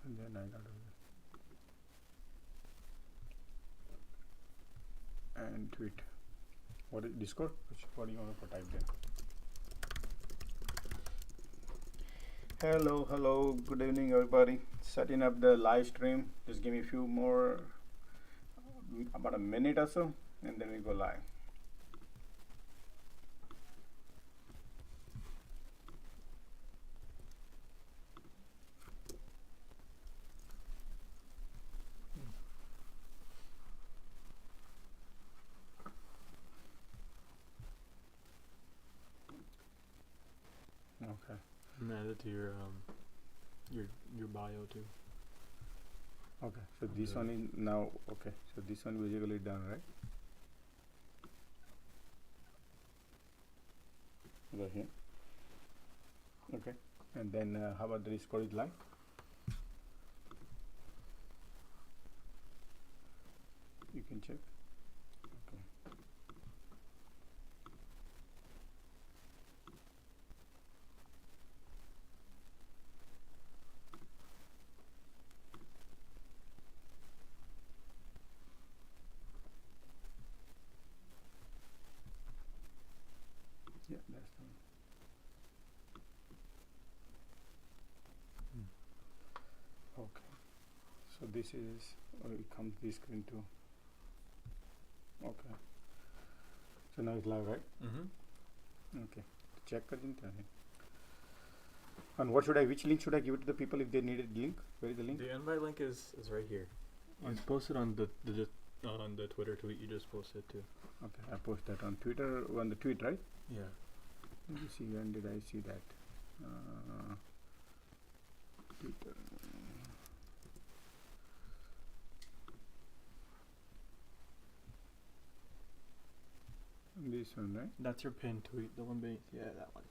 and then I got and tweet. What is Discord? What do you want to type there? Hello, good evening everybody. Setting up the live stream. Just give me a few more, about a minute or so, and then we go live. Okay. And add it to your bio too. Okay, so this one is now okay. So this one basically done, right? Right here. Okay, and then how about the Discord is live? You can check. Okay. Yeah, that's the one. Okay, so this is it comes this screen too. Okay, so now it's live, right? Okay, check कर देते हैं. And what should I? Which link should I give it to the people if they needed link? Where is the link? The invite link is right here. It's posted on the Twitter tweet you just posted too. Okay, I post that on Twitter, on the tweet, right? Yeah. Let me see, when did I see that? Twitter. This one, right? That's your pinned tweet. The one beneath. Yeah, that one.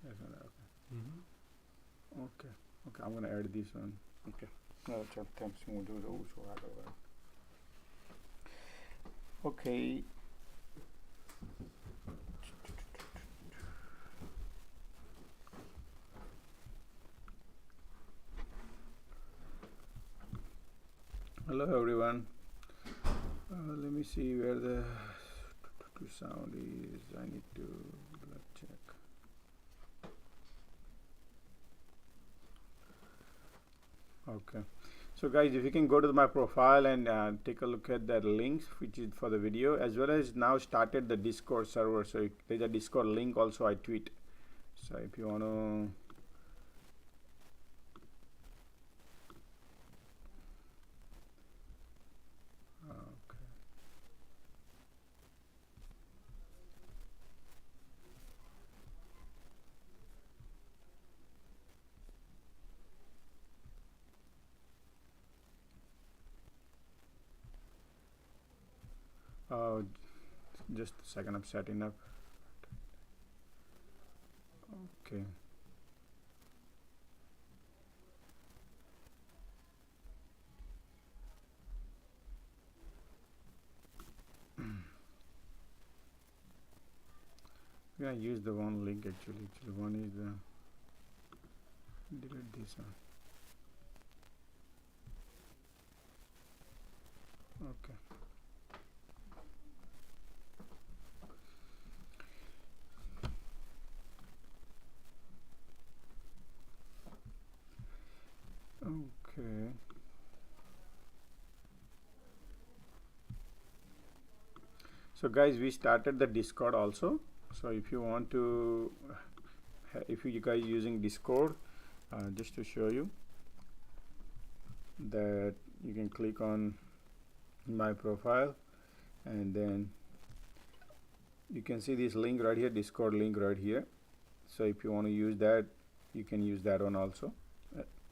This one, okay. Mm-hmm. Okay, okay, I'm gonna add this one. Okay. No, thanks. We'll do those. Okay. Hello everyone. Let me see where the sound is. I need to check. Okay, so guys, if you can go to my profile and take a look at that links which is for the video, as well as now started the Discord server. So there's a Discord link also I tweet. So if you want to just a second, I'm setting up. Okay. Yeah, I use the one link actually. One is the delete this one. Okay. Okay. So guys, we started the Discord also. So if you want to, if you guys using Discord, just to show you that you can click on my profile, and then you can see this link right here, Discord link right here. So if you want to use that, you can use that one also.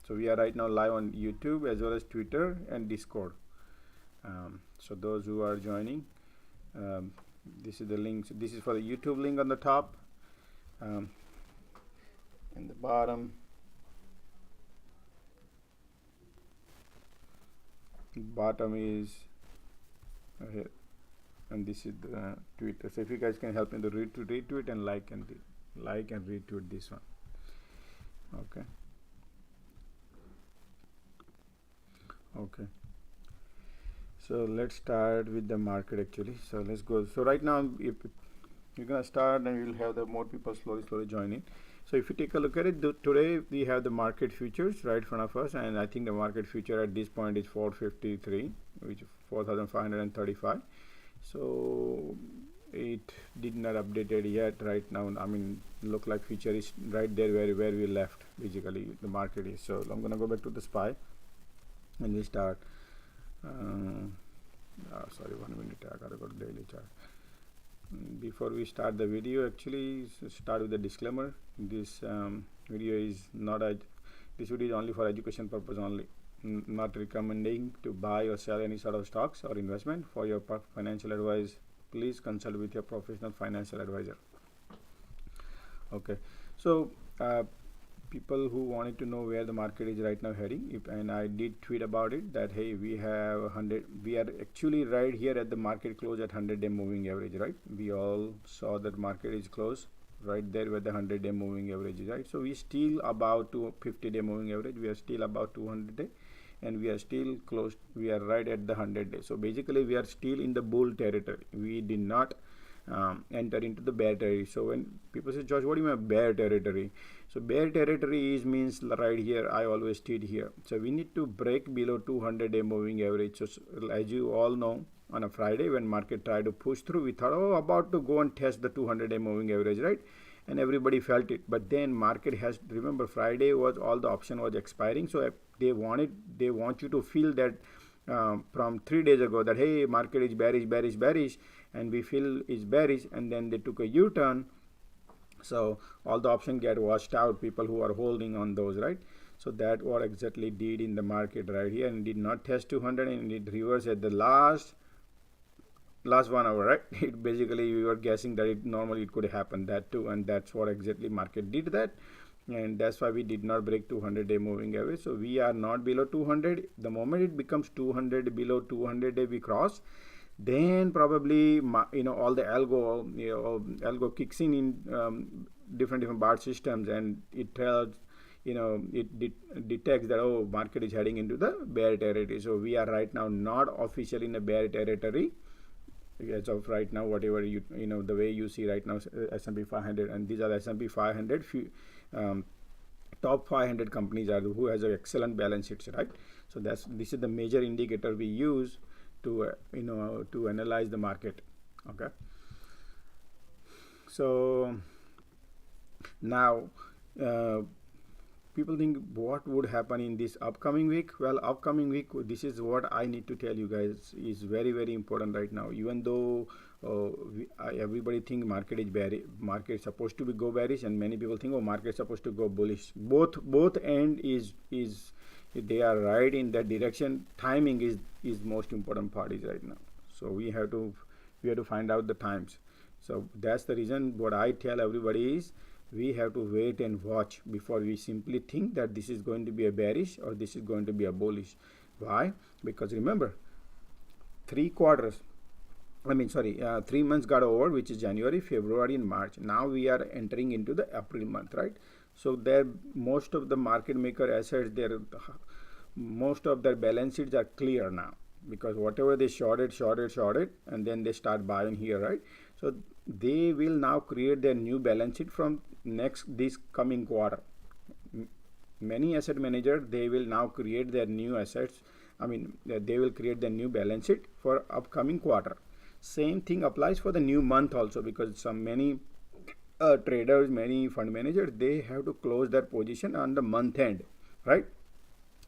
So we are right now live on YouTube as well as Twitter and Discord. So those who are joining, this is the link. So this is for the YouTube link on the top, and the bottom. Bottom is here, and this is the Twitter. So if you guys can help me to retweet and like and retweet this one. Okay. Okay, so let's start with the market actually. So let's go. So right now, if you're gonna start, and you'll have the more people slowly join in. So if you take a look at it, today we have the market futures right in front of us, and I think the market future at this point is 453, which is 4,535. So it did not updated yet right now. I mean, look like future is right there where we left basically the market is. So I'm gonna go back to the SPY and we start. Sorry, 1 minute. I gotta go to daily chart. Before we start the video, actually start with the disclaimer. This video is not a this video is only for education purpose only, not recommending to buy or sell any sort of stocks or investment. For your financial advice, please consult with your professional financial advisor. Okay, so people who wanted to know where the market is right now heading, and I did tweet about it that hey, we have 100, we are actually right here at the market close at 100-day moving average, right? We all saw that market is close right there where the 100-day moving average is, right? So we still about to 50-day moving average, we are still about 200-day, and we are still close, we are right at the 100-day. So basically we are still in the bull territory. We did not enter into the bear territory. So when people say, Josh, what do you mean bear territory? So bear territory is means right here. I always stayed here. So we need to break below 200-day moving average. So as you all know, on a Friday when market tried to push through, we thought, oh, about to go and test the 200-day moving average, right? And everybody felt it. But then market has, remember, Friday was all the option was expiring. So they want you to feel that from 3 days ago that hey, market is bearish, and we feel is bearish, and then they took a U-turn. So all the options get washed out, people who are holding on those, right? So that what exactly did in the market right here, and did not test 200, and it reversed at the last 1 hour, right? It basically, we were guessing that it normally it could happen that too, and that's what exactly market did that, and that's why we did not break 200-day moving average. So we are not below 200. The moment it becomes 200, below 200-day we cross, then probably all the algo kicks in different bar systems, and it tells it detects that oh, market is heading into the bear territory. So we are right now not officially in a bear territory as of right now. Whatever the way you see right now S&P 500, and these are the S&P 500 top 500 companies are who has an excellent balance sheets, right? So this is the major indicator we use to to analyze the market. Okay, so now people think what would happen in this upcoming week. Well, upcoming week, this is what I need to tell you guys, is very important right now. Even though everybody think market is bearish, market is supposed to be go bearish, and many people think oh, market is supposed to go bullish. Both end is they are right in that direction. Timing is most important part is right now. So we have to find out the times. So that's the reason what I tell everybody is we have to wait and watch before we simply think that this is going to be a bearish or this is going to be a bullish. Why? Because remember, 3 months got over, which is January, February and March. Now we are entering into the April month, right? So there most of the market maker assets, most of their balance sheets are clear now, because whatever they shorted, and then they start buying here, right? So they will now create their new balance sheet from this coming quarter. Many asset managers, they will now create their new assets. I mean, they will create their new balance sheet for upcoming quarter. Same thing applies for the new month also, because many traders, many fund managers, they have to close their position on the month end, right?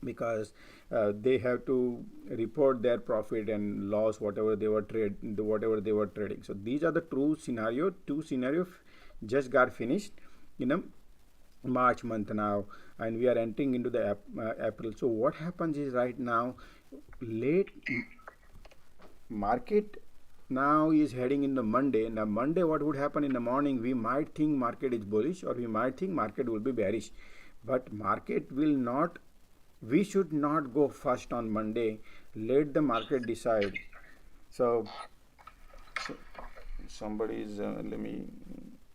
Because they have to report their profit and loss, whatever they were trading. So these are the two scenarios just got finished in March month now, and we are entering into the April. So what happens is right now, late market now is heading in the Monday. Now Monday, what would happen in the morning? We might think market is bullish, or we might think market will be bearish, but market will not. We should not go first on Monday. Let the market decide. So somebody is let me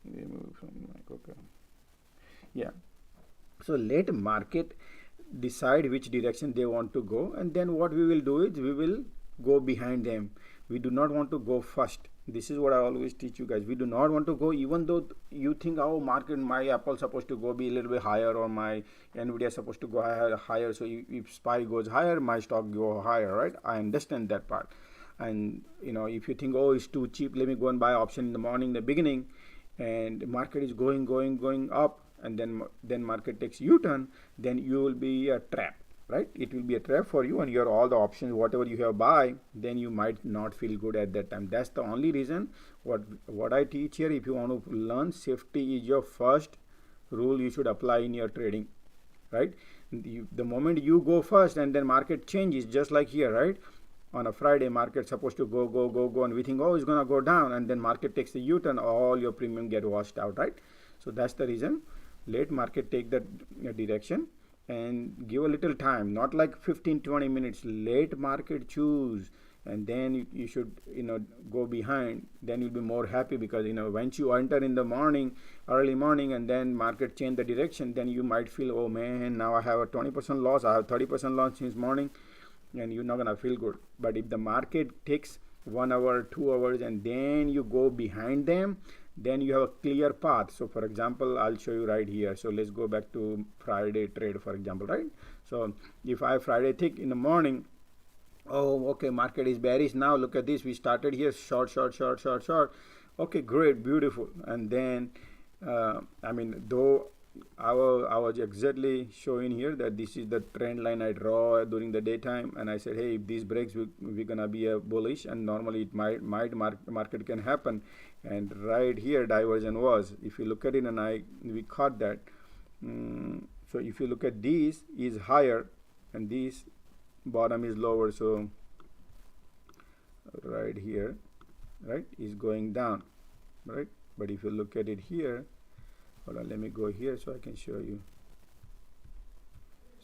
remove from mic. Okay, yeah. So let market decide which direction they want to go, and then what we will do is we will go behind them. We do not want to go first. This is what I always teach you guys. We do not want to go, even though you think, oh, market, my Apple supposed to go be a little bit higher, or my Nvidia supposed to go higher, so if SPY goes higher, my stock go higher, right? I understand that part. And if you think, oh, it's too cheap, let me go and buy option in the morning, the beginning, and market is going up, and then market takes U-turn, then you will be a trap, right? It will be a trap for you, and your all the options, whatever you have buy, then you might not feel good at that time. That's the only reason what I teach here. If you want to learn, safety is your first rule you should apply in your trading, right? The moment you go first and then market changes, just like here, right? On a Friday, market supposed to go, and we think, oh, it's gonna go down, and then market takes a U-turn, all your premium get washed out, right? So that's the reason. Let market take that direction and give a little time, not like 15-20 minutes. Let market choose, and then you should go behind. Then you'll be more happy, because once you enter in the morning, early morning, and then market change the direction, then you might feel, oh man, now I have a 20% loss, I have 30% loss since morning, and you're not gonna feel good. But if the market takes 1 hour, 2 hours, and then you go behind them, then you have a clear path. So for example, I'll show you right here. So let's go back to Friday trade, for example, right? So if I Friday thick in the morning, oh, okay, market is bearish now, look at this, we started here short. Okay, great, beautiful. And then though I was exactly showing here that this is the trend line I draw during the daytime, and I said, hey, if this breaks, we're gonna be a bullish, and normally it might market can happen. And right here diversion was, if you look at it, and we caught that. So if you look at this is higher and this bottom is lower, so right here, right, is going down, right? But if you look at it here, hold on, let me go here so I can show you.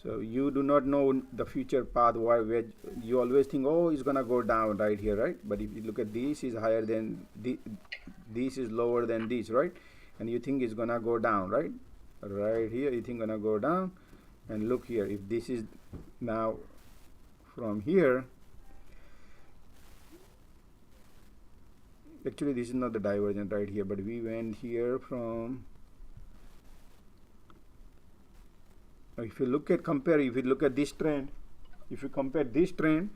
So you do not know the future path, where you always think, oh, it's gonna go down right here, right? But if you look at this is higher than this is lower than this, right? And you think it's gonna go down, right? Right here you think gonna go down, and look here, if this is now from here, actually this is not the divergent right here, but we went here from, if you look at if you look at this trend, if you compare this trend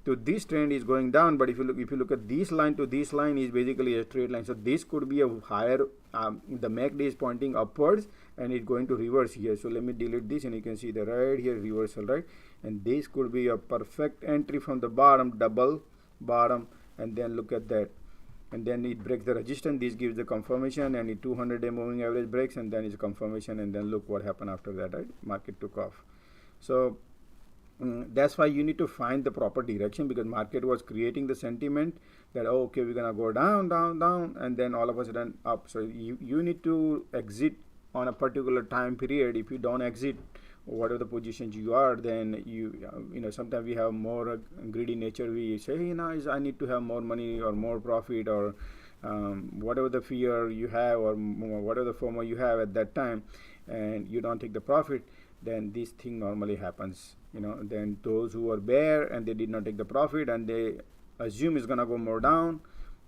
to this trend, is going down, but if you look at this line to this line, is basically a straight line. So this could be a higher, the MACD is pointing upwards, and it's going to reverse here. So let me delete this, and you can see the right here reversal, right? And this could be a perfect entry from the bottom, double bottom, and then look at that, and then it breaks the resistance. This gives the confirmation, and the 200-day moving average breaks, and then it's confirmation, and then look what happened after that, right? Market took off. So that's why you need to find the proper direction, because market was creating the sentiment that, oh, okay, we're gonna go down, and then all of a sudden up. So you need to exit on a particular time period. If you don't exit whatever the positions you are, then sometimes we have more greedy nature. We say, hey, I need to have more money or more profit, or whatever the fear you have, or whatever the FOMO you have at that time, and you don't take the profit, then this thing normally happens. Then those who are bear and they did not take the profit, and they assume it's gonna go more down,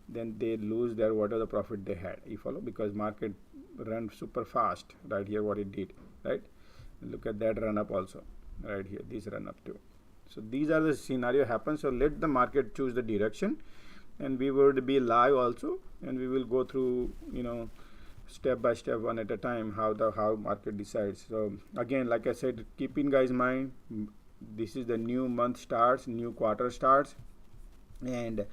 then they lose their whatever the profit they had. You follow? Because market ran super fast right here, what it did, right? Look at that run up also right here, this run up too. So these are the scenario happen. So let the market choose the direction, and we would be live also, and we will go through step by step, one at a time, how market decides. So again, like I said, keep in guys mind, this is the new month starts, new quarter starts, and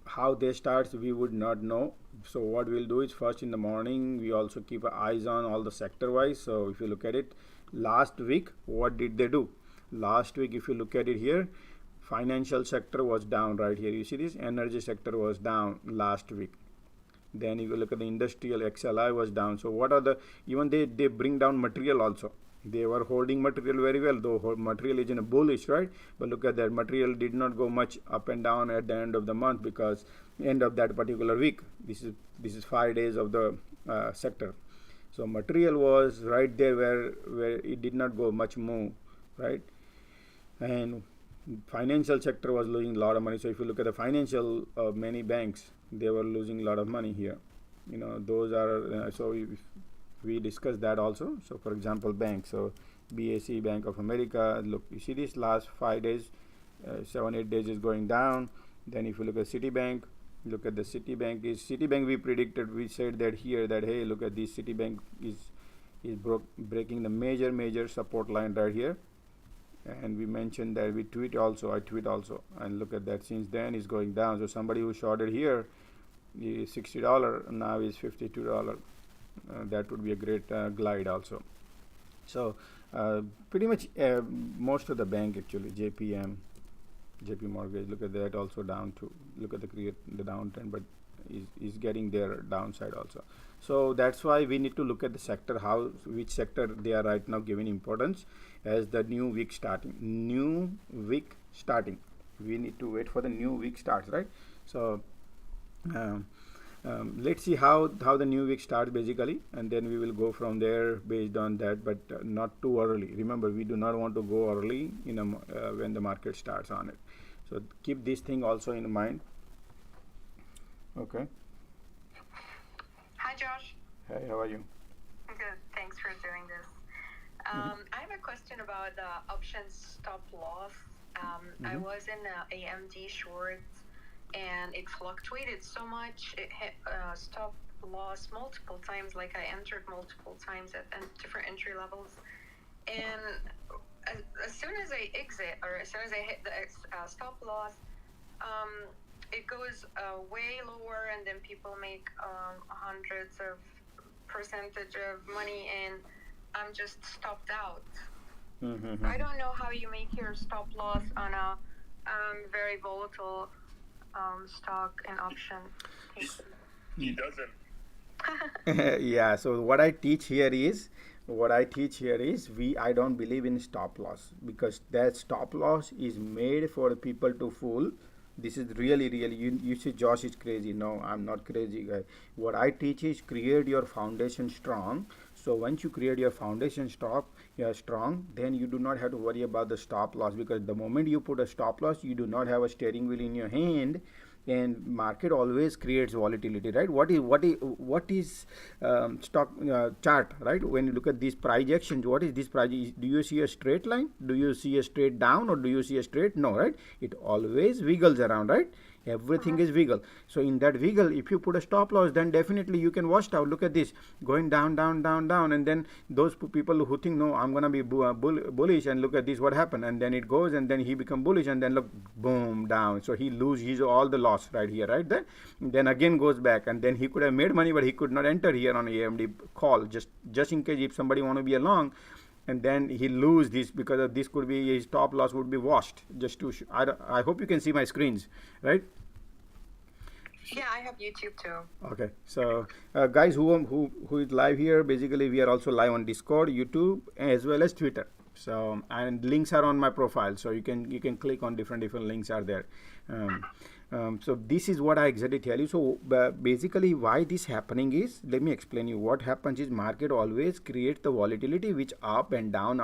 how they starts we would not know. So what we'll do is, first in the morning we also keep eyes on all the sector wise. So if you look at it, last week what did they do? Last week, if you look at it here, financial sector was down right here. You see this, energy sector was down last week. Then you look at the industrial, XLI was down. So what are the, even they bring down material also. They were holding material very well, though material is in a bullish, right? But look at that, material did not go much up and down at the end of the month, because end of that particular week, this is 5 days of the sector. So material was right there where it did not go much move, right? And financial sector was losing a lot of money. So if you look at the financial many banks, they were losing a lot of money here. Those are so we discussed that also. So for example, banks. So BAC, Bank of America. Look, you see this last 5 days, 7-8 days is going down. Then if you look at Citibank, look at the Citibank. We predicted, we said that here that hey, look at this, Citibank is breaking the major support line right here. And we mentioned that I tweet also, and look at that, since then is going down. So somebody who shorted here is $60, now is $52. That would be a great glide also. So pretty much most of the bank, actually, JP Mortgage, look at that, also down to, look at the downtrend, but is getting their downside also. So that's why we need to look at the sector, which sector they are right now giving importance as the new week starting. We need to wait for the new week starts, right? So let's see how the new week starts basically, and then we will go from there based on that, but not too early. Remember, we do not want to go early when the market starts on it. So keep this thing also in mind. Okay. Hi, Josh. Hey, how are you? Good. Thanks for doing this. I have a question about the options stop loss. I was in AMD short, and it fluctuated so much. It hit stop loss multiple times. Like I entered multiple times at different entry levels, and as soon as I exit, or as soon as I hit the stop loss, it goes way lower, and then people make hundreds of percentage of money, and I'm just stopped out. I don't know how you make your stop loss on a very volatile stock and option. He doesn't. Yeah, so what I teach here is I don't believe in stop loss, because that stop loss is made for people to fool. This is really you see Josh is crazy. No, I'm not crazy, guy. What I teach is create your foundation strong. So once you create your foundation strong, then you do not have to worry about the stop loss, because the moment you put a stop loss, you do not have a steering wheel in your hand, and market always creates volatility, right? What is stock chart, right? When you look at these projections, what is this project? Do you see a straight line? Do you see a straight down, or do you see a straight? No, right? It always wiggles around, right? Everything is wiggle. So in that wiggle, if you put a stop loss, then definitely you can watch out. Look at this, going down, and then those people who think, no, I'm gonna be bullish, and look at this, what happened, and then it goes, and then he become bullish, and then look, boom, down. So he loses all the loss right here, right there. Then again goes back, and then he could have made money, but he could not enter here on AMD call, just in case if somebody want to be along. And then he lose this, because of this could be his stop loss would be washed. Just to I hope you can see my screens, right? Yeah, I have YouTube too. Okay, so guys who is live here, basically we are also live on Discord, YouTube, as well as Twitter. So, and links are on my profile, so you can click on different links are there. So this is what I exactly tell you. So basically why this happening is, let me explain you. What happens is market always creates the volatility which up and down.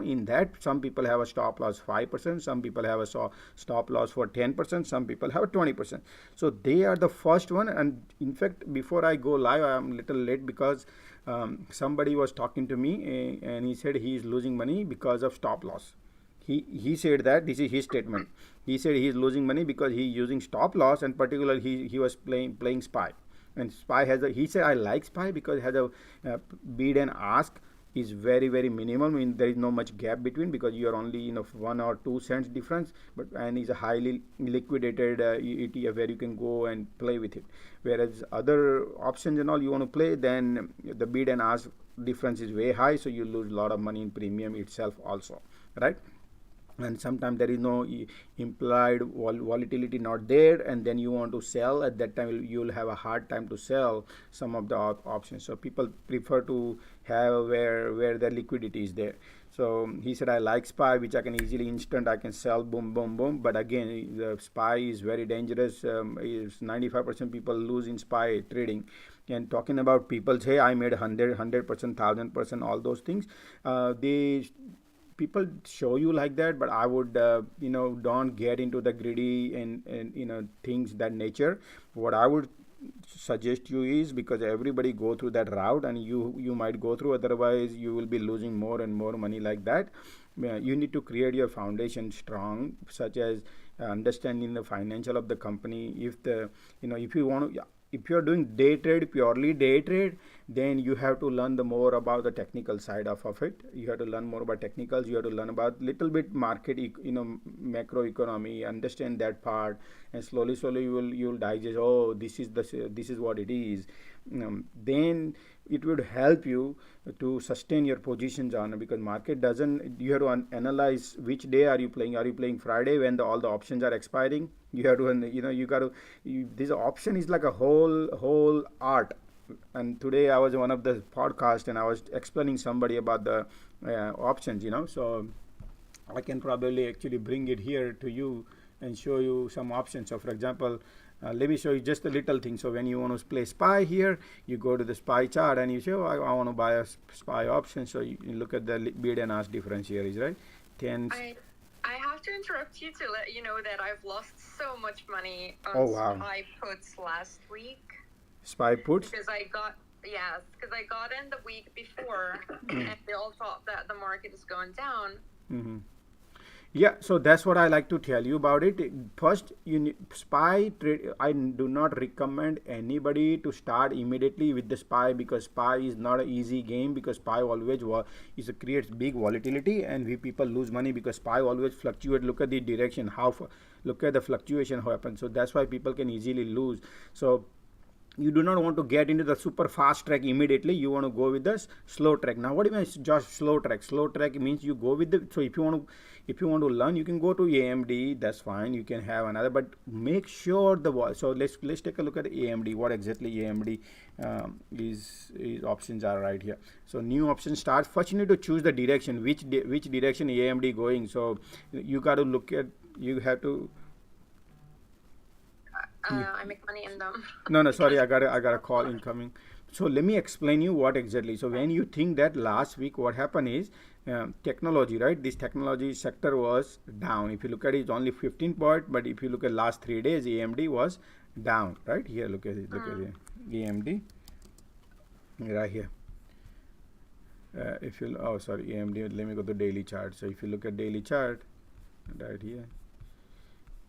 In that, some people have a stop loss 5%, some people have a stop loss for 10%, some people have 20%. So they are the first one. And in fact, before I go live, I am a little late because somebody was talking to me and he said he is losing money because of stop loss. He said that, this is his statement. He said he is losing money because he is using stop loss, and particularly he was playing SPY. And SPY he said, I like SPY because it has a bid and ask is very minimal. I mean, there is no much gap between, because you are only 1 or 2 cents difference, and is a highly liquidated ETF where you can go and play with it. Whereas other options and all you want to play, then the bid and ask difference is way high, so you lose a lot of money in premium itself also, right? and sometimes there is no implied volatility not there, and then you want to sell at that time, you'll have a hard time to sell some of the options. So people prefer to have where the liquidity is there. So he said, I like SPY, which I can easily instant, I can sell, boom, boom, boom. But again, the SPY is very dangerous. Is 95% people lose in SPY trading. And talking about people say I made 100%, 1000%, all those things, they people show you like that, but I would don't get into the greedy and things that nature. What I would suggest you is, because everybody go through that route, and you might go through, otherwise you will be losing more and more money like that. You need to create your foundation strong, such as understanding the financial of the company. If you want to, if you're doing day trade, purely day trade, then you have to learn the more about the technical side of it. You have to learn more about technicals. You have to learn about little bit market, macroeconomy, understand that part, and slowly you'll digest. Oh, this is what it is. Then it would help you to sustain your positions on it, because market doesn't. You have to analyze which day are you playing. Are you playing Friday when all the options are expiring? You have to, you got to. This option is like a whole art. And today I was one of the podcast, and I was explaining somebody about the options. So I can probably actually bring it here to you and show you some options. So for example, let me show you just a little thing. So when you want to play SPY here, you go to the SPY chart and you say, oh, I want to buy a SPY option. So you look at the bid and ask difference here, is right? I have to interrupt you to let you know that I've lost so much money Oh, on wow. SPY puts last week. SPY puts? Because I got in the week before, and they all thought that the market is going down. Mm-hmm. Yeah, so that's what I like to tell you about it. First, SPY trade. I do not recommend anybody to start immediately with the SPY, because SPY is not an easy game, because SPY always creates big volatility, and we people lose money because SPY always fluctuate. Look at the direction, look at the fluctuation happens. So that's why people can easily lose. So you do not want to get into the super fast track immediately. You want to go with the slow track. Now, what do you mean just slow track? Slow track means you go with the. So if you want to learn, you can go to AMD. That's fine. You can have another, but make sure so let's take a look at AMD. What exactly AMD is options are right here. So new option starts. First, you need to choose the direction. Which direction AMD going? So you got to look at. You have to. I make money in them. No, sorry, I got a call incoming. So let me explain you what exactly. So when you think that last week what happened is technology, right? This technology sector was down. If you look at it, it's only 15 point, but if you look at last 3 days, AMD was down, right? Here, look at it. Look at it. AMD, right here. AMD. Let me go to daily chart. So if you look at daily chart, right here.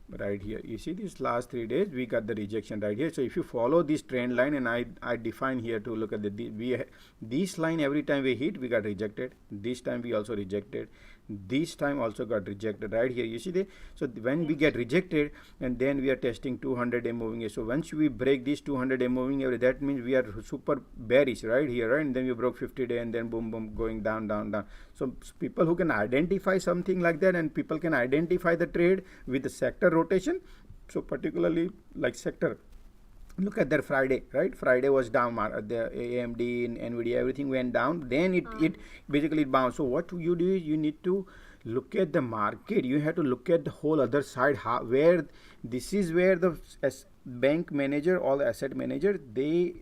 Right here, you see this last 3 days we got the rejection right here. So if you follow this trend line, and I define here to look at this line, every time we hit we got rejected. This time we also rejected. This time also got rejected right here. You see so when we get rejected, and then we are testing 200 day moving average. So once we break this 200 day moving average, that means we are super bearish right here, right? And then we broke 50 day, and then boom going down. So people who can identify something like that, and people can identify the trade with the sector rotation. So particularly like sector, look at that Friday, right? Friday was down. The AMD and NVIDIA, everything went down. Then it basically bounced. So what you do is you need to look at the market. You have to look at the whole other side. Where this is where the bank manager or the asset manager, they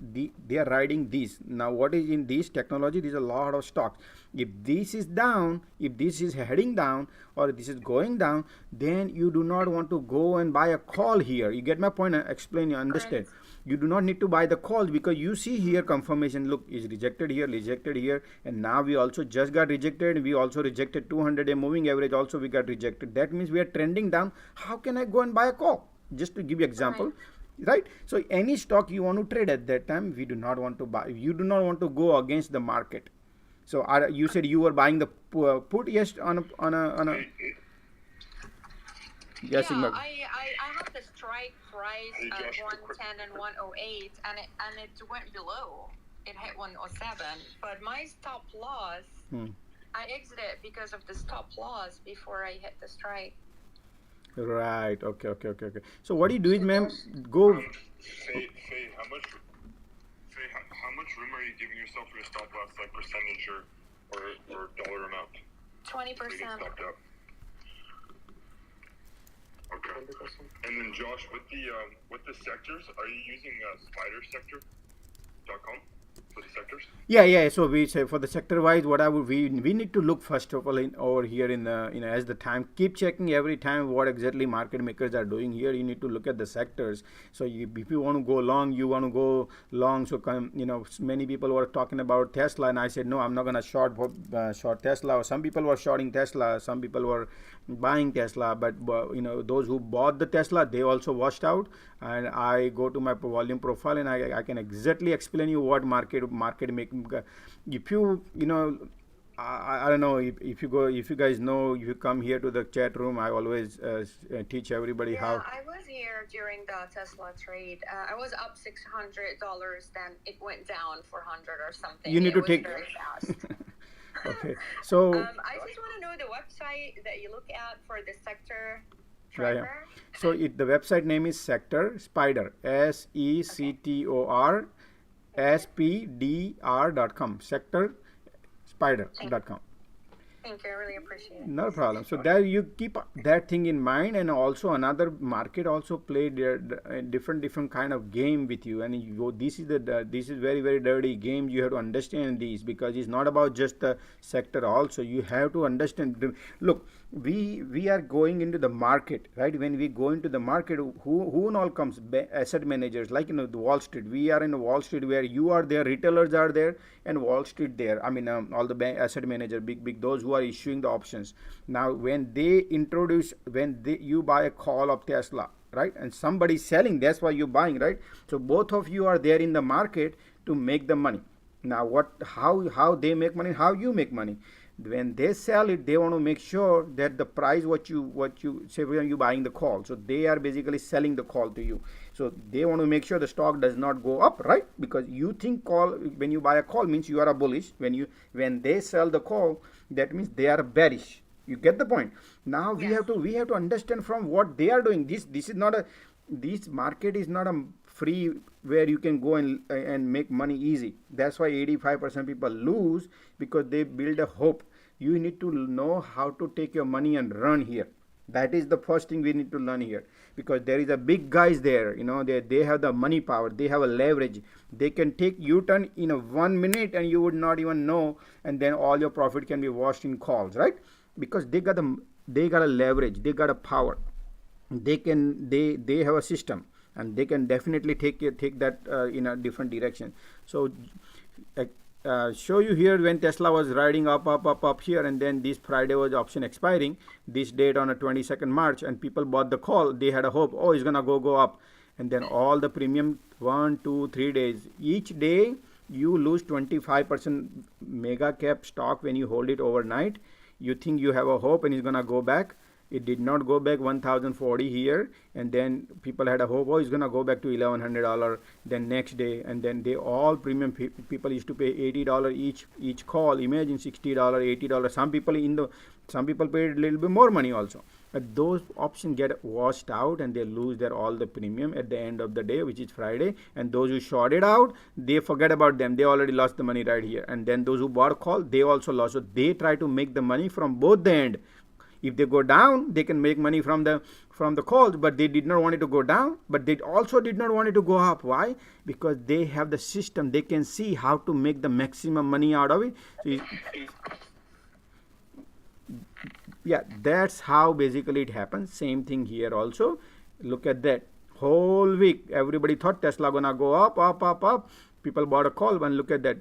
are riding this. Now what is in this technology? There's a lot of stocks. If this is down, if this is heading down, or this is going down, then you do not want to go and buy a call here. You get my point? I explain, you understand? Right. You do not need to buy the calls, because you see here confirmation, look, is rejected here, and now we also just got rejected. We also rejected 200 day moving average, also we got rejected. That means we are trending down. How can I go and buy a call? Just to give you example. Right? So any stock you want to trade at that time, we do not want to buy. You do not want to go against the market. So you said you were buying the put, yes, on a yes, yeah, I have the strike price at 110 and 108, and it went below. It hit 107, but my stop loss I exited because of the stop loss before I hit the strike. Right. Okay. So what do you do is, ma'am, go. Faye, how much room are you giving yourself for your stop loss, like percentage or dollar amount? 20%. Stopped up. Okay. And then Josh, with the sectors, are you using spidersector.com for the sectors? Yeah. So we say for the sector wise, what I would we need to look first of all over here in the as the time, keep checking every time what exactly market makers are doing here. You need to look at the sectors. So if you want to go long, you want to go long. So many people were talking about Tesla, and I said no, I'm not gonna short Tesla. Or some people were shorting Tesla, some people were buying Tesla, but those who bought the Tesla, they also washed out. And I go to my volume profile, and I can exactly explain you what market make. If I don't know if you guys know, if you come here to the chat room, I always teach everybody how. I was here during the Tesla trade. I was up $600, then it went down 400 or something. You need to take very fast. Okay, so I just want to know the website that you look at for the sector driver. Yeah. So the website name is Sector Spider, SECTOR SPDR.com, Sector Spider.com. Thank you. I really appreciate it. No problem. So there you keep that thing in mind, and also another market also play different kind of game with you. And this is very very dirty game. You have to understand this, because it's not about just the sector. Also, you have to understand. Look, we are going into the market, right? When we go into the market, who all comes? Asset managers, like the Wall Street. We are in Wall Street, where you are there, retailers are there, and Wall Street there. I mean, all the asset manager, big those who are issuing the options. Now when you buy a call of Tesla, right, and somebody selling, that's why you're buying, right? So both of you are there in the market to make the money. Now how they make money, how you make money. When they sell it, they want to make sure that the price what you say when you buying the call, so they are basically selling the call to you. So they want to make sure the stock does not go up, right? Because you think when you buy a call means you are a bullish. When they sell the call, that means they are bearish. You get the point? Now we have to understand from what they are doing. This market is not a free where you can go and make money easy. That's why 85% people lose, because they build a hope. You need to know how to take your money and run here. That is the first thing we need to learn here, because there is a big guys there. They have the money power. They have a leverage. They can take U-turn in 1 minute, and you would not even know, and then all your profit can be washed in calls, right? Because they got a leverage. They got a power. They have a system, and they can definitely take that in a different direction. So show you here when Tesla was riding up here, and then this Friday was option expiring, this date on a 22nd March, and people bought the call. They had a hope, it's gonna go up, and then all the premium 1, 2, 3 days, each day you lose 25% mega cap stock when you hold it overnight. You think you have a hope and it's gonna go back. It did not go back 1,040 here, and then people had a hope, it's gonna go back to $1,100. Then next day, and then they all premium people used to pay $80 each call. Imagine $60, $80. Some people paid a little bit more money also. But those options get washed out, and they lose all the premium at the end of the day, which is Friday. And those who shorted out, they forget about them. They already lost the money right here. And then those who bought a call, they also lost. So they try to make the money from both the end. If they go down, they can make money from the calls, but they did not want it to go down, but they also did not want it to go up. Why? Because they have the system. They can see how to make the maximum money out of it. So that's how basically it happens. Same thing here also. Look at that. Whole week, everybody thought Tesla gonna go up. People bought a call, and look at that.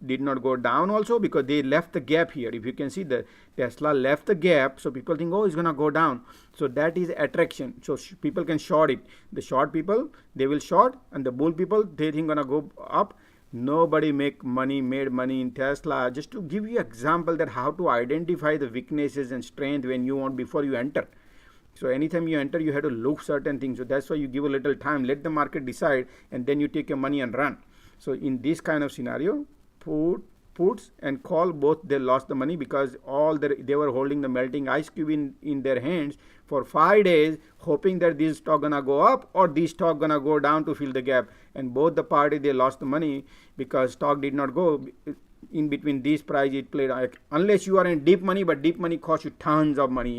Did not go down also, because they left the gap here. If you can see, the Tesla left the gap, so people think, it's gonna go down. So that is attraction. So people can short it. The short people, they will short, and the bull people, they think gonna go up. Nobody made money in Tesla. Just to give you example that how to identify the weaknesses and strength before you enter. So anytime you enter, you have to look certain things. So that's why you give a little time, let the market decide, and then you take your money and run. So in this kind of scenario, puts and call both, they lost the money because they were holding the melting ice cube in their hands for 5 days, hoping that this stock gonna go up or this stock gonna go down to fill the gap. And both the party, they lost the money because stock did not go. In between these price, it played, unless you are in deep money, but deep money costs you tons of money,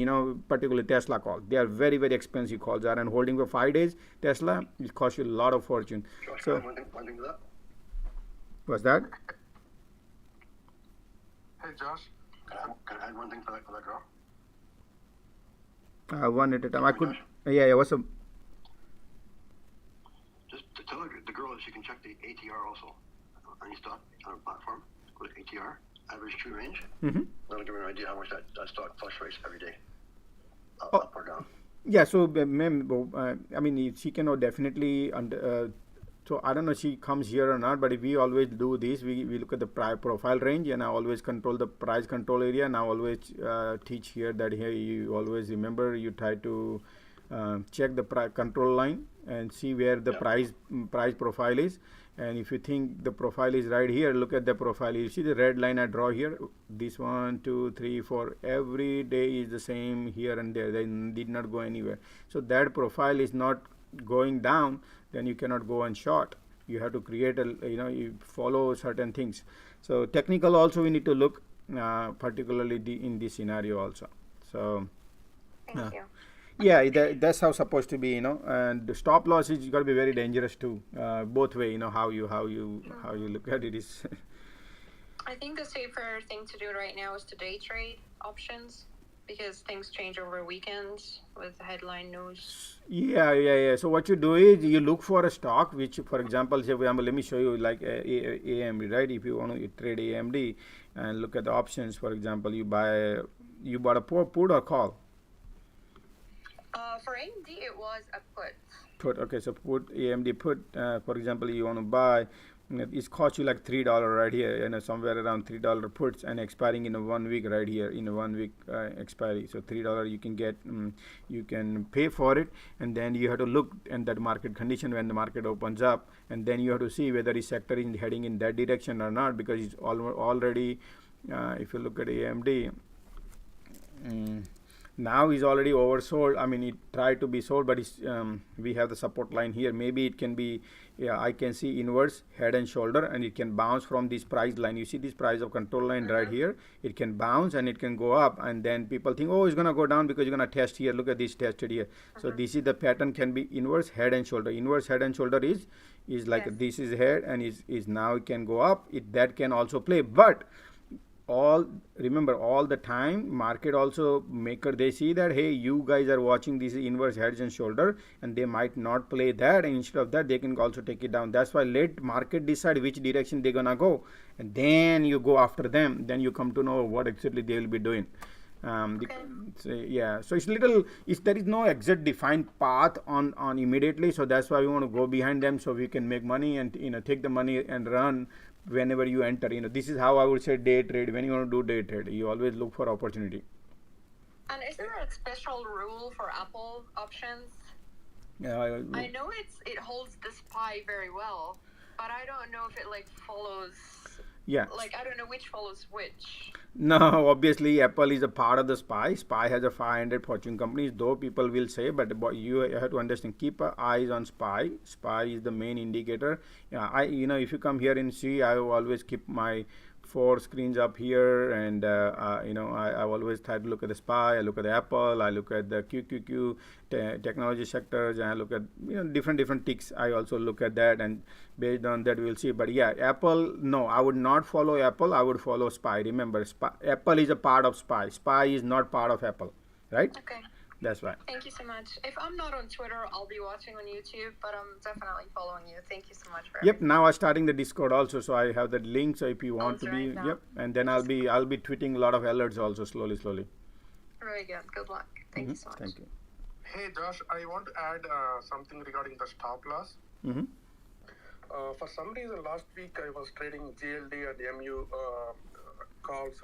particularly Tesla calls. They are very, very expensive calls. Are and holding for 5 days, Tesla, it costs you a lot of fortune. Josh, So, one thing to that. what's that? Hey, Josh. Can I add one thing for that girl? One at a time. I could, yeah, what's up? Just to tell her, the girl, that she can check the ATR also. Any stock on a platform, go to ATR, average true range. Mm-hmm. That'll give her an idea how much that stock fluctuates every day, Oh. up or down. Yeah, so, ma'am, I mean, she can definitely, so I don't know if she comes here or not, but if we always do this, we look at the profile range, and I always control the price control area, and I always teach here that here you always remember, you try to check the control line and see where the price profile is. And if you think the profile is right here, look at the profile. You see the red line I draw here? This 1, 2, 3, 4. Every day is the same here and there. They did not go anywhere. So that profile is not going down. Then you cannot go on short. You have to create you follow certain things. So technical also we need to look, particularly in this scenario also. So. Thank you. Yeah, that's how supposed to be, and the stop loss is got to be very dangerous too, both way, how you look at it is. I think the safer thing to do right now is to day trade options because things change over weekends with headline news. Yeah. So what you do is you look for a stock which, for example, let me show you like AMD, right? If you want to trade AMD and look at the options, for example, you bought a put or call. For AMD, it was a put. Put, okay, so put AMD put, for example, you want to buy, it's cost you like $3 right here, somewhere around $3 puts and expiring in a 1 week right here, in a 1 week expiry. So $3 you can get, you can pay for it, and then you have to look at that market condition when the market opens up, and then you have to see whether the sector is heading in that direction or not, because it's already, if you look at AMD, now is already oversold. I mean, it tried to be sold, but we have the support line here. Maybe it can be, I can see inverse head and shoulder, and it can bounce from this price line. You see this price of control line right here. It can bounce and it can go up, and then people think, oh, it's gonna go down because you're gonna test here. Look at this tested here. So this is the pattern, can be inverse head and shoulder. Inverse head and shoulder is like this is head and is now it can go up. That can also play, but remember all the time market also maker, they see that, hey, you guys are watching this inverse heads and shoulder, and they might not play that, and instead of that they can also take it down. That's why let market decide which direction they're gonna go, and then you go after them. Then you come to know what exactly they will be doing. So it's little, there is no exact defined path on immediately, so that's why we want to go behind them so we can make money and take the money and run whenever you enter. This is how I would say day trade. When you want to do day trade, you always look for opportunity. And is there a special rule for Apple options? I know it holds the SPY very well, but I don't know if it follows. Yeah. I don't know which follows which. No, obviously Apple is a part of the SPY. SPY has a 500 Fortune companies, though people will say, but you have to understand, keep eyes on SPY. SPY is the main indicator. If you come here and see, I always keep my 4 screens up here, and I always try to look at the SPY. I look at the Apple, I look at the QQQ technology sectors, and I look at different ticks. I also look at that, and based on that we'll see. But yeah, Apple, no, I would not follow Apple. I would follow SPY. Remember, Apple is a part of SPY. SPY is not part of Apple, right? Okay. That's right. Thank you so much. If I'm not on Twitter, I'll be watching on YouTube, but I'm definitely following you. Thank you so much for everything. Now I'm starting the Discord also, so I have that link. So if you want to be, and then I'll be tweeting a lot of alerts also slowly. Very good. Good luck. Thank you so much. Thank you. Hey Josh, I want to add something regarding the stop loss. For some reason, last week I was trading GLD and MU calls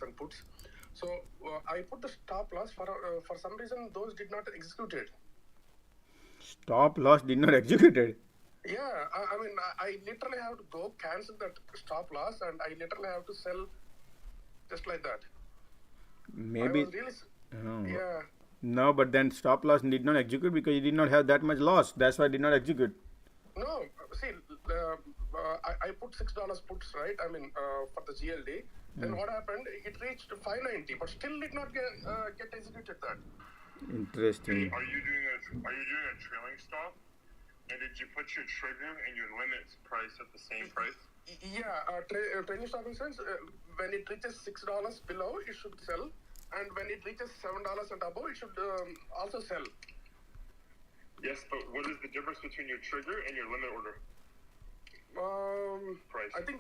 and puts. So I put the stop loss for some reason those did not execute it. Stop loss did not execute it. Yeah, I mean, I literally have to go cancel that stop loss, and I literally have to sell just like that. Maybe. I was really, yeah. No, but then stop loss did not execute because you did not have that much loss. That's why it did not execute. No, see, I put $6 puts, right? I mean, for the GLD. Then what happened? It reached 590, but still did not get executed. That. Interesting. Are you doing a trailing stop? And did you put your trigger and your limit price at the same price? Yeah, trailing stop in sense, when it reaches $6 below, it should sell, and when it reaches $7 and above, it should also sell. Yes, but what is the difference between your trigger and your limit order price? I think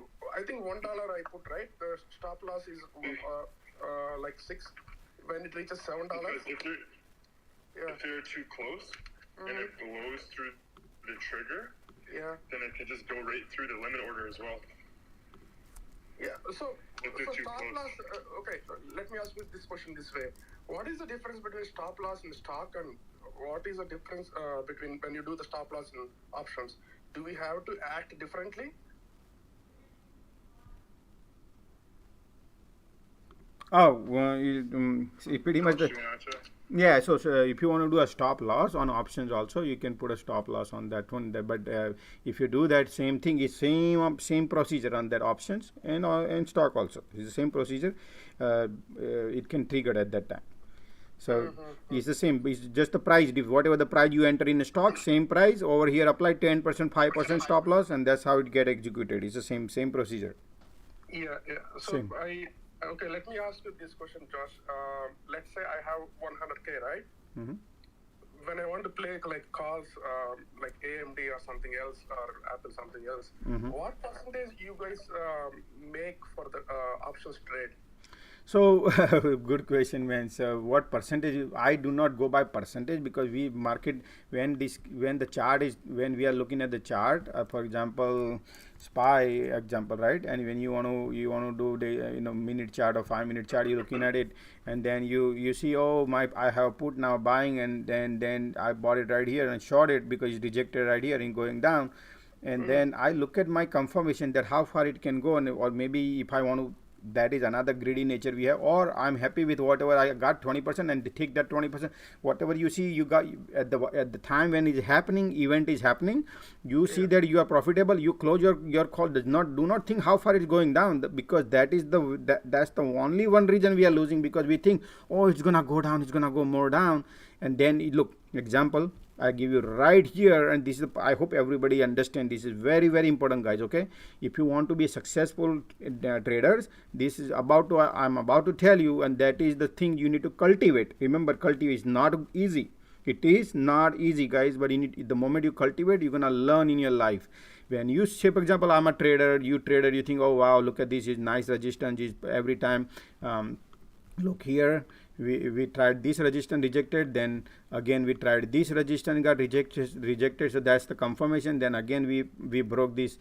$1 I put, right. The stop loss is like 6. When it reaches $7. Because if they're too close and it blows through the trigger, then it can just go right through the limit order as well. Yeah. So stop close. loss. Okay. Let me ask you this question this way: what is the difference between stop loss in stock, and what is the difference between when you do the stop loss in options? Do we have to act differently? Oh, well, pretty much. Yeah, so if you want to do a stop loss on options also, you can put a stop loss on that one. But if you do that same thing, it's same procedure on that options and stock also. It's the same procedure. It can trigger at that time. So it's the same. It's just the price. Whatever the price you enter in the stock, same price. Over here, apply 10%, 5% stop loss, and that's how it get executed. It's the same procedure. Yeah. So Same. Okay, let me ask you this question, Josh. Let's say I have 100K, right? Mm-hmm. When I want to play like calls, like AMD or something else, or Apple something else, what percentage you guys make for the options trade? So good question, man. So what percentage? I do not go by percentage because we market when the chart is, when we are looking at the chart. For example, SPY example, right? And when you want to do the minute chart or 5-minute chart, you're looking at it, and then you see, oh I have put now buying, and then I bought it right here and short it because it's rejected right here and going down, and then I look at my confirmation that how far it can go, or maybe if I want to. That is another greedy nature we have, or I'm happy with whatever I got 20% and take that 20%. Whatever you see, you got at the time when it's happening, event is happening. You see that you are profitable. You close your call. Do not think how far it's going down, because that's the only one reason we are losing, because we think, oh, it's gonna go down, it's gonna go more down, and then look, example. I give you right here, and this is I hope everybody understand this is very, very important, guys. Okay, if you want to be successful traders, this is I'm about to tell you, and that is the thing you need to cultivate. Remember, cultivate is not easy. It is not easy, guys, but the moment you cultivate, you're gonna learn in your life. When you say, for example, I'm a trader, you think, oh wow, look at this, is nice resistance, is every time. Look here. We tried this resistance, rejected, then again we tried this resistance, got rejected, so that's the confirmation. Then again we broke this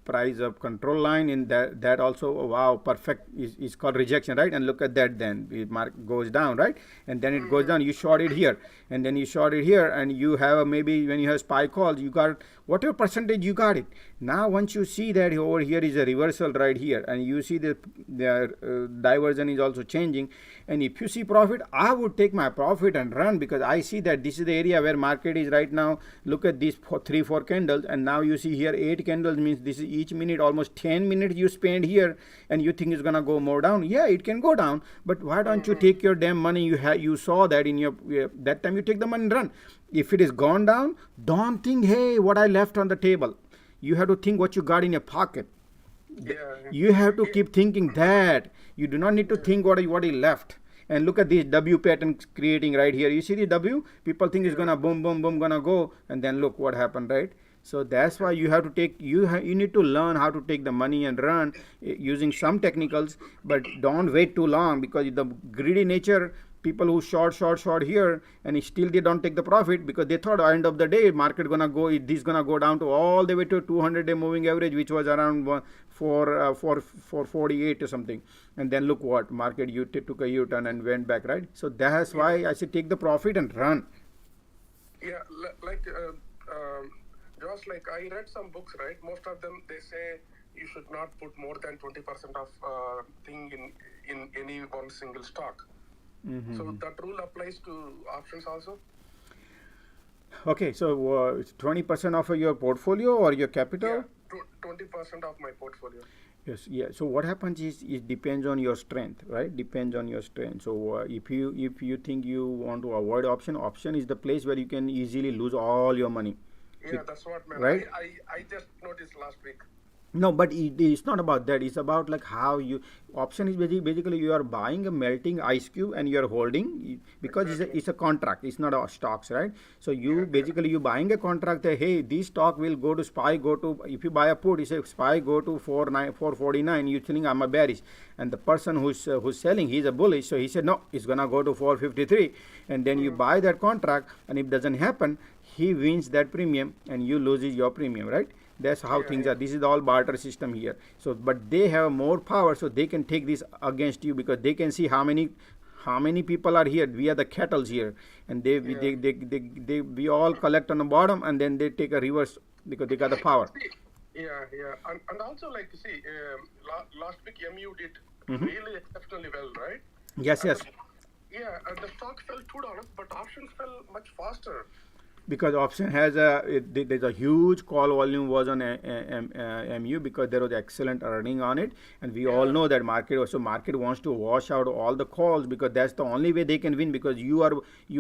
price of control line, in that also, oh, wow, perfect, is called rejection, right? And look at that, then the market goes down, right? And then it goes down, you short it here, and then you short it here, and you have maybe when you have SPY calls, you got whatever percentage you got it. Now once you see that over here is a reversal right here, and you see the diversion is also changing, and if you see profit, I would take my profit and run, because I see that this is the area where market is right now. Look at these 3-4 candles, and now you see here 8 candles, means this is each minute almost 10 minutes you spend here, and you think it's gonna go more down. Yeah, it can go down, but why don't you take your damn money? You saw that in your that time, you take the money and run. If it is gone down, don't think, hey, what I left on the table. You have to think what you got in your pocket. You have to keep thinking that. You do not need to think what he left. And look at this W pattern creating right here. You see the W? People think it's gonna boom, boom, boom, gonna go, and then look what happened, right? So that's why you have to take, you need to learn how to take the money and run using some technicals, but don't wait too long, because the greedy nature, people who short here, and still they don't take the profit, because they thought at the end of the day market gonna go, this gonna go down to all the way to 200-day moving average, which was around 448 or something, and then look what market took a U-turn and went back, right? So that's why I say take the profit and run. Yeah, like Just like I read some books, right? Most of them, they say you should not put more than 20% of thing in any one single stock. Mm-hmm. So that rule applies to options also? Okay, so 20% of your portfolio or your capital? Yeah, 20% of my portfolio. Yes, yeah. So what happens is it depends on your strength, right? Depends on your strength. So if you think you want to avoid option is the place where you can easily lose all your money. Yeah, that's what, man. Right? I just noticed last week. No, but it's not about that. It's about like how you option is basically you are buying a melting ice cube and you are holding because Exactly. it's a contract. It's not a stocks, right? So you basically you buying a contract that hey, this stock will go to SPY go to if you buy a put, you say SPY go to 449. You think I'm a bearish, and the person who's selling he's a bullish, so he said no, it's gonna go to 453, and then you buy that contract, and if it doesn't happen, he wins that premium and you loses your premium, right? That's how things are. This is all barter system here. So, but they have more power, so they can take this against you because they can see how many people are here. We are the cattles here, and we all collect on the bottom, and then they take a reverse because they got the power. Yeah, and also like see, last week MU did really exceptionally well, right? Yes, yes. Yeah, and the stock fell $2, but options fell much faster. Because option has there's a huge call volume was on MU because there was excellent earning on it, and we all know that market wants to wash out all the calls because that's the only way they can win, because you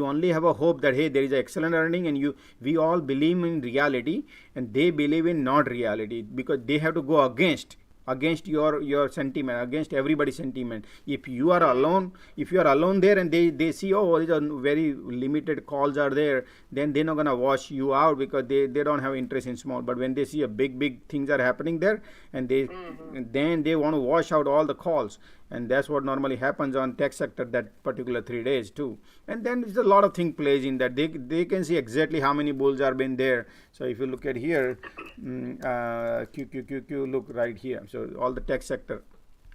only have a hope that hey, there is excellent earning, and we all believe in reality and they believe in not reality because they have to go against your sentiment, against everybody's sentiment. If you are alone there and they see these are very limited calls are there, then they're not gonna wash you out because they don't have interest in small. But when they see a big things are happening there, and then they want to wash out all the calls, and that's what normally happens on tech sector that particular 3 days too. And then there's a lot of thing plays in that they can see exactly how many bulls are been there. So if you look at here, QQQQ, look right here. So all the tech sector.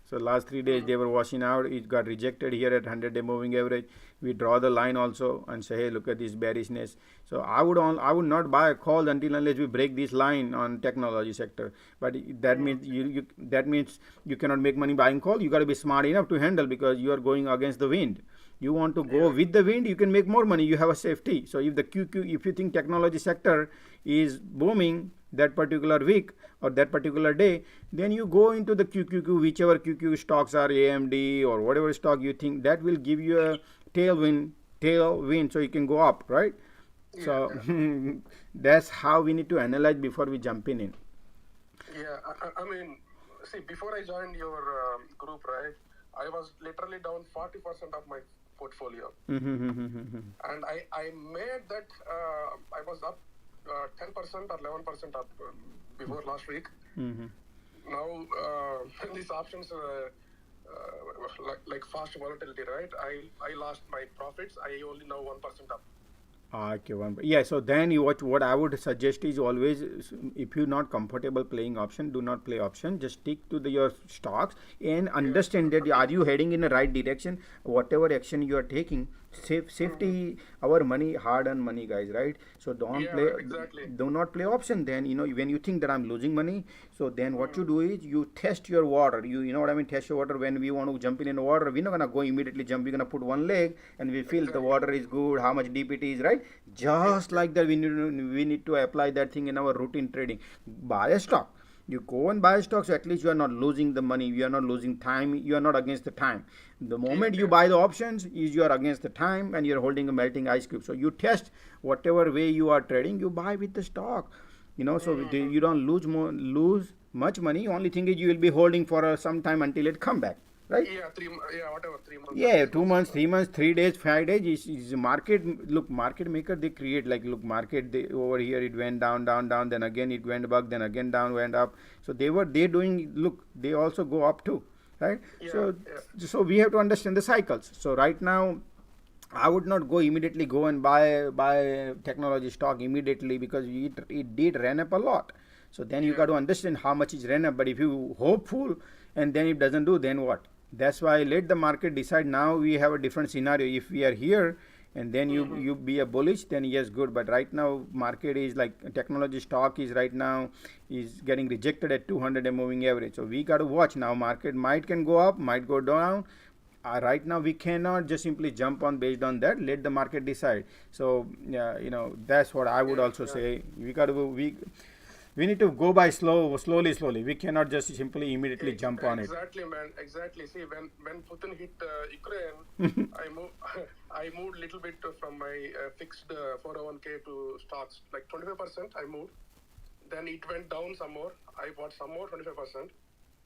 So last 3 days they were washing out. It got rejected here at 100-day moving average. We draw the line also and say, hey, look at this bearishness. So I would not buy a call unless we break this line on technology sector. But that means you cannot make money buying call. You got to be smart enough to handle because you are going against the wind. You want to go with the wind, you can make more money. You have a safety. So if if you think technology sector is booming that particular week or that particular day, then you go into the QQQ, whichever QQ stocks are AMD or whatever stock you think that will give you a tailwind, so you can go up, right? So that's how we need to analyze before we jump in. Yeah, I mean, see, before I joined your group, right, I was literally down 40% of my portfolio. And I made that, I was up 10% or 11% up before last week. Now, these options, like fast volatility, right? I lost my profits. I only now 1% up. Okay, yeah. So then what I would suggest is always, if you're not comfortable playing option, do not play option. Just stick to your stocks and understand that are you heading in the right direction. Whatever action you are taking, safety, our money, hard-earned money, guys, right? So do not play option. Then when you think that I'm losing money, so then what you do is you test your water. You know what I mean? Test your water. When we want to jump in the water, we're not gonna go immediately jump. We're gonna put one leg and we feel the water is good, how much deep it is, right? Just like that, we need to apply that thing in our routine trading. Buy a stock. You go and buy a stock, so at least you are not losing the money. You are not losing time. You are not against the time. The moment you buy the options, you are against the time and you are holding a melting ice cube. So you test whatever way you are trading. You buy with the stock. So you don't lose much money. Only thing is you will be holding for some time until it come back. Right? Yeah, 3 months. Yeah, 2 months, 3 months, 3 days, 5 days is market. Look, market maker, they create market. Over here it went down, then again it went back, then again down, went up. So they doing. Look, they also go up too, right? Yeah, so we have to understand the cycles. So right now, I would not go immediately go and buy technology stock immediately because it did ran up a lot. So then you got to understand how much is ran up. But if you hopeful and then it doesn't do, then what? That's why let the market decide. Now we have a different scenario. If we are here and then you be a bullish, then yes, good. But right now market is like technology stock is right now is getting rejected at 200 day moving average. So we got to watch now. Market might can go up, might go down. Right now we cannot just simply jump on based on that. Let the market decide. So that's what I would also say. We need to go by slowly. We cannot just simply immediately jump on it. Exactly, man. Exactly. See, when Putin hit Ukraine, I moved a little bit from my fixed 401k to stocks, like 25%. I moved. Then it went down some more. I bought some more, 25%.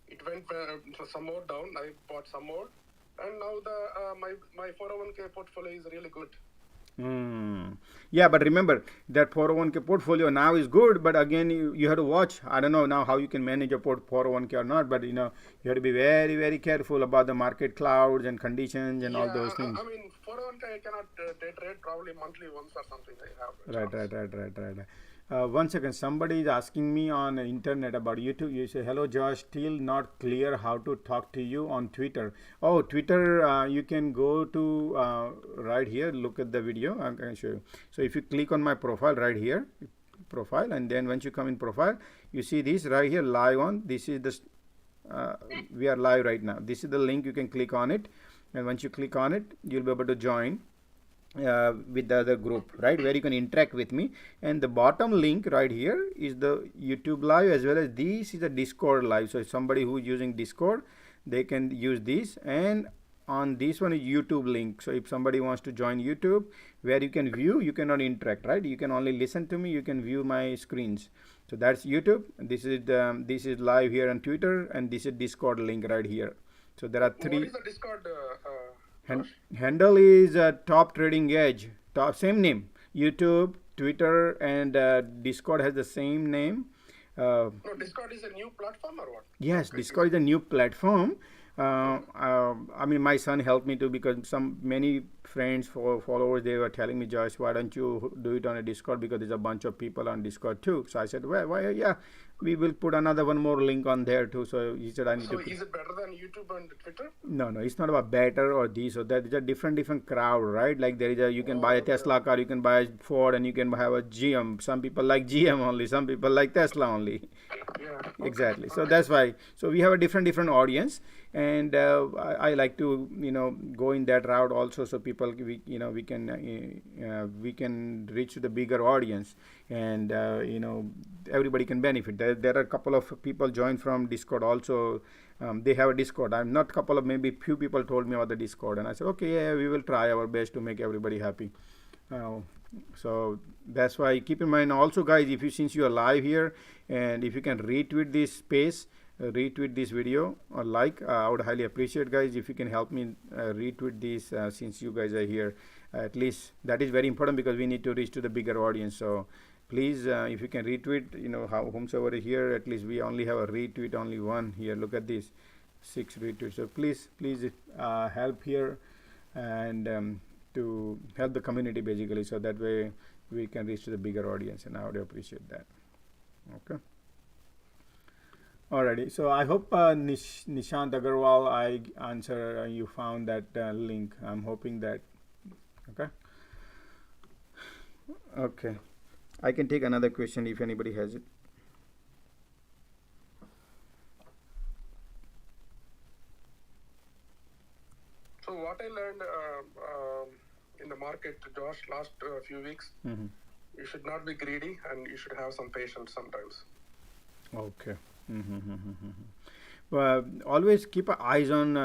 It went some more down. I bought some more, and now my 401k portfolio is really good. Yeah, but remember that 401k portfolio now is good, but again you have to watch. I don't know now how you can manage your 401k or not, but you have to be very, very careful about the market clouds and conditions and all those things. I mean, 401k I cannot day trade, probably monthly once or something I have. Right. 1 second, somebody is asking me on internet about YouTube. You say, hello Josh, still not clear how to talk to you on Twitter. Oh, Twitter, you can go to right here, look at the video. I'm going to show you. So if you click on my profile right here, profile, and then once you come in profile, you see this right here, live on. This is the we are live right now. This is the link. You can click on it, and once you click on it, you'll be able to join with the other group, right, where you can interact with me. And the bottom link right here is the YouTube live, as well as this is a Discord live. So if somebody who is using Discord, they can use this, and on this one is YouTube link. So if somebody wants to join YouTube, where you can view, you cannot interact, right? You can only listen to me, you can view my screens. So that's YouTube. This is live here on Twitter, and this is Discord link right here. So there are three. What is the Discord handle is Top Trading Edge. Same name. YouTube, Twitter, and Discord has the same name. No, Discord is a new platform or what? Yes, okay. Discord is a new platform. I mean, my son helped me to, because many friends, followers, they were telling me, Josh, why don't you do it on a Discord, because there's a bunch of people on Discord too. So I said, well, why? Yeah, we will put one more link on there too. So he said, I need to. So is it better than YouTube and Twitter? No, it's not about better or this or that. It's a different crowd, right? Like you can buy a Tesla car, you can buy a Ford, and you can have a GM. Some people like GM only, some people like Tesla only. Yeah. Okay. Exactly. So that's why. So we have a different audience, and I like to go in that route also, so people we can reach to the bigger audience, and everybody can benefit. There are a couple of people joined from Discord also. They have a Discord. I'm not couple of, maybe few people told me about the Discord, and I said, okay, yeah, we will try our best to make everybody happy. So that's why keep in mind also, guys, since you are live here, and if you can retweet this space, retweet this video or I would highly appreciate, guys, if you can help me retweet this, since you guys are here. At least that is very important, because we need to reach to the bigger audience. So please, if you can retweet, whomsoever is here, at least we only have a retweet, only one here. Look at this, 6 retweets. So please help here, and to help the community basically, so that way we can reach to the bigger audience, and I would appreciate that. Okay. Alrighty, so I hope Nishant Agarwal, I answer, you found that link. I'm hoping that. Okay, I can take another question if anybody has it. So what I learned in the market, Josh, last few weeks, you should not be greedy, and you should have some patience sometimes. Okay. Always keep eyes on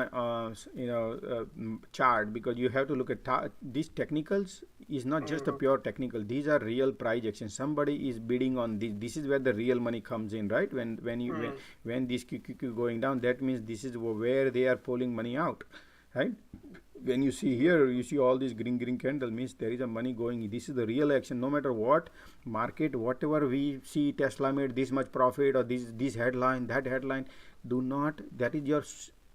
chart, because you have to look at these technicals. Is not just a pure technical. These are real price actions. Somebody is bidding on this. This is where the real money comes in, right? When this QQQ going down, that means this is where they are pulling money out, right? When you see here, you see all this green candle, means there is a money going. This is the real action. No matter what market, whatever we see, Tesla made this much profit, or this headline, that headline, do not. That is your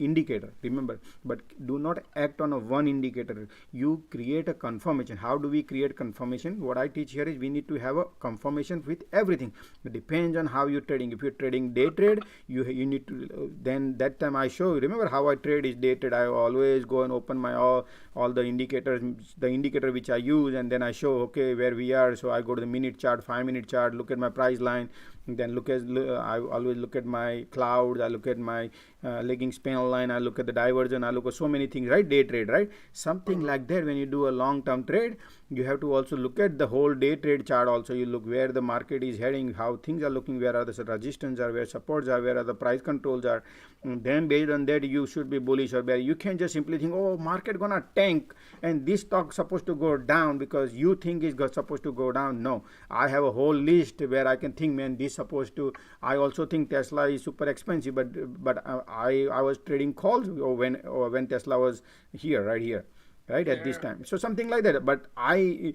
indicator, remember, but do not act on a one indicator. You create a confirmation. How do we create confirmation? What I teach here is we need to have a confirmation with everything. It depends on how you're trading. If you're trading day trade, you need to, then that time I show you, remember how I trade is day trade. I always go and open my all the indicators, the indicator which I use, and then I show, okay, where we are. So I go to the minute chart, 5-minute chart, look at my price line, then I always look at my clouds, I look at my lagging span line, I look at the divergence, I look at so many things, right? Day trade, right? Something like that. When you do a long-term trade, you have to also look at the whole day trade chart. Also, you look where the market is heading, how things are looking, where are the resistance are, where supports are, where are the price controls are. And then based on that, you should be bullish or bear. You can't just simply think, oh, market gonna tank and this stock supposed to go down because you think it's supposed to go down. No, I have a whole list where I can think, man, this supposed to. I also think Tesla is super expensive, but I was trading calls when Tesla was here, right here, right at this time. So something like that. But I,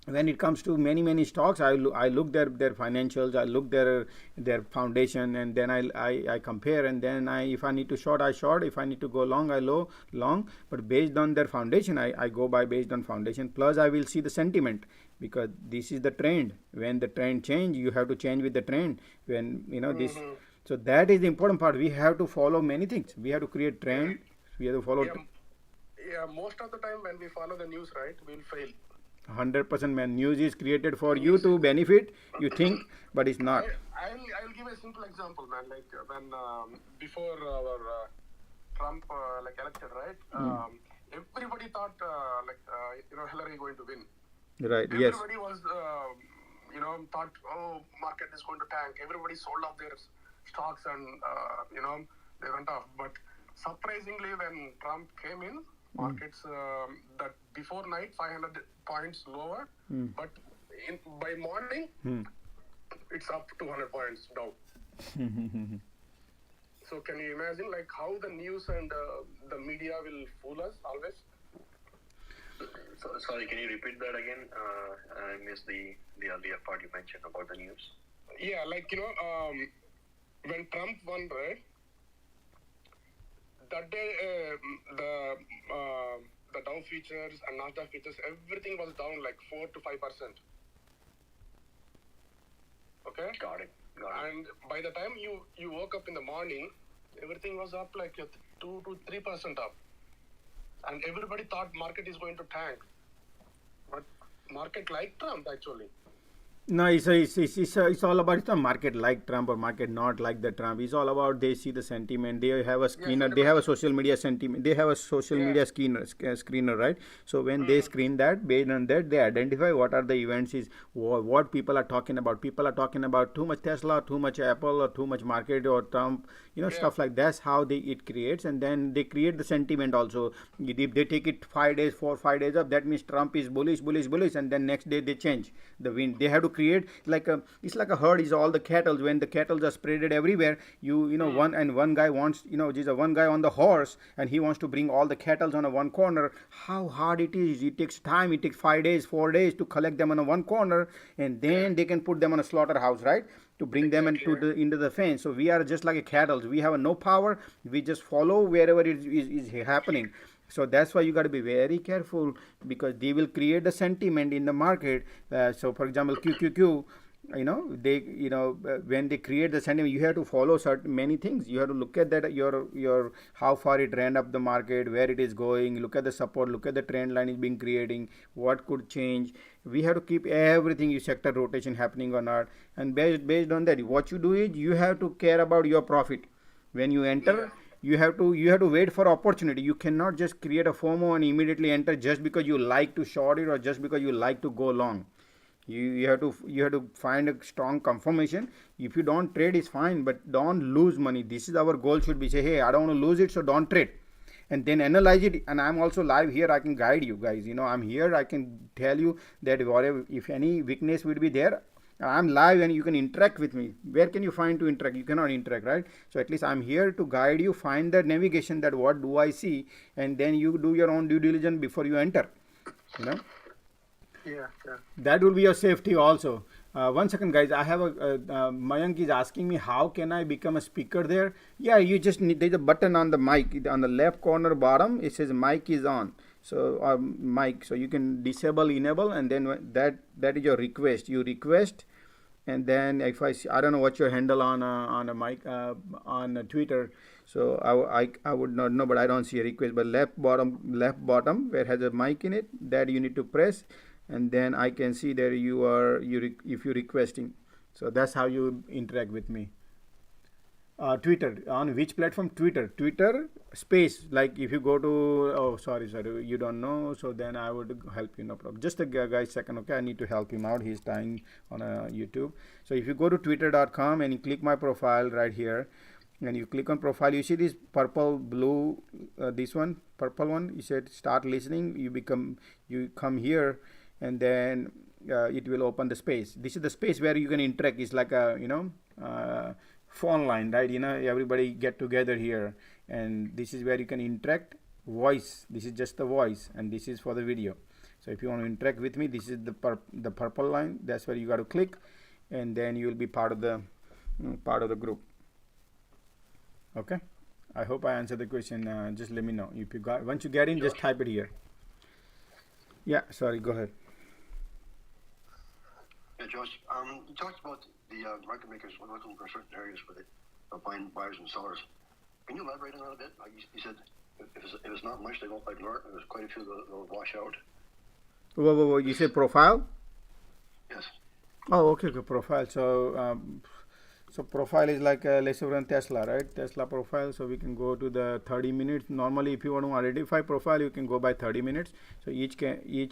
when it comes to many stocks, I look their financials, I look their foundation, and then I compare, and then if I need to short, I short. If I need to go long, I long. But based on their foundation, I go by based on foundation. Plus, I will see the sentiment, because this is the trend. When the trend change, you have to change with the trend. When this, so that is the important part. We have to follow many things. We have to create trend. We have to follow. Yeah, most of the time when we follow the news, right, we'll fail. 100%, man. News is created for you to benefit, you think, but it's not. I'll give a simple example, man. Like when before our Trump elected, right? Everybody thought Hillary going to win. Right. Yes. Everybody was thought, oh, market is going to tank. Everybody sold off their stocks and they went off. But surprisingly, when Trump came in, markets that before night 500 points lower, but by morning it's up 200 points down. So can you imagine like how the news and the media will fool us always? So, sorry, can you repeat that again? I missed the earlier part you mentioned about the news. Yeah, like when Trump won, right? That day, the Dow futures and Nasdaq futures, everything was down like 4 to 5%. Okay. Got it. And by the time you woke up in the morning, everything was up like 2 to 3% up, and everybody thought market is going to tank, but market liked Trump actually. No, it's all about, it's not market like Trump or market not like the Trump. It's all about they see the sentiment. They have a screener. They have a social media sentiment. They have a social media screener, right? So when they screen that, based on that, they identify what are the events is what people are talking about. People are talking about too much Tesla, too much Apple, or too much market or Trump. Stuff like that's how it creates, and then they create the sentiment also. If they take it 5 days, 5 days up, that means Trump is bullish, and then next day they change the wind. They have to create it's like a herd is all the cattle. When the cattle are spreaded everywhere, one guy wants, there's a one guy on the horse and he wants to bring all the cattle on a one corner. How hard it is. It takes time. It takes 5 days, 4 days to collect them on a one corner, and then they can put them on a slaughterhouse, right? To bring them into the fence. So we are just like a cattle. We have no power. We just follow wherever it is happening. So that's why you got to be very careful, because they will create the sentiment in the market. So for example, QQQ, when they create the sentiment, you have to follow many things. You have to look at that your how far it ran up the market, where it is going. Look at the support. Look at the trend line is being creating. What could change? We have to keep everything, your sector rotation happening or not, and based on that, what you do is you have to care about your profit. When you enter, you have to wait for opportunity. You cannot just create a FOMO and immediately enter just because you like to short it or just because you like to go long. You have to find a strong confirmation. If you don't trade, it's fine, but don't lose money. This is our goal. Should be say, hey, I don't want to lose it, so don't trade. And then analyze it. And I'm also live here. I can guide you guys. I'm here. I can tell you that whatever, if any weakness will be there, I'm live and you can interact with me. Where can you find to interact? You cannot interact, right? So at least I'm here to guide you, find the navigation that what do I see, and then you do your own due diligence before you enter. Yeah. That will be your safety also. One second, guys. I have Mayank is asking me how can I become a speaker there. Yeah, you just need, there's a button on the mic on the left corner bottom. It says mic is on. So mic. So you can disable, enable, and then that is your request. You request, and then if I don't know what your handle on a mic on Twitter. So I would not know, but I don't see a request. But left bottom where it has a mic in it, that you need to press. And then I can see that if you're requesting. So that's how you interact with me. Twitter, on which platform? Twitter space. Like if you go to, sorry, you don't know. So then I would help you, no problem. Just a guy second, okay? I need to help him out. He's tying on YouTube. So if you go to twitter.com and you click my profile right here, and you click on profile, you see this purple, blue, this one, purple one. You said start listening. You come here. And then it will open the space. This is the space where you can interact. It's like a phone line, right? Everybody get together here, and this is where you can interact. Voice. This is just the voice, and this is for the video. So if you want to interact with me, this is the purple line. That's where you got to click, and then you will be part of the group. Okay. I hope I answered the question. Just let me know if you got. Once you get in, just type it here. Yeah. Sorry. Go ahead. Yeah, Josh, you talked about the market makers when looking for certain areas where they find buyers and sellers. Can you elaborate on that a bit? You said if it's not much, they won't ignore it, and there's quite a few that will wash out. Whoa. You said profile? Yes. Oh, okay, profile. So profile is like let's say we're on Tesla, right? Tesla profile. So we can go to the 30 minutes. Normally, if you want to identify profile, you can go by 30 minutes. So each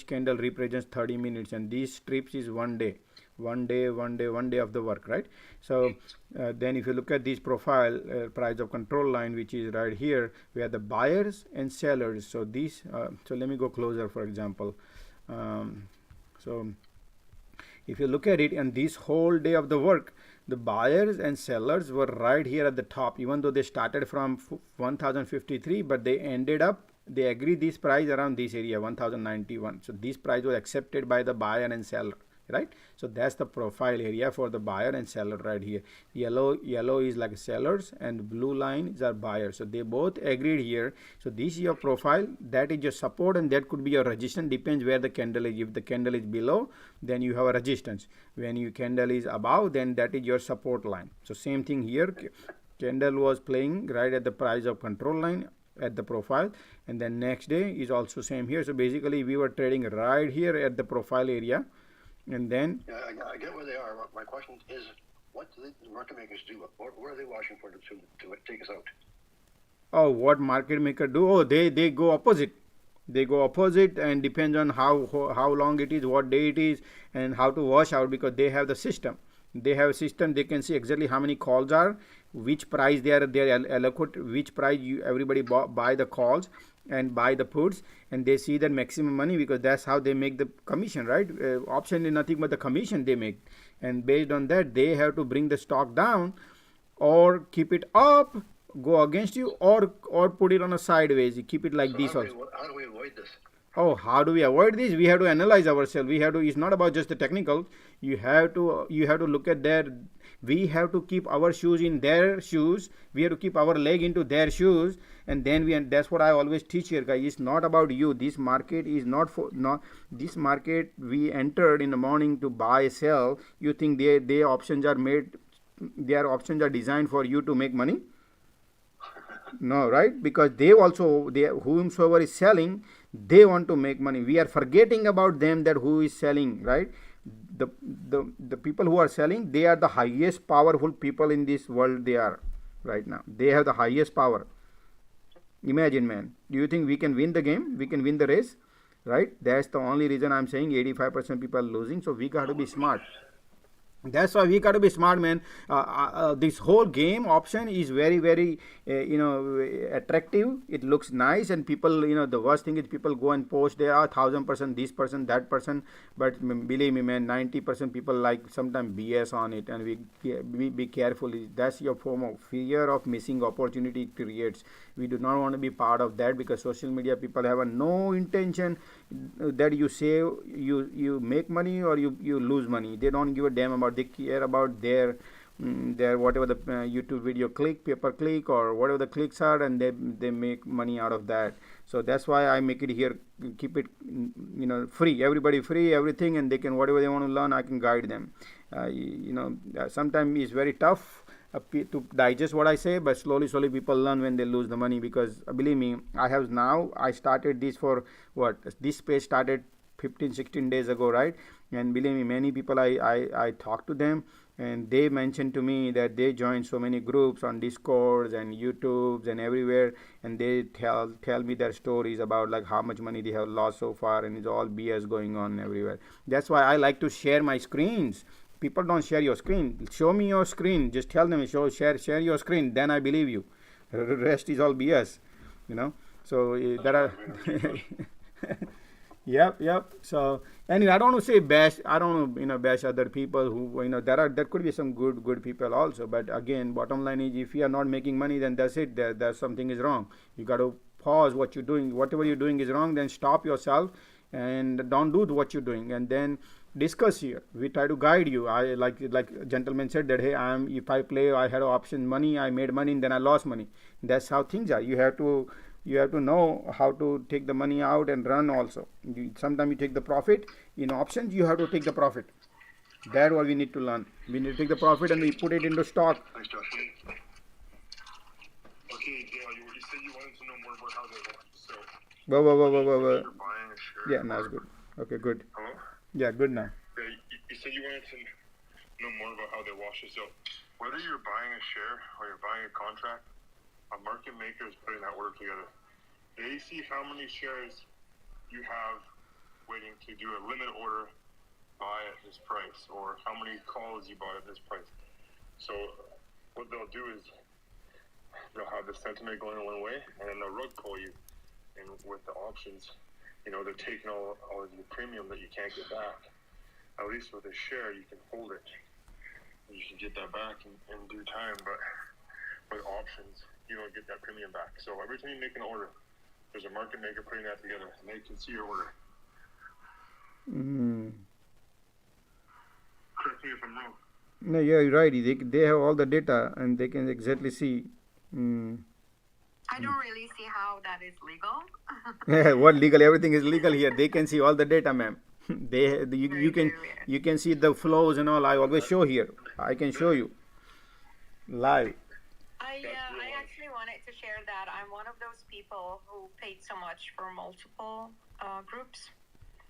candle represents 30 minutes, and these strips is one day of the work, right? So then if you look at this profile, price of control line, which is right here, we have the buyers and sellers. So these, so let me go closer, for example. So if you look at it, and this whole day of the work, the buyers and sellers were right here at the top, even though they started from 1053, but they agreed this price around this area, 1091. So this price was accepted by the buyer and seller, right? So that's the profile area for the buyer and seller right here. Yellow is like sellers, and blue lines are buyers. So they both agreed here. So this is your profile, that is your support, and that could be your resistance. Depends where the candle is. If the candle is below, then you have a resistance. When your candle is above, then that is your support line. So same thing here. Candle was playing right at the price of control line at the profile, and then next day is also same here. So basically we were trading right here at the profile area. And then I get where they are. My question is, what do the market makers do? What are they watching for to take us out? Oh, what market maker do? Oh, they go opposite. They go opposite, and depends on how long it is, what day it is, and how to wash out, because they have the system. They have a system. They can see exactly how many calls are, which price they are allocate, which price everybody buy the calls and buy the puts, and they see that maximum money, because that's how they make the commission, right? Option is nothing but the commission they make, and based on that they have to bring the stock down or keep it up, go against you, or put it on a sideways. You keep it like this also. How do we avoid this? Oh, how do we avoid this? We have to analyze ourselves. We have to. It's not about just the technical. You have to look at their. We have to keep our shoes in their shoes. We have to keep our leg into their shoes, and then that's what I always teach here, guys. It's not about you. This market is not this market we entered in the morning to buy, sell. You think their options are made? Their options are designed for you to make money? No, right? Because whomsoever is selling, they want to make money. We are forgetting about them, that who is selling, right? The people who are selling, they are the highest powerful people in this world. They are right now. They have the highest power. Imagine, man. Do you think we can win the game? We can win the race, right? That's the only reason I'm saying 85% people are losing. So we got to be smart. That's why we got to be smart, man. This whole game option is very, very, attractive. It looks nice, and people, the worst thing is people go and post. They are 1,000% this person, that person, but believe me, man, 90% people like sometimes BS on it, and we be careful. That's your form of fear of missing opportunity creates. We do not want to be part of that, because social media people have no intention that you save, you make money or you lose money. They don't give a damn about. They care about their whatever the YouTube video click, pay per click, or whatever the clicks are, and they make money out of that. So that's why I make it here, keep it free, everybody free, everything, and they can whatever they want to learn, I can guide them. Sometimes it's very tough to digest what I say, but slowly people learn when they lose the money. Because believe me, I started this for this page started 15-16 days ago, right? And believe me, many people I talked to them, and they mentioned to me that they joined so many groups on Discords and YouTubes and everywhere, and they tell me their stories about like how much money they have lost so far, and it's all BS going on everywhere. That's why I like to share my screens. People don't share your screen. Show me your screen. Just tell them, share your screen. Then I believe you. The rest is all BS. So there are. Yep. So anyway, I don't want to say bash. I don't bash other people who there could be some good people also. But again, bottom line is, if you are not making money, then that's it. There's something is wrong. You got to pause what you're doing. Whatever you're doing is wrong. Then stop yourself and don't do what you're doing. And then discuss here. We try to guide you. I like gentleman said that, hey, if I play, I had option money, I made money, and then I lost money. That's how things are. You have to know how to take the money out and run also. Sometimes you take the profit. In options, you have to take the profit. That's what we need to learn. We need to take the profit and we put it into stock. Thanks, Josh. Okay, Dale, you said you wanted to know more about how they work. So, Whoa. you're buying a share. Yeah, now it's good. Okay, good. Hello? Yeah, good now. Okay, you said you wanted to know more about how they wash it. So, whether you're buying a share or you're buying a contract, a market maker is putting that order together. They see how many shares you have waiting to do a limit order, buy at this price, or how many calls you bought at this price. So what they'll do is they'll have the sentiment going one way, and then they'll rug pull you. And with the options, they're taking all of your premium that you can't get back. At least with a share, you can hold it. You can get that back in due time, but with options, you don't get that premium back. So every time you make an order, there's a market maker putting that together, and they can see your order. Correct me if I'm wrong. No, yeah, you're right. They have all the data, and they can exactly see. I don't really see how that is legal. What legal? Everything is legal here. They can see all the data, ma'am. You can see the flows and all. I always show here. I can show you live. I actually wanted to share that I'm one of those people who paid so much for multiple groups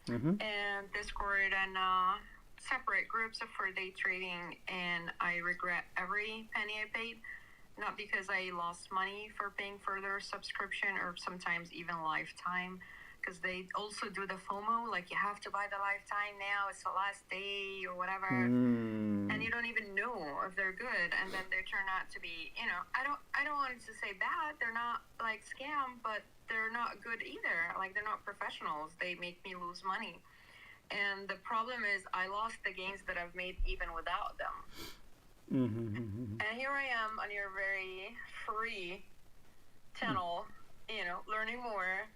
and Discord and separate groups for day trading, and I regret every penny I paid. Not because I lost money for paying for their subscription or sometimes even lifetime, because they also do the FOMO, like you have to buy the lifetime now, it's the last day or whatever, and you don't even know if they're good, and then they turn out to be, I don't want to say bad, they're not like scam, but they're not good either, like they're not professionals, they make me lose money. And the problem is I lost the gains that I've made even without them. And here I am on your very free channel, learning more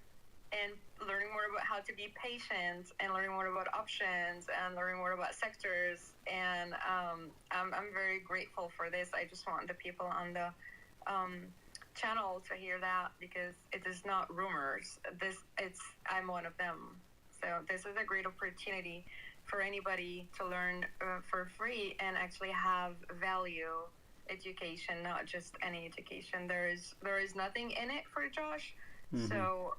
and learning more about how to be patient and learning more about options and learning more about sectors. And I'm very grateful for this. I just want the people on the channel to hear that, because it is not rumors. I'm one of them. So this is a great opportunity for anybody to learn for free and actually have value education, not just any education. There is nothing in it for Josh. So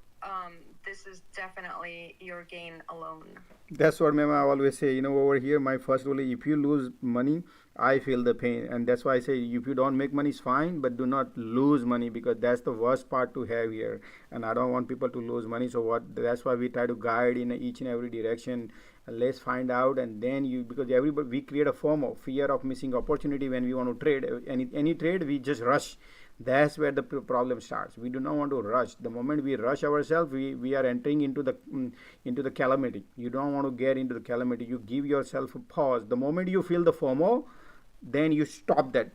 this is definitely your gain alone. That's what, ma'am, I always say. Over here, my first rule is, if you lose money, I feel the pain, and that's why I say if you don't make money, it's fine, but do not lose money, because that's the worst part to have here. And I don't want people to lose money. So that's why we try to guide in each and every direction. Let's find out, and then because everybody, we create a FOMO, fear of missing opportunity, when we want to trade any trade, we just rush. That's where the problem starts. We do not want to rush. The moment we rush ourselves, we are entering into the calamity. You don't want to get into the calamity. You give yourself a pause. The moment you feel the FOMO, then you stop that.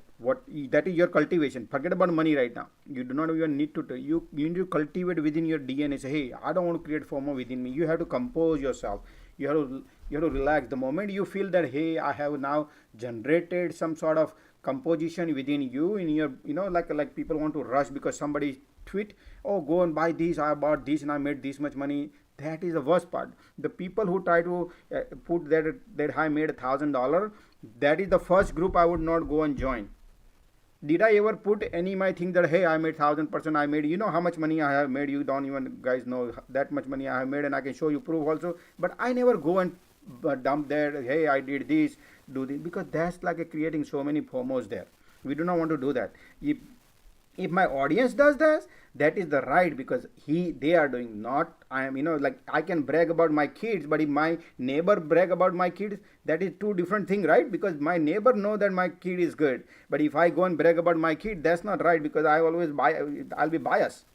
That is your cultivation. Forget about money right now. You do not even need to. You need to cultivate within your DNA. Say, hey, I don't want to create FOMO within me. You have to compose yourself. You have to relax. The moment you feel that, hey, I have now generated some sort of composition within you, in your, like people want to rush because somebody tweet, oh, go and buy this, I bought this and I made this much money. That is the worst part. The people who try to put that I made $1,000, that is the first group I would not go and join. Did I ever put any my thing that, hey, I made 1,000%, I made, how much money I have made? You don't even guys know that much money I have made, and I can show you proof also. But I never go and dump there, hey, I did this, do this, because that's like creating so many FOMOs there. We do not want to do that. If my audience does this, that is the right, because they are doing, not I am. Like I can brag about my kids, but if my neighbor brag about my kids, that is two different thing, right? Because my neighbor know that my kid is good, but if I go and brag about my kid, that's not right, because I'll be biased.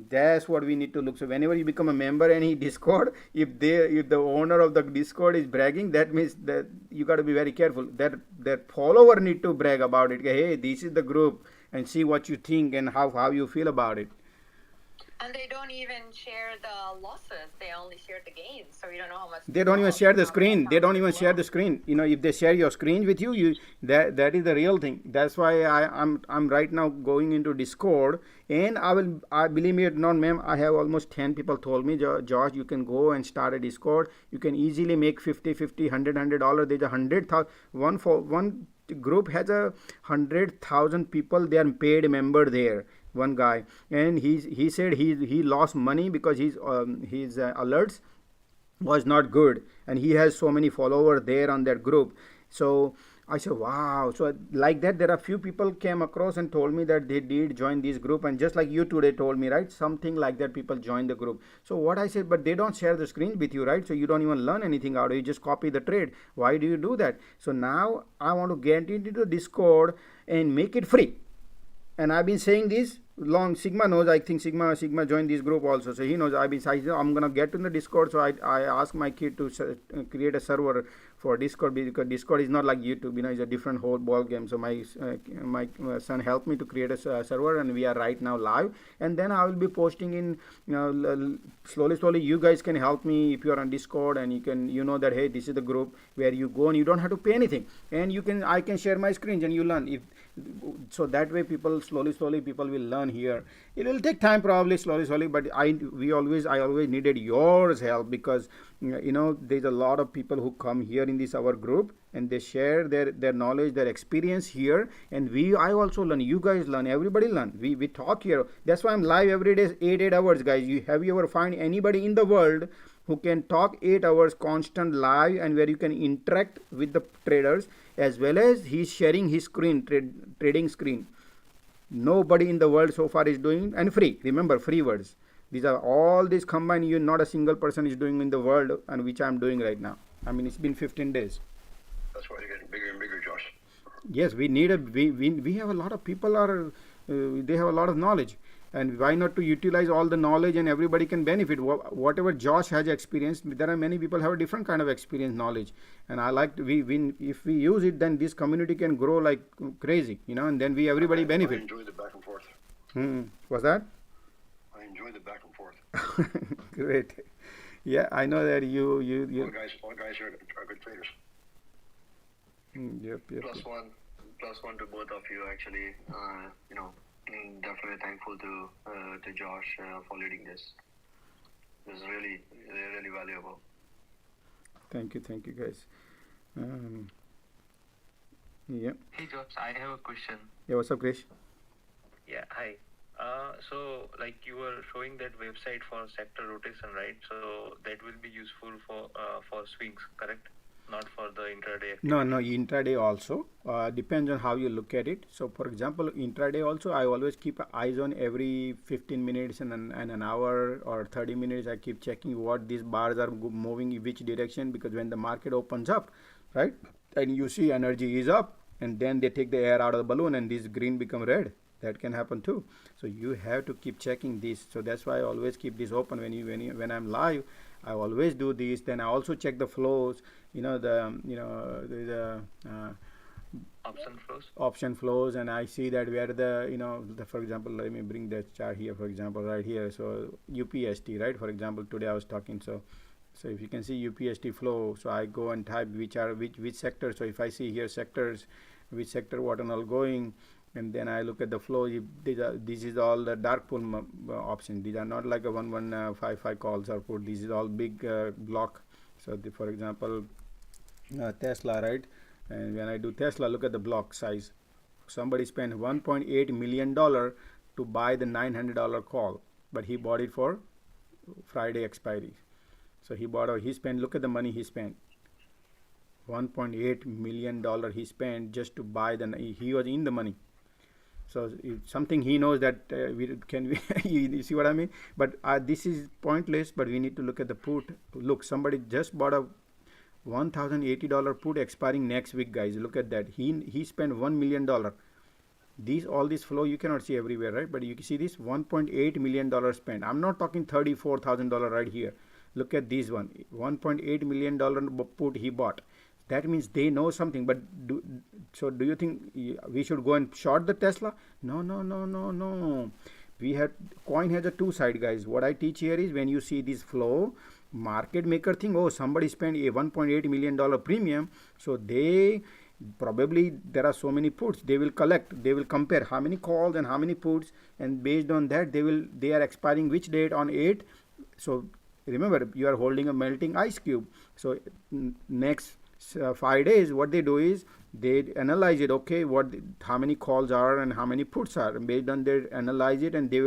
That's what we need to look. So whenever you become a member in Discord, if the owner of the Discord is bragging, that means that you got to be very careful. That follower need to brag about it. Hey, this is the group, and see what you think and how you feel about it. And they don't even share the losses. They only share the gains. So you don't know how much. They don't even share the screen. They don't even share the screen. If they share your screen with you, that is the real thing. That's why I'm right now going into Discord, and I believe me or not, ma'am, I have almost 10 people told me, Josh, you can go and start a Discord. You can easily make $50, $100. There's 100,000. One group has 100,000 people. They are paid member there. One guy, and he said he lost money because his alerts was not good, and he has so many followers there on that group. So I said, wow. So like that, there are few people came across and told me that they did join this group, and just like you today told me, right, something like that, people join the group. So what I said, but they don't share the screen with you, right? So you don't even learn anything out of it. You just copy the trade. Why do you do that? So now I want to get into the Discord and make it free. And I've been saying this long. Sigma knows. I think Sigma joined this group also, so he knows. I'm gonna get in the Discord. So I asked my kid to create a server for Discord, because Discord is not like YouTube. It's a different whole ball game. So my son helped me to create a server, and we are right now live. And then I will be posting in slowly. You guys can help me if you are on Discord, and you can that, hey, this is the group where you go and you don't have to pay anything, and I can share my screens and you learn. So that way people slowly people will learn here. It will take time, probably slowly, but I always needed yours help, because there's a lot of people who come here in this our group, and they share their knowledge, their experience here, and I also learn, you guys learn, everybody learn. We talk here. That's why I'm live every day, 8 hours, guys. Have you ever find anybody in the world who can talk 8 hours constant live, and where you can interact with the traders, as well as he's sharing his screen, trading screen? Nobody in the world so far is doing, and free. Remember, free words. These are all these combined. Not a single person is doing in the world, and which I'm doing right now. It's been 15 days. That's why you're getting bigger and bigger, Josh. Yes, we have a lot of people they have a lot of knowledge. And why not to utilize all the knowledge, and everybody can benefit. Whatever Josh has experienced, there are many people have a different kind of experience, knowledge. And I like if we use it, then this community can grow like crazy, and then everybody benefit. I enjoy the back and forth. What's that? I enjoy the back and forth. Great. Yeah, I know that you. All guys are good traders. Yep. Plus one to both of you, actually. Definitely thankful to Josh for leading this. This is really valuable. Thank you, guys. Yeah. Hey Josh, I have a question. Yeah, what's up, Krish? Yeah, hi. So like you were showing that website for sector rotation, right? So that will be useful for swings, correct? not for the intraday activity? No, intraday also depends on how you look at it. So for example, intraday also I always keep eyes on every 15 minutes and an hour or 30 minutes. I keep checking what these bars are moving in which direction, because when the market opens up, right, and you see energy is up, and then they take the air out of the balloon and this green become red. That can happen too. So you have to keep checking this. So that's why I always keep this open when I'm live. I always do this. Then I also check the flows. The option flows, and I see that where for example, let me bring the chart here, for example, right here. So UPST, right, for example, today I was talking. So if you can see UPST flow, so I go and type which sector. So if I see here sectors, which sector what and all going, and then I look at the flow. This is all the dark pool options. These are not like a 1155 calls or put. This is all big block. So for example, Tesla, right? And when I do Tesla, look at the block size. Somebody spent $1.8 million to buy the $900 call, but he bought it for Friday expiry. So he spent, look at the money he spent. $1.8 million he spent just to buy he was in the money. So something he knows that you see what I mean? But this is pointless, but we need to look at the put. Look, somebody just bought a $1,080 put expiring next week, guys. Look at that. He spent $1 million. All this flow you cannot see everywhere, right? But you can see this $1.8 million spent. I'm not talking $34,000 right here. Look at this one, $1.8 million put he bought. That means they know something. But do you think we should go and short the Tesla? No. Coin has a two side, guys. What I teach here is when you see this flow, market maker think, oh, somebody spent a $1.8 million premium. So they probably, there are so many puts, they will collect, they will compare how many calls and how many puts, and based on that they are expiring which date on 8. So remember, you are holding a melting ice cube. So next 5 days, what they do is they analyze it. Okay, how many calls are and how many puts are, and based on they analyze it, and they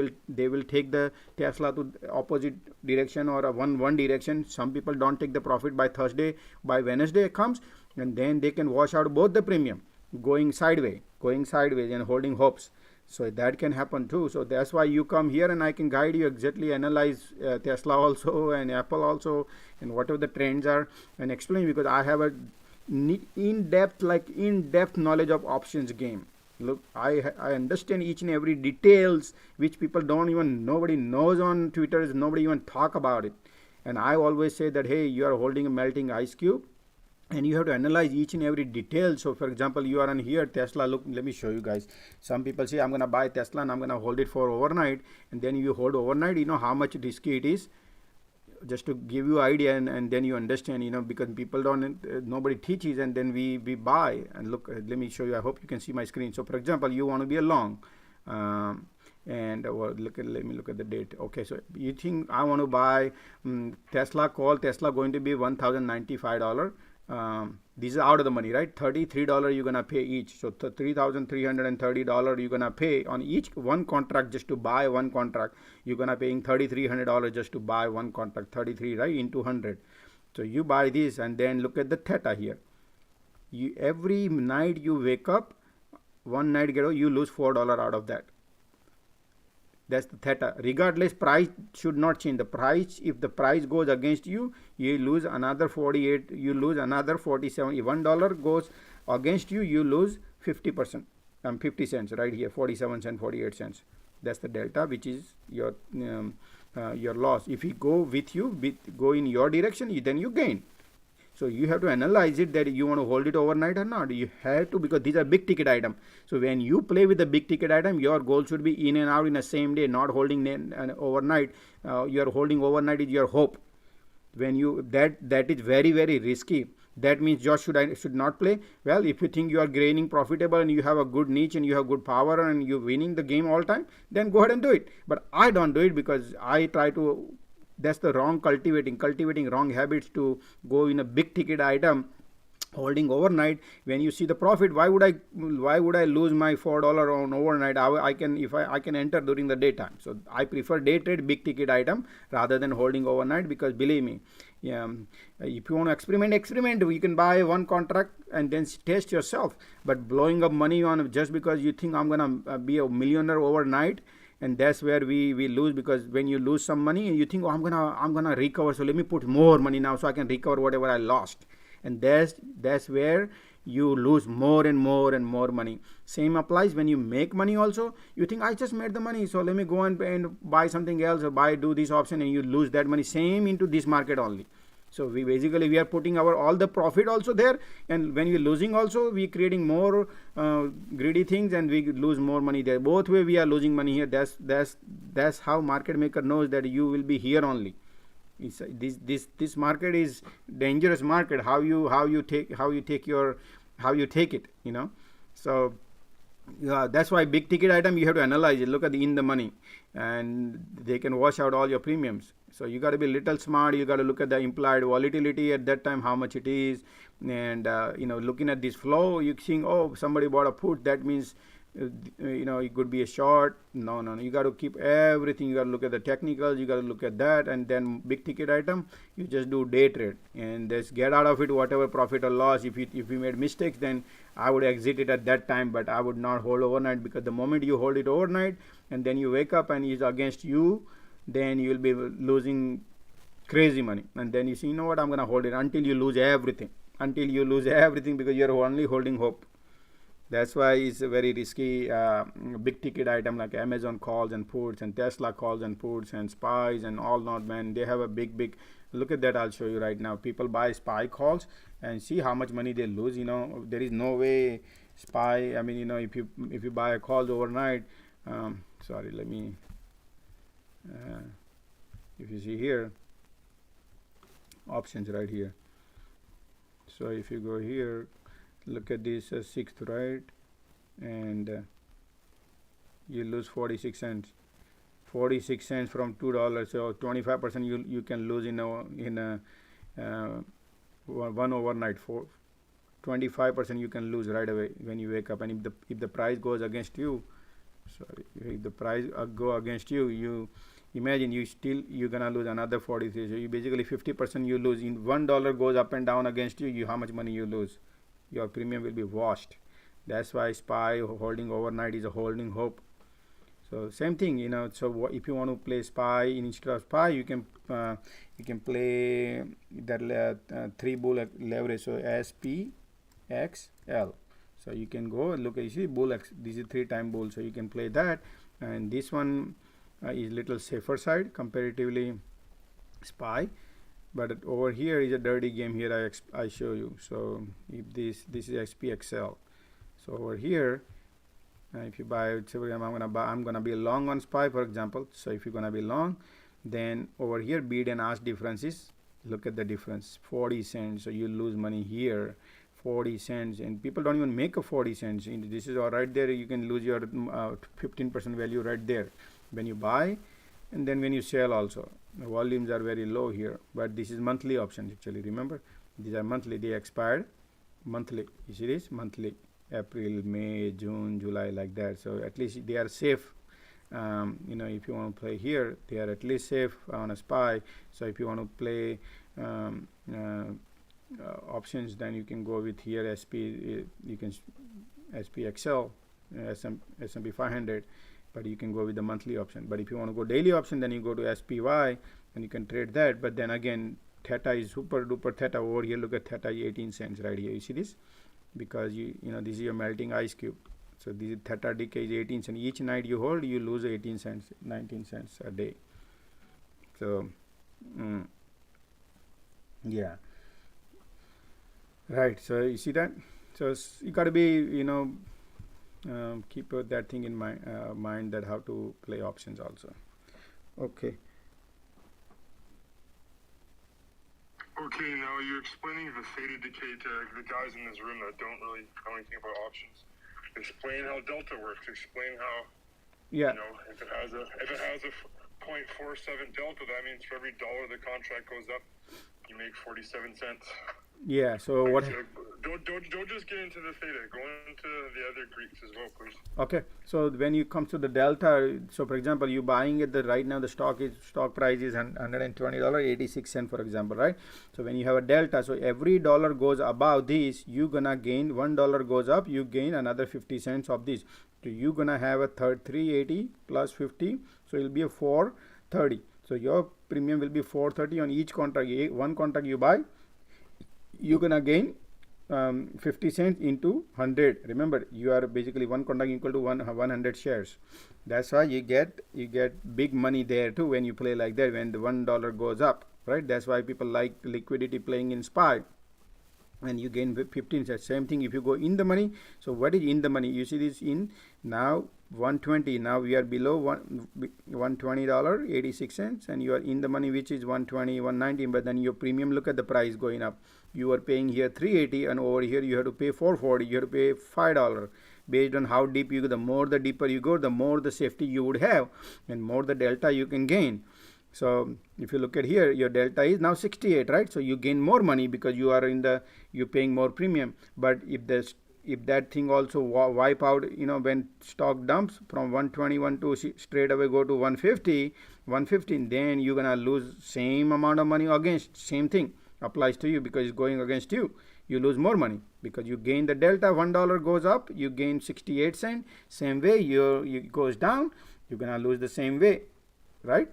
will take the Tesla to opposite direction or one direction. Some people don't take the profit by Thursday, by Wednesday it comes, and then they can wash out both the premium going sideways and holding hopes. So that can happen too. So that's why you come here and I can guide you exactly, analyze Tesla also and Apple also, and whatever the trends are, and explain, because I have a in-depth knowledge of options game. Look, I understand each and every details which people nobody knows on Twitter, nobody even talk about it. And I always say that, hey, you are holding a melting ice cube, and you have to analyze each and every detail. So for example, you are on here, Tesla, look, let me show you guys. Some people say, I'm going to buy Tesla and I'm going to hold it for overnight, and then you hold overnight, you know how much risky it is, just to give you idea, and then you understand, because people nobody teaches, and then we buy. And look, let me show you, I hope you can see my screen. So for example, you want to be a long, and let me look at the date. Okay, so you think I want to buy Tesla call, Tesla going to be $1,095. This is out of the money, right? $33 you're gonna pay each. So $3,330 you're gonna pay on each one contract, just to buy one contract. You're gonna paying $3,300 just to buy one contract. 33, right, into 100. So you buy this, and then look at the theta here. Every night you wake up, one night you lose $4 out of that. That's the theta. Regardless, price should not change. The price, if the price goes against you, you lose another 48, you lose another 47. If $1 goes against you, you lose 50%. 50 cents right here, 47 cents, 48 cents. That's the delta, which is your loss. If he go with you, go in your direction, then you gain. So you have to analyze it, that you want to hold it overnight or not. You have to, because these are big ticket item. So when you play with the big ticket item, your goal should be in and out in the same day, not holding overnight. You are holding overnight is your hope. When you that is very, very risky. That means Josh should not play. Well, if you think you are gaining profitable and you have a good niche and you have good power and you're winning the game all time, then go ahead and do it. But I don't do it, because I try to. That's the wrong cultivating wrong habits to go in a big ticket item holding overnight, when you see the profit, why would I lose my $4 on overnight? I can enter during the daytime. So I prefer day trade big ticket item rather than holding overnight, because believe me, if you want to experiment, you can buy one contract and then test yourself. But blowing up money on just because you think I'm gonna be a millionaire overnight, and that's where we lose, because when you lose some money and you think, oh, I'm gonna recover, so let me put more money now so I can recover whatever I lost. And that's where you lose more and more and more money. Same applies when you make money also. You think, I just made the money, so let me go and buy something else, or do this option, and you lose that money. Same into this market only. So we are putting all the profit also there, and when we're losing also, we creating more greedy things, and we lose more money there. Both way we are losing money here. That's how market maker knows that you will be here only. This market is dangerous market. How you take it, So that's why big ticket item, you have to analyze it. Look at in the money, and they can wash out all your premiums. So you got to be little smart. You got to look at the implied volatility at that time, how much it is, and looking at this flow, you think, oh, somebody bought a put, that means it could be a short. No, you got to keep everything. You got to look at the technicals, you got to look at that, and then big ticket item, you just do day trade and just get out of it whatever profit or loss. If you made mistakes, then I would exit it at that time, but I would not hold overnight, because the moment you hold it overnight and then you wake up and it's against you, then you will be losing crazy money. And then you say, you know what, I'm gonna hold it until you lose everything, because you're only holding hope. That's why it's a very risky big ticket item like Amazon calls and puts, and Tesla calls and puts, and SPYs and all not, man. They have a big look at that. I'll show you right now. People buy SPY calls and see how much money they lose. There is no way SPY, I mean, if you buy a calls overnight, sorry, let me if you see here, options right here. So if you go here, look at this 6th, right, and you lose 46 cents from $2. So 25% you can lose in one overnight. For 25% you can lose right away when you wake up. And if the price goes against you, if the price go against you, you imagine you're gonna lose another 43. So you basically 50% you lose. In $1 goes up and down against you, how much money you lose? Your premium will be washed. That's why SPY holding overnight is a holding hope. So same thing, so if you want to play SPY, instead of SPY, you can play that 3 bull leverage. So SPXL. So you can go look at, you see bull X, this is 3-time bull, so you can play that. And this one is little safer side comparatively SPY. But over here is a dirty game. Here I show you. So if this is SPXL. So over here, if you buy, I'm gonna be long on SPY, for example. So if you're gonna be long, then over here bid and ask differences. Look at the difference, 40 cents. So you lose money here, 40 cents, and people don't even make a 40 cents. This is all right there. You can lose your 15% value right there when you buy, and then when you sell also. The volumes are very low here, but this is monthly options actually. Remember, these are monthly. They expired monthly. You see this monthly, April, May, June, July, like that. So at least they are safe. If you want to play here, they are at least safe on a SPY. So if you want to play options, then you can go with here SP. You can SPXL, S&P 500. But you can go with the monthly option. But if you want to go daily option, then you go to SPY and you can trade that. But then again, theta is super duper theta over here. Look at theta, 18 cents right here. You see this? Because this is your melting ice cube. So this is theta decay is 18 cents. Each night you hold, you lose 18 cents, 19 cents a day. So yeah, right. So you see that? So you got to be keep that thing in mind that how to play options also. Okay, now you're explaining the theta decay to the guys in this room that don't really know anything about options. Explain how delta works. Explain how if it has a 0.47 delta, that means for every dollar the contract goes up, you make 47 cents. Yeah, so what? Don't just get into the theta. Go into the other Greeks as well, please. Okay, so when you come to the delta, so for example, you buying it, the right now the stock price is $120.86 for example, right? So when you have a delta, so every dollar goes above this, you gonna gain $1 goes up, you gain another 50 cents of this. So you gonna have a 380 plus 50, so it'll be a 430. So your premium will be 430 on each contract. One contract you buy, you gonna gain 50 cents into 100. Remember, you are basically one contract equal to 100 shares. That's why you get big money there too when you play like that, when the $1 goes up, right? That's why people like liquidity playing in SPY, and you gain 15 cents. Same thing if you go in the money. So what is in the money? You see this in now 120. Now we are below $120.86, and you are in the money, which is 120, 119. But then your premium, look at the price going up. You are paying here 380, and over here you have to pay 440. You have to pay $5 based on how deep you go. The more the deeper you go, the more the safety you would have, and more the delta you can gain. So if you look at here, your delta is now 68, right? So you gain more money because you are you're paying more premium. But if that thing also wipe out, when stock dumps from 121 to straight away go to 150, 115, then you're gonna lose same amount of money against. Same thing applies to you because it's going against you. You lose more money because you gain the delta. $1 goes up, you gain 68 cents. Same way, it goes down, you're gonna lose the same way, right?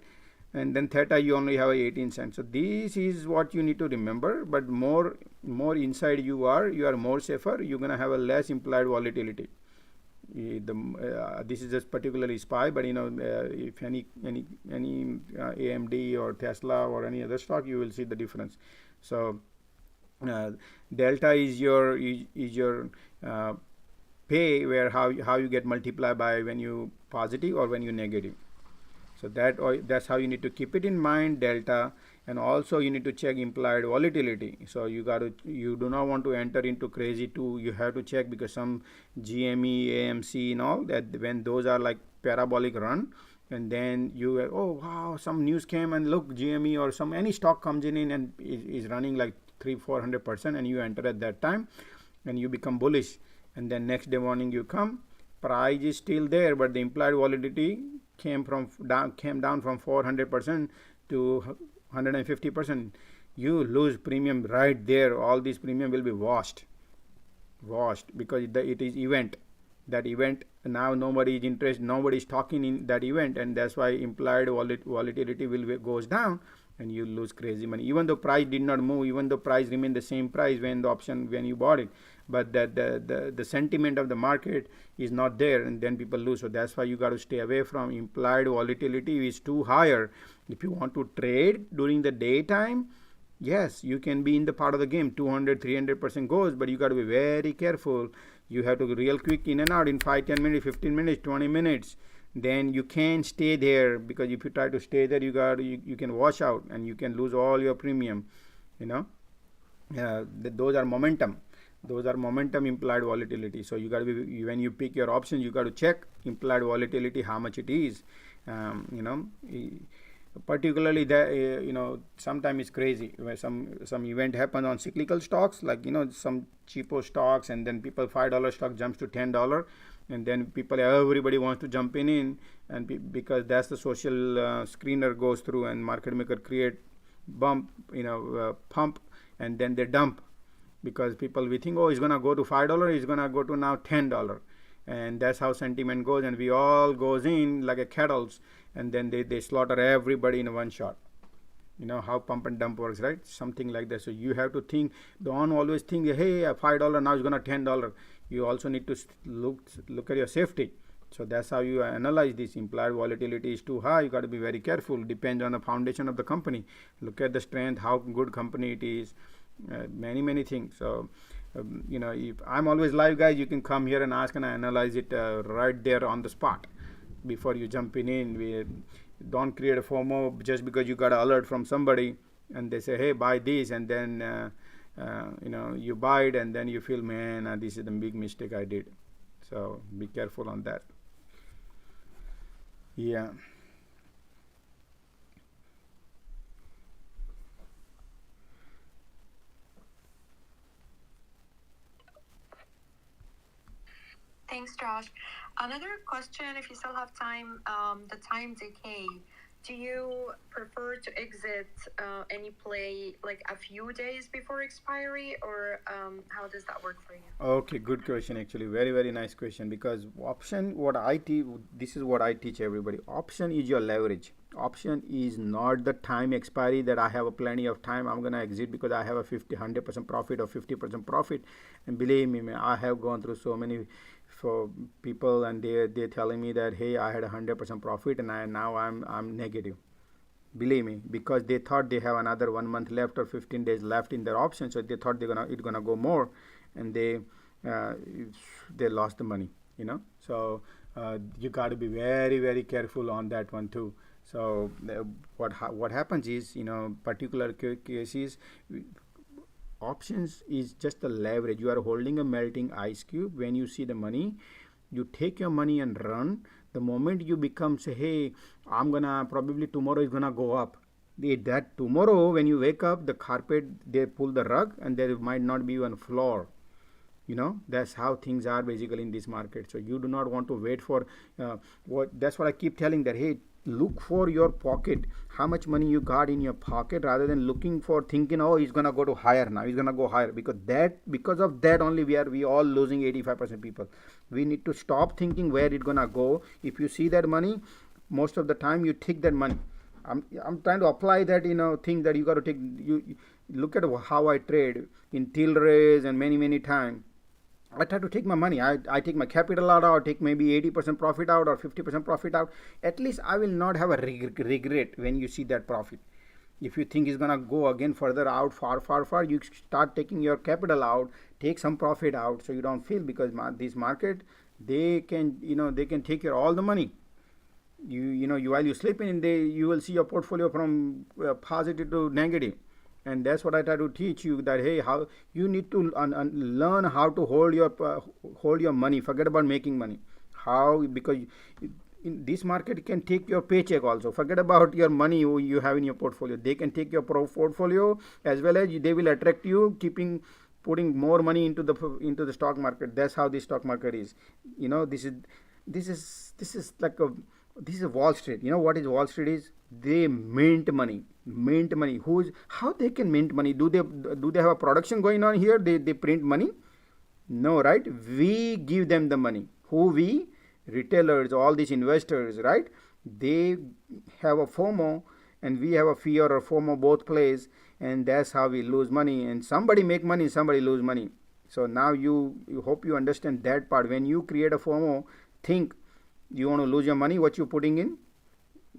And then theta, you only have 18 cents. So this is what you need to remember. But more inside you are more safer. You're gonna have a less implied volatility. This is just particularly SPY, but if any AMD or Tesla or any other stock, you will see the difference. So delta is your pay, where how you get multiplied by when you positive or when you negative. So that's how you need to keep it in mind, delta. And also you need to check implied volatility. So you do not want to enter into crazy too. You have to check, because some GME, AMC and all that, when those are like parabolic run, and then you, oh wow, some news came and look, GME or any stock comes in and is running like 300-400%, and you enter at that time and you become bullish, and then next day morning you come, price is still there, but the implied volatility came down from 400% to 150%. You lose premium right there. All this premium will be washed because it is event. That event, now nobody is interested, nobody is talking in that event, and that's why implied volatility goes down, and you lose crazy money. Even though price did not move, even though price remained the same price when you bought it, but the sentiment of the market is not there, and then people lose. So that's why you got to stay away from implied volatility is too higher. If you want to trade during the daytime, yes, you can be in the part of the game, 200-300% goes, but you got to be very careful. You have to real quick in and out in 5-10 minutes, 15 minutes, 20 minutes. Then you can't stay there, because if you try to stay there, you can wash out and you can lose all your premium. Those are momentum. Those are momentum implied volatility. So you got to be, when you pick your options, you got to check implied volatility, how much it is. Particularly that sometimes it's crazy where some event happens on cyclical stocks, like some cheapo stocks, and then $5 stock jumps to $10, and then everybody wants to jump in, and because that's the social screener goes through, and market maker create pump, and then they dump, because we think, oh, it's gonna go to $5, it's gonna go to now $10, and that's how sentiment goes, and we all goes in like a kettles, and then they slaughter everybody in one shot. How pump and dump works, right? Something like that. So you have to think, don't always think, hey, $5 now is gonna $10. You also need to look at your safety. So that's how you analyze this. Implied volatility is too high, you got to be very careful. Depends on the foundation of the company. Look at the strength, how good company it is, many things. So if I'm always live, guys, you can come here and ask, and I analyze it right there on the spot before you jump in. We don't create a FOMO just because you got an alert from somebody and they say, hey, buy this, and then you buy it, and then you feel, man, this is the big mistake I did. So be careful on that. Yeah. Thanks, Josh. Another question, if you still have time, the time decay. Do you prefer to exit any play like a few days before expiry, or how does that work for you? Okay, good question. Actually, very very nice question. Because option, what I teach, this is what I teach everybody. Option is your leverage. Option is not the time expiry that I have a plenty of time, I'm gonna exit because I have a 100% profit or 50% profit. And believe me, man, I have gone through so many for people, and they're telling me that, hey, I had 100% profit and now I'm negative. Believe me, because they thought they have another 1 month left or 15 days left in their option, so they thought it's gonna go more, and they lost the money. So you got to be very very careful on that one too. So what happens is, particular cases, options is just the leverage. You are holding a melting ice cube. When you see the money, you take your money and run. The moment you become, say, hey, I'm gonna probably tomorrow is gonna go up, that tomorrow when you wake up, the carpet, they pull the rug and there might not be even floor. That's how things are basically in this market. So you do not want to wait for that's what I keep telling, that hey, look for your pocket, how much money you got in your pocket, rather than looking for thinking, oh, it's gonna go to higher now, it's gonna go higher, because of that only we all losing 85% people. We need to stop thinking where it's gonna go. If you see that money, most of the time you take that money. I'm trying to apply that thing that you got to take. You look at how I trade in Tilrays and many times. I try to take my money. I take my capital out, or take maybe 80% profit out or 50% profit out. At least I will not have a regret when you see that profit. If you think it's gonna go again further out, far, you start taking your capital out, take some profit out, so you don't feel, because this market, they can take your all the money. You while you sleeping, you will see your portfolio from positive to negative. And that's what I try to teach you, that hey, how you need to learn how to hold your money. Forget about making money. How? Because in this market can take your paycheck also. Forget about your money you have in your portfolio. They can take your portfolio, as well as they will attract you, putting more money into the stock market. That's how the stock market is. This is like this is Wall Street. You know what is Wall Street is? They mint money. How they can mint money? Do they have a production going on here? They print money? No, right? We give them the money. Who we? Retailers, all these investors, right? They have a FOMO and we have a fear or FOMO, both plays, and that's how we lose money. And somebody make money, somebody lose money. So now you hope you understand that part. When you create a FOMO, think you want to lose your money, what you're putting in.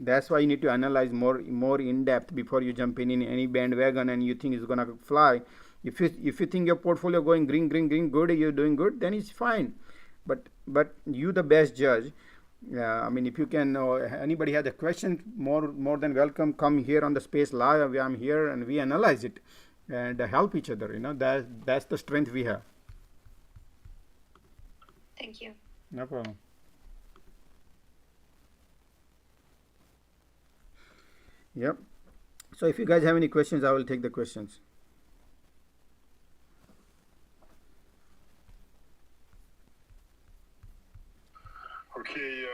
That's why you need to analyze more in depth before you jump in any bandwagon and you think it's gonna fly. If you think your portfolio going green, good, you're doing good, then it's fine. But you the best judge. I mean, if you can, anybody has a question, more than welcome. Come here on the Space Live. I'm here and we analyze it and help each other. That's the strength we have. Thank you. No problem. Yep. So if you guys have any questions, I will take the questions. Okay,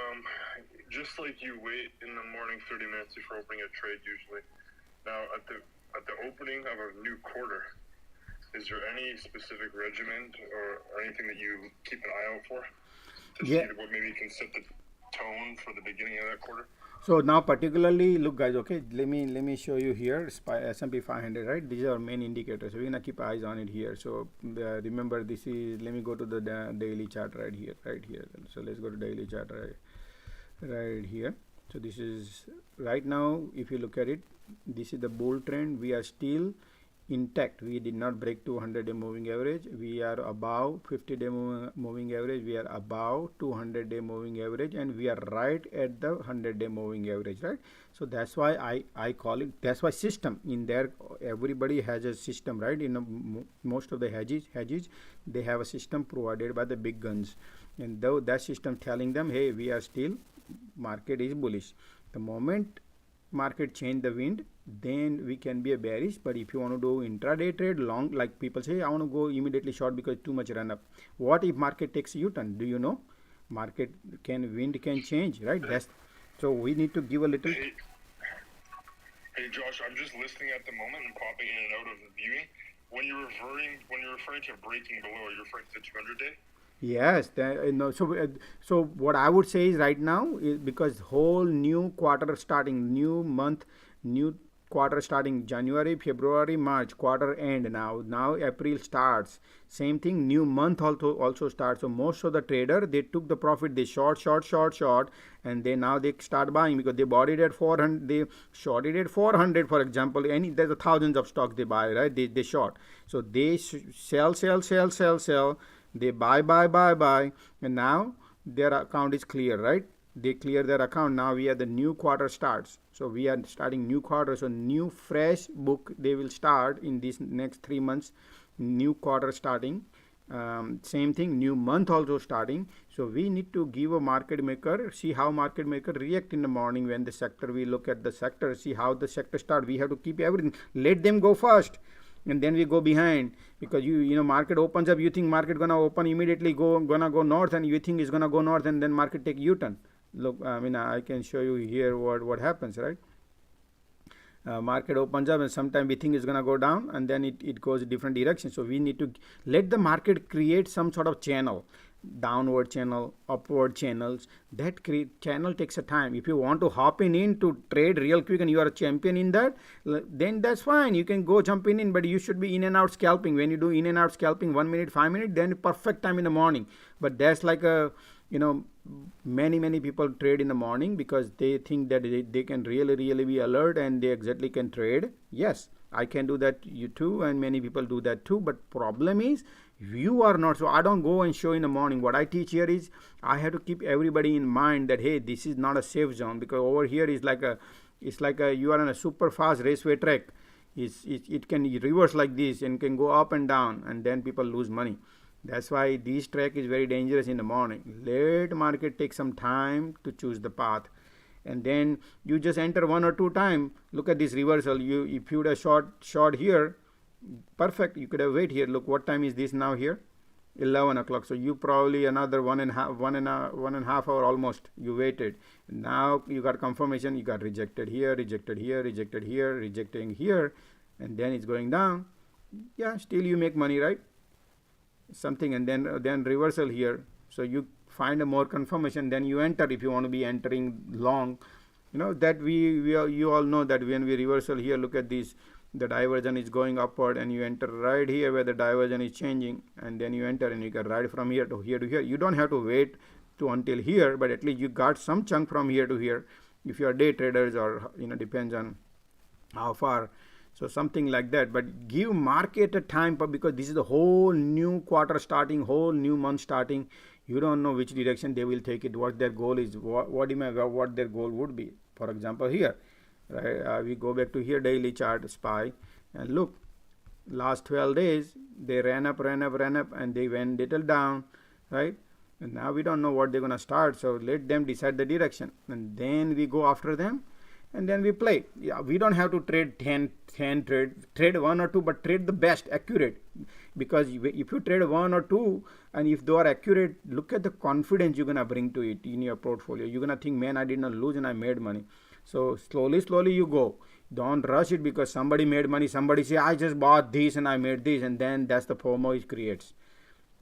just like you wait in the morning 30 minutes before opening a trade usually. Now at the opening of a new quarter, is there any specific regimen or anything that you keep an eye out for to see what maybe can set the tone for the beginning of that quarter? So now particularly, look guys, okay, let me show you here, S&P 500, right? These are our main indicators. So we're gonna keep eyes on it here. So remember, this is, let me go to the daily chart right here. So let's go to daily chart right here. So this is right now, if you look at it, this is the bull trend. We are still intact. We did not break 200-day moving average. We are above 50-day moving average. We are above 200-day moving average, and we are right at the 100-day moving average, right? So that's why I call it, that's why system in there, everybody has a system, right? Most of the hedges, they have a system provided by the big guns, and though that system telling them, hey, we are still, market is bullish. The moment market change the wind, then we can be a bearish. But if you want to do intraday trade long, like people say, I want to go immediately short because too much run up. What if market takes a U-turn? Do you know? Market wind can change, right? So we need to give a little. Hey Josh, I'm just listening at the moment and popping in and out of the viewing. When you're referring to breaking below, are you referring to the 200-day? Yes, no. So what I would say is right now is because whole new quarter starting, new month, new quarter starting January, February, March, quarter end now. Now April starts. Same thing, new month also starts. So most of the trader, they took the profit, they short, and now they start buying because they bought it at 400, they shorted at 400, for example. There's a thousands of stocks they buy, right? They short. So they sell. They buy, and now their account is clear, right? They clear their account. Now we have the new quarter starts. So we are starting new quarter. So new fresh book they will start in these next 3 months. New quarter starting. Same thing, new month also starting. So we need to give a market maker, see how market maker react in the morning when the sector, we look at the sector, see how the sector start. We have to keep everything. Let them go first. And then we go behind, because you know market opens up, you think market gonna open immediately gonna go north, and you think it's gonna go north, and then market take U-turn. Look, I mean, I can show you here what happens, right? Market opens up and sometimes we think it's gonna go down, and then it goes a different direction. So we need to let the market create some sort of channel, downward channel, upward channels. That channel takes a time. If you want to hop in to trade real quick and you are a champion in that, then that's fine, you can go jump in, but you should be in and out scalping. When you do in and out scalping 1 minute, 5 minutes, then perfect time in the morning. But that's like a, you know, many people trade in the morning because they think that they can really be alert and they exactly can trade. Yes, I can do that, you too, and many people do that too. But problem is you are not. So I don't go and show in the morning. What I teach here is I have to keep everybody in mind that, hey, this is not a safe zone, because over here is like you are on a super fast raceway track. It can reverse like this and can go up and down, and then people lose money. That's why this track is very dangerous in the morning. Let market take some time to choose the path, and then you just enter 1 or 2 times. Look at this reversal. If you would have short here, perfect. You could have wait here. Look, what time is this now here? 11 o'clock. So you probably another one and a half hour almost you waited. Now you got confirmation. You got rejected here, rejecting here, and then it's going down. Yeah, still you make money, right? Something, and then reversal here. So you find a more confirmation, then you enter if you want to be entering long. You know that you all know that when we reversal here, look at this, the diversion is going upward, and you enter right here where the diversion is changing, and then you enter and you can ride from here to here to here. You don't have to wait until here, but at least you got some chunk from here to here if you are day traders, or depends on how far. So something like that, but give market a time, because this is the whole new quarter starting, whole new month starting. You don't know which direction they will take it, what their goal is, what their goal would be. For example, here, right? We go back to here, daily chart, SPY, and look, last 12 days they ran up, and they went little down, right? And now we don't know what they're gonna start. So let them decide the direction, and then we go after them. And then we play. Yeah, we don't have to trade 10 trade 1 or 2, but trade the best, accurate. Because if you trade 1 or 2, and if they are accurate, look at the confidence you're gonna bring to it in your portfolio. You're gonna think, man, I did not lose and I made money. So slowly you go. Don't rush it because somebody made money. Somebody say, I just bought this and I made this, and then that's the FOMO it creates.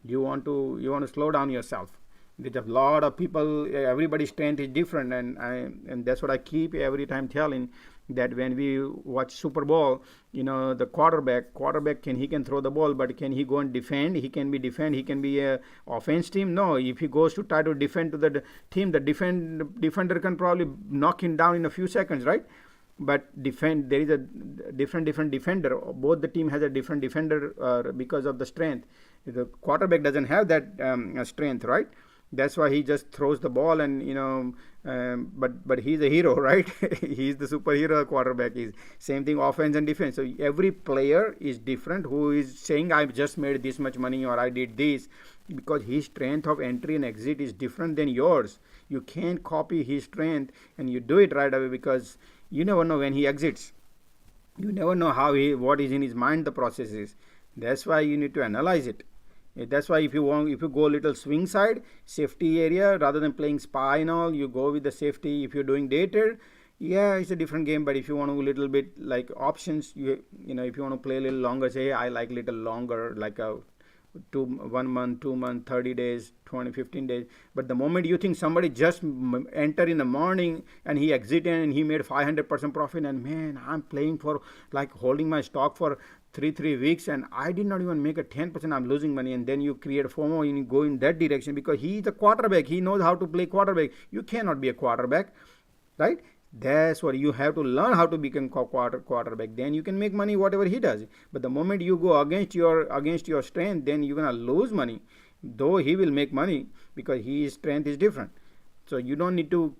You want to slow down yourself. There's a lot of people, everybody's strength is different, and that's what I keep every time telling, that when we watch Super Bowl, the quarterback he can throw the ball, but can he go and defend? He can be a offense team. No, if he goes to try to defend to the team, the defender can probably knock him down in a few seconds, right? But there is a different defender. Both the team has a different defender because of the strength. The quarterback doesn't have that strength, right? That's why he just throws the ball, and but he's a hero, right? He's the superhero. Quarterback is same thing, offense and defense. So every player is different. Who is saying I just made this much money or I did this, because his strength of entry and exit is different than yours. You can't copy his strength and you do it right away, because you never know when he exits. You never know what is in his mind. The process is. That's why you need to analyze it. That's why if you go a little swing side, safety area, rather than playing SPY and all, you go with the safety. If you're doing day trade, yeah, it's a different game. But if you want to a little bit like options, you know, if you want to play a little longer, say, hey, I like a little longer, like a 1 month, 2 month, 30 days, 20, 15 days. But the moment you think somebody just enter in the morning and he exited and he made 500% profit, and man, I'm playing for like holding my stock for three weeks and I did not even make a 10%, I'm losing money. And then you create FOMO and you go in that direction because he is a quarterback. He knows how to play quarterback. You cannot be a quarterback, right? That's what you have to learn, how to become quarterback. Then you can make money whatever he does. But the moment you go against your strength, then you're gonna lose money. Though he will make money because his strength is different. So you don't need to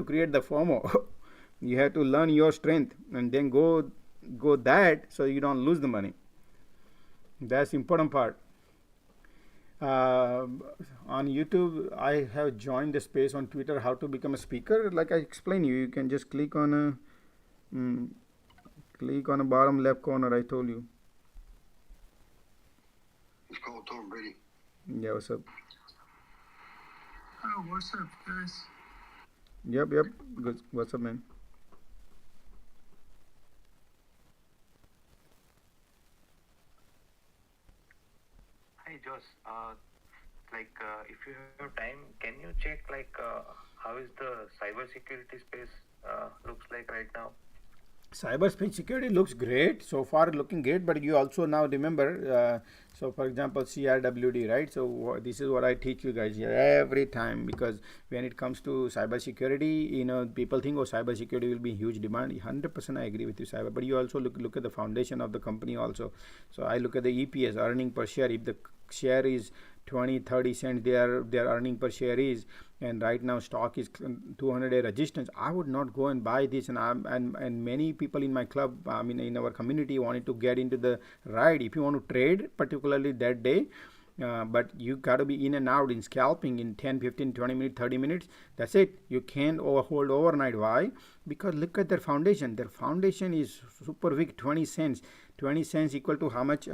create the FOMO. You have to learn your strength and then go that so you don't lose the money. That's the important part. On YouTube, I have joined the space. On Twitter, how to become a speaker. Like I explained you can just click on the bottom left corner. I told you. It's called Tom Brady. Yeah, what's up? Oh, what's up, guys? Yep. Good. What's up, man? Hi, Josh. If you have time, can you check how is the cybersecurity space looks like right now? Cyber security looks great so far, looking great. But you also now remember, so for example, CRWD, right? So this is what I teach you guys here every time, because when it comes to cyber security, you know, people think, oh, cyber security will be in huge demand. 100% I agree with you, cyber. But you also look at the foundation of the company also. So I look at the EPS, earning per share. If the share is 20-30 cents, their earning per share is, and right now stock is 200-day resistance, I would not go and buy this. And many people in my club, I mean in our community, wanted to get into the ride. If you want to trade, particularly that day, but you got to be in and out in scalping in 10, 15, 20 minutes, 30 minutes. That's it. You can't hold overnight. Why? Because look at their foundation. Their foundation is super weak. 20 cents. 20 cents equal to how much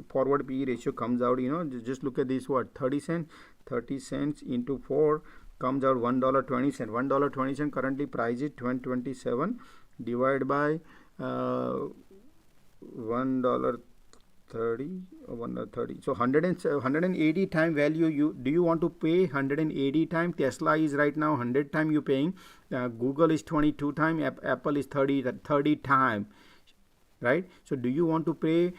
forward PE ratio comes out, you know. Just look at this, what, 30 cents. 30 cents into 4 comes out $1.20. $1.20 currently price is $2.27 divided by $1.30 or $1.30. So 180 time value. Do you want to pay 180 time? Tesla is right now 100 time you paying. Google is 22 time. Apple is 30 time. Right? So do you want to pay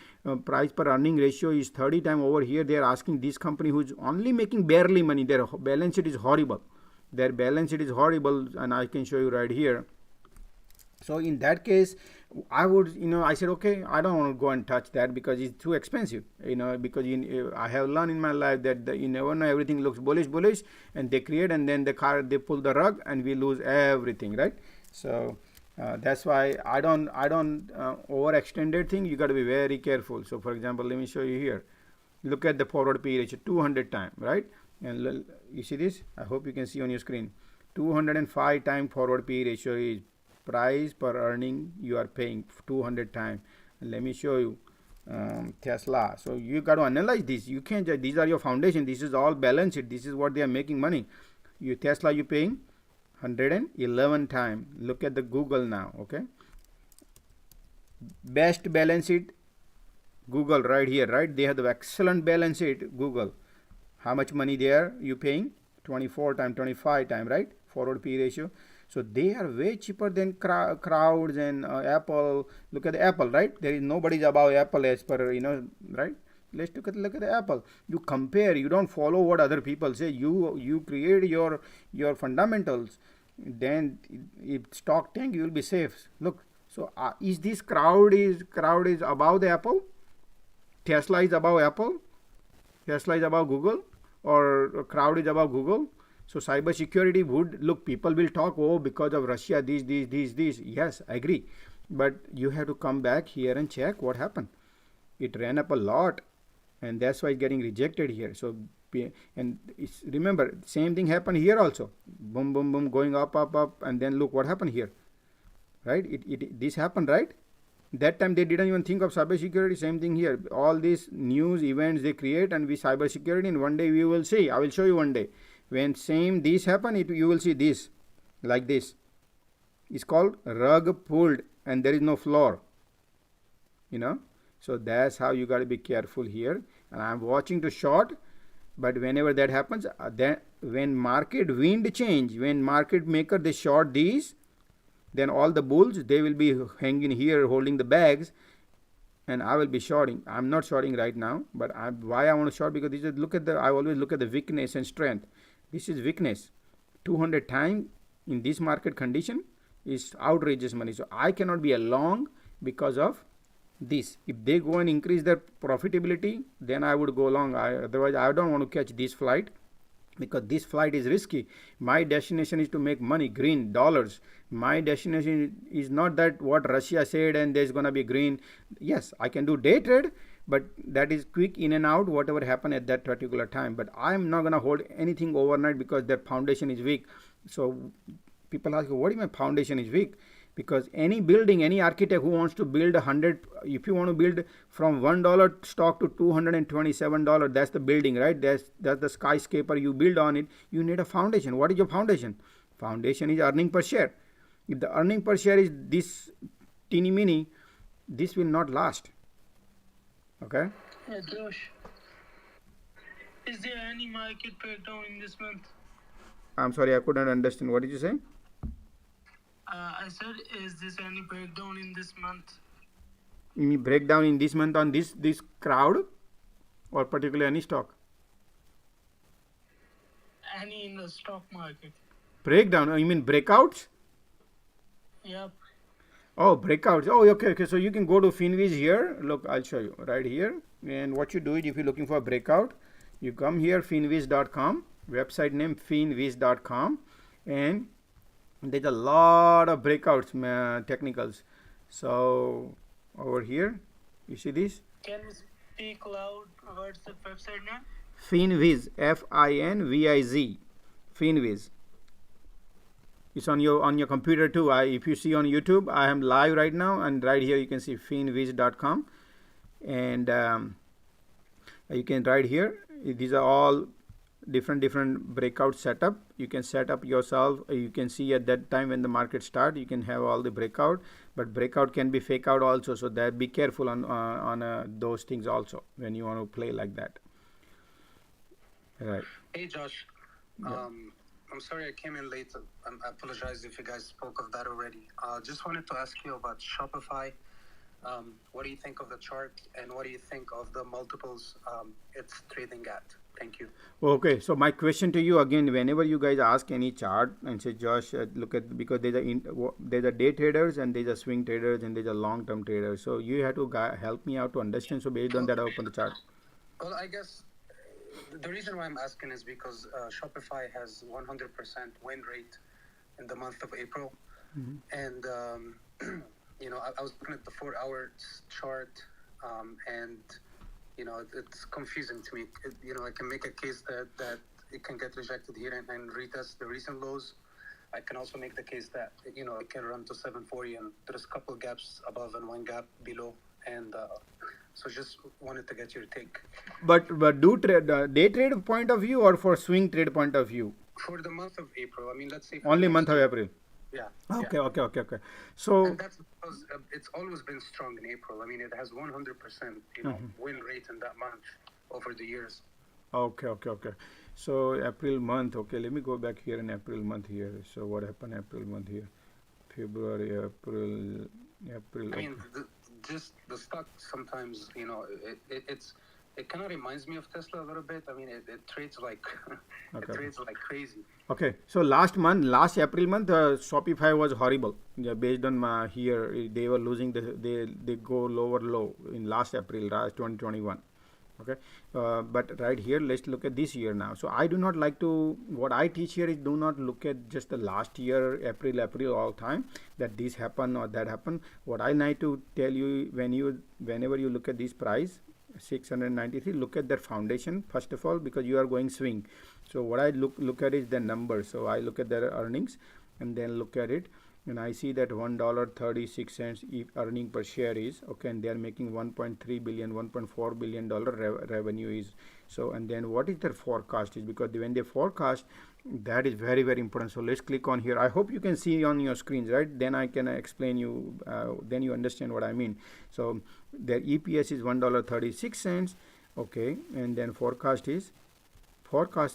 price per earning ratio is 30 time? Over here they are asking this company who's only making barely money. Their balance sheet is horrible. And I can show you right here. So in that case, I would, I said, okay, I don't want to go and touch that because it's too expensive, because I have learned in my life that you never know, everything looks bullish, and they create, and then they pull the rug and we lose everything, right? So that's why I don't overextended thing. You got to be very careful. So for example, let me show you here. Look at the forward PE ratio, 200 time, right? And you see this? I hope you can see on your screen. 205 time forward PE ratio is price per earning you are paying 200 time. And let me show you Tesla. So you got to analyze this. You can't just, these are your foundation. This is all balance sheet. This is what they are making money. Tesla you paying 111 time. Look at the Google now. Okay, best balance sheet Google right here, right? They have the excellent balance sheet Google. How much money there you paying? 24 time, 25 time, right? Forward PE ratio. So they are way cheaper than crowds and Apple. Look at the Apple, right? There is nobody's above Apple as per, right? Let's look at the Apple. You compare. You don't follow what other people say. You create your fundamentals. Then if stock tank, you will be safe. Look. So is this crowd is above the Apple? Tesla is above Apple? Tesla is above Google? Or crowd is above Google? So cyber security would look. People will talk. Oh, because of Russia, this. Yes, I agree. But you have to come back here and check what happened. It ran up a lot. And that's why it's getting rejected here. So, and remember, same thing happened here also. Boom, boom, boom, going up, and then look what happened here. Right? This happened, right? That time they didn't even think of cybersecurity. Same thing here. All these news events they create, and we cybersecurity. And one day we will see. I will show you one day when same this happen. You will see this like this. It's called rug pulled, and there is no floor. So that's how you got to be careful here. And I'm watching to short, but whenever that happens, then when market wind change, when market maker they short these, then all the bulls they will be hanging here holding the bags, and I will be shorting. I'm not shorting right now, but why I want to short, because this is, I always look at the weakness and strength. This is weakness. 200 times in this market condition is outrageous money. So I cannot be a long because of this. If they go and increase their profitability, then I would go long. Otherwise I don't want to catch this flight, because this flight is risky. My destination is to make money, green dollars. My destination is not that what Russia said and there's gonna be green. Yes, I can do day trade, but that is quick in and out, whatever happened at that particular time. But I'm not gonna hold anything overnight because their foundation is weak. So people ask, what do you mean foundation is weak? Because any building, any architect who wants to build 100, if you want to build from $1 stock to $227, that's the building, right? That's the skyscraper you build on it. You need a foundation. What is your foundation? Foundation is earning per share. If the earning per share is this teeny mini, this will not last. Okay? Yeah, Josh, is there any market breakdown in this month? I'm sorry, I couldn't understand. What did you say? I said, is this any breakdown in this month? You mean breakdown in this month on this crowd, or particularly any stock? Any in the stock market. Breakdown? You mean breakouts? Yep. Oh, breakouts. Oh, okay. So you can go to Finviz here. Look, I'll show you right here. And what you do is, if you're looking for a breakout, you come here, finviz.com, website name finviz.com, and there's a lot of breakouts, technicals. So over here, you see this? Can you speak loud? What's the website name? Finviz, F-I-N-V-I-Z, Finviz. It's on your computer too. If you see on YouTube, I am live right now, and right here you can see finviz.com, and you can right here. These are all different breakout setup. You can set up yourself. You can see at that time when the market start, you can have all the breakout, but breakout can be fake out also. So that be careful on those things also when you want to play like that. Right. Hey Josh, Yeah. I'm sorry I came in late. I apologize if you guys spoke of that already. Just wanted to ask you about Shopify. What do you think of the chart, and what do you think of the multiples it's trading at? Thank you. Okay, so my question to you again, whenever you guys ask any chart and say, Josh, look at, because there's a day traders and there's a swing traders and there's a long-term traders. So you have to help me out to understand. So based on that, I open the chart. Well, I guess the reason why I'm asking is because Shopify has 100% win rate in the month of April. And, I was looking at the 4-hour chart, and it's confusing to me. I can make a case that it can get rejected here and retest the recent lows. I can also make the case that, it can run to 740, and there's a couple gaps above and one gap below. And so just wanted to get your take. But do day trade point of view or for swing trade point of view? For the month of April, let's say... Only month of April? Yeah. Okay. So... And that's because it's always been strong in April. It has 100%, win rate in that month over the years. Okay. So April month, okay, let me go back here in April month here. So what happened April month here? February, April. Just the stock sometimes, it kind of reminds me of Tesla a little bit. It trades like it trades like crazy. Okay, so last April month, Shopify was horrible. Yeah, based on here, they were losing they go low in last April, 2021. Okay, but right here, let's look at this year now. So I do not like to, what I teach here is do not look at just the last year, April all time, that this happened or that happened. What I like to tell you, whenever you look at this price, 693, look at their foundation first of all, because you are going swing. So what I look at is the numbers. So I look at their earnings and then look at it, and I see that $1.36 earning per share is okay, and they are making 1.3 billion, 1.4 billion dollar revenue is. So, and then what is their forecast is, because when they forecast, that is very, very important. So let's click on here. I hope you can see on your screens, right? Then I can explain you, then you understand what I mean. So their EPS is $1.36, okay, and then forecast,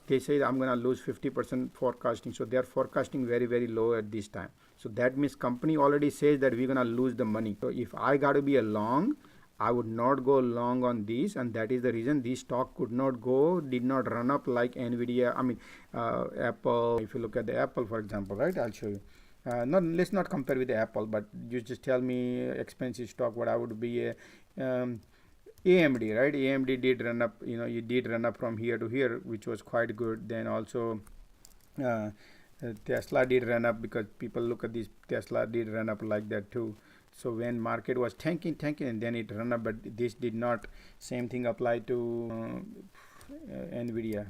they say I'm gonna lose 50% forecasting. So they are forecasting very, very low at this time. So that means company already says that we're gonna lose the money. So if I got to be a long, I would not go long on this, and that is the reason this stock did not run up like Nvidia. I mean, Apple. If you look at the Apple, for example, right? I'll show you. Let's not compare with the Apple, but you just tell me expensive stock. What I would be a AMD, right? AMD did run up. You did run up from here to here, which was quite good. Then also Tesla did run up, because people look at this. Tesla did run up like that too. So when market was tanking, and then it run up, but this did not. Same thing apply to Nvidia.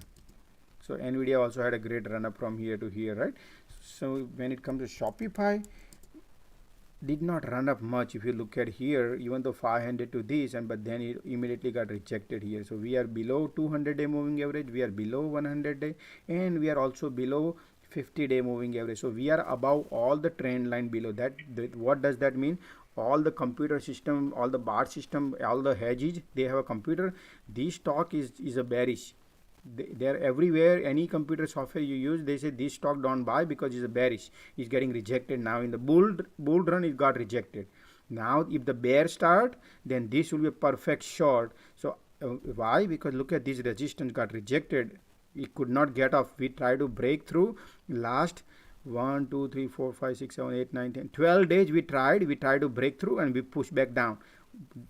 So Nvidia also had a great run up from here to here, right? So when it comes to Shopify, did not run up much. If you look at here, even though 500 to this, but then it immediately got rejected here. So we are below 200-day moving average, we are below 100-day, and we are also below 50-day moving average. So we are above all the trend line below that. What does that mean? All the computer system, all the bar system, all the hedges, they have a computer. This stock is a bearish. They are everywhere. Any computer software you use, they say this stock don't buy because it's a bearish. It's getting rejected now. In the bull run, it got rejected. Now if the bear start, then this will be a perfect short. So why? Because look at this resistance got rejected. It could not get off. We try to break through. Last 1, 2, 3, 4, 5, 6, 7, 8, 9, 10, 12 days we tried to break through, and we push back down.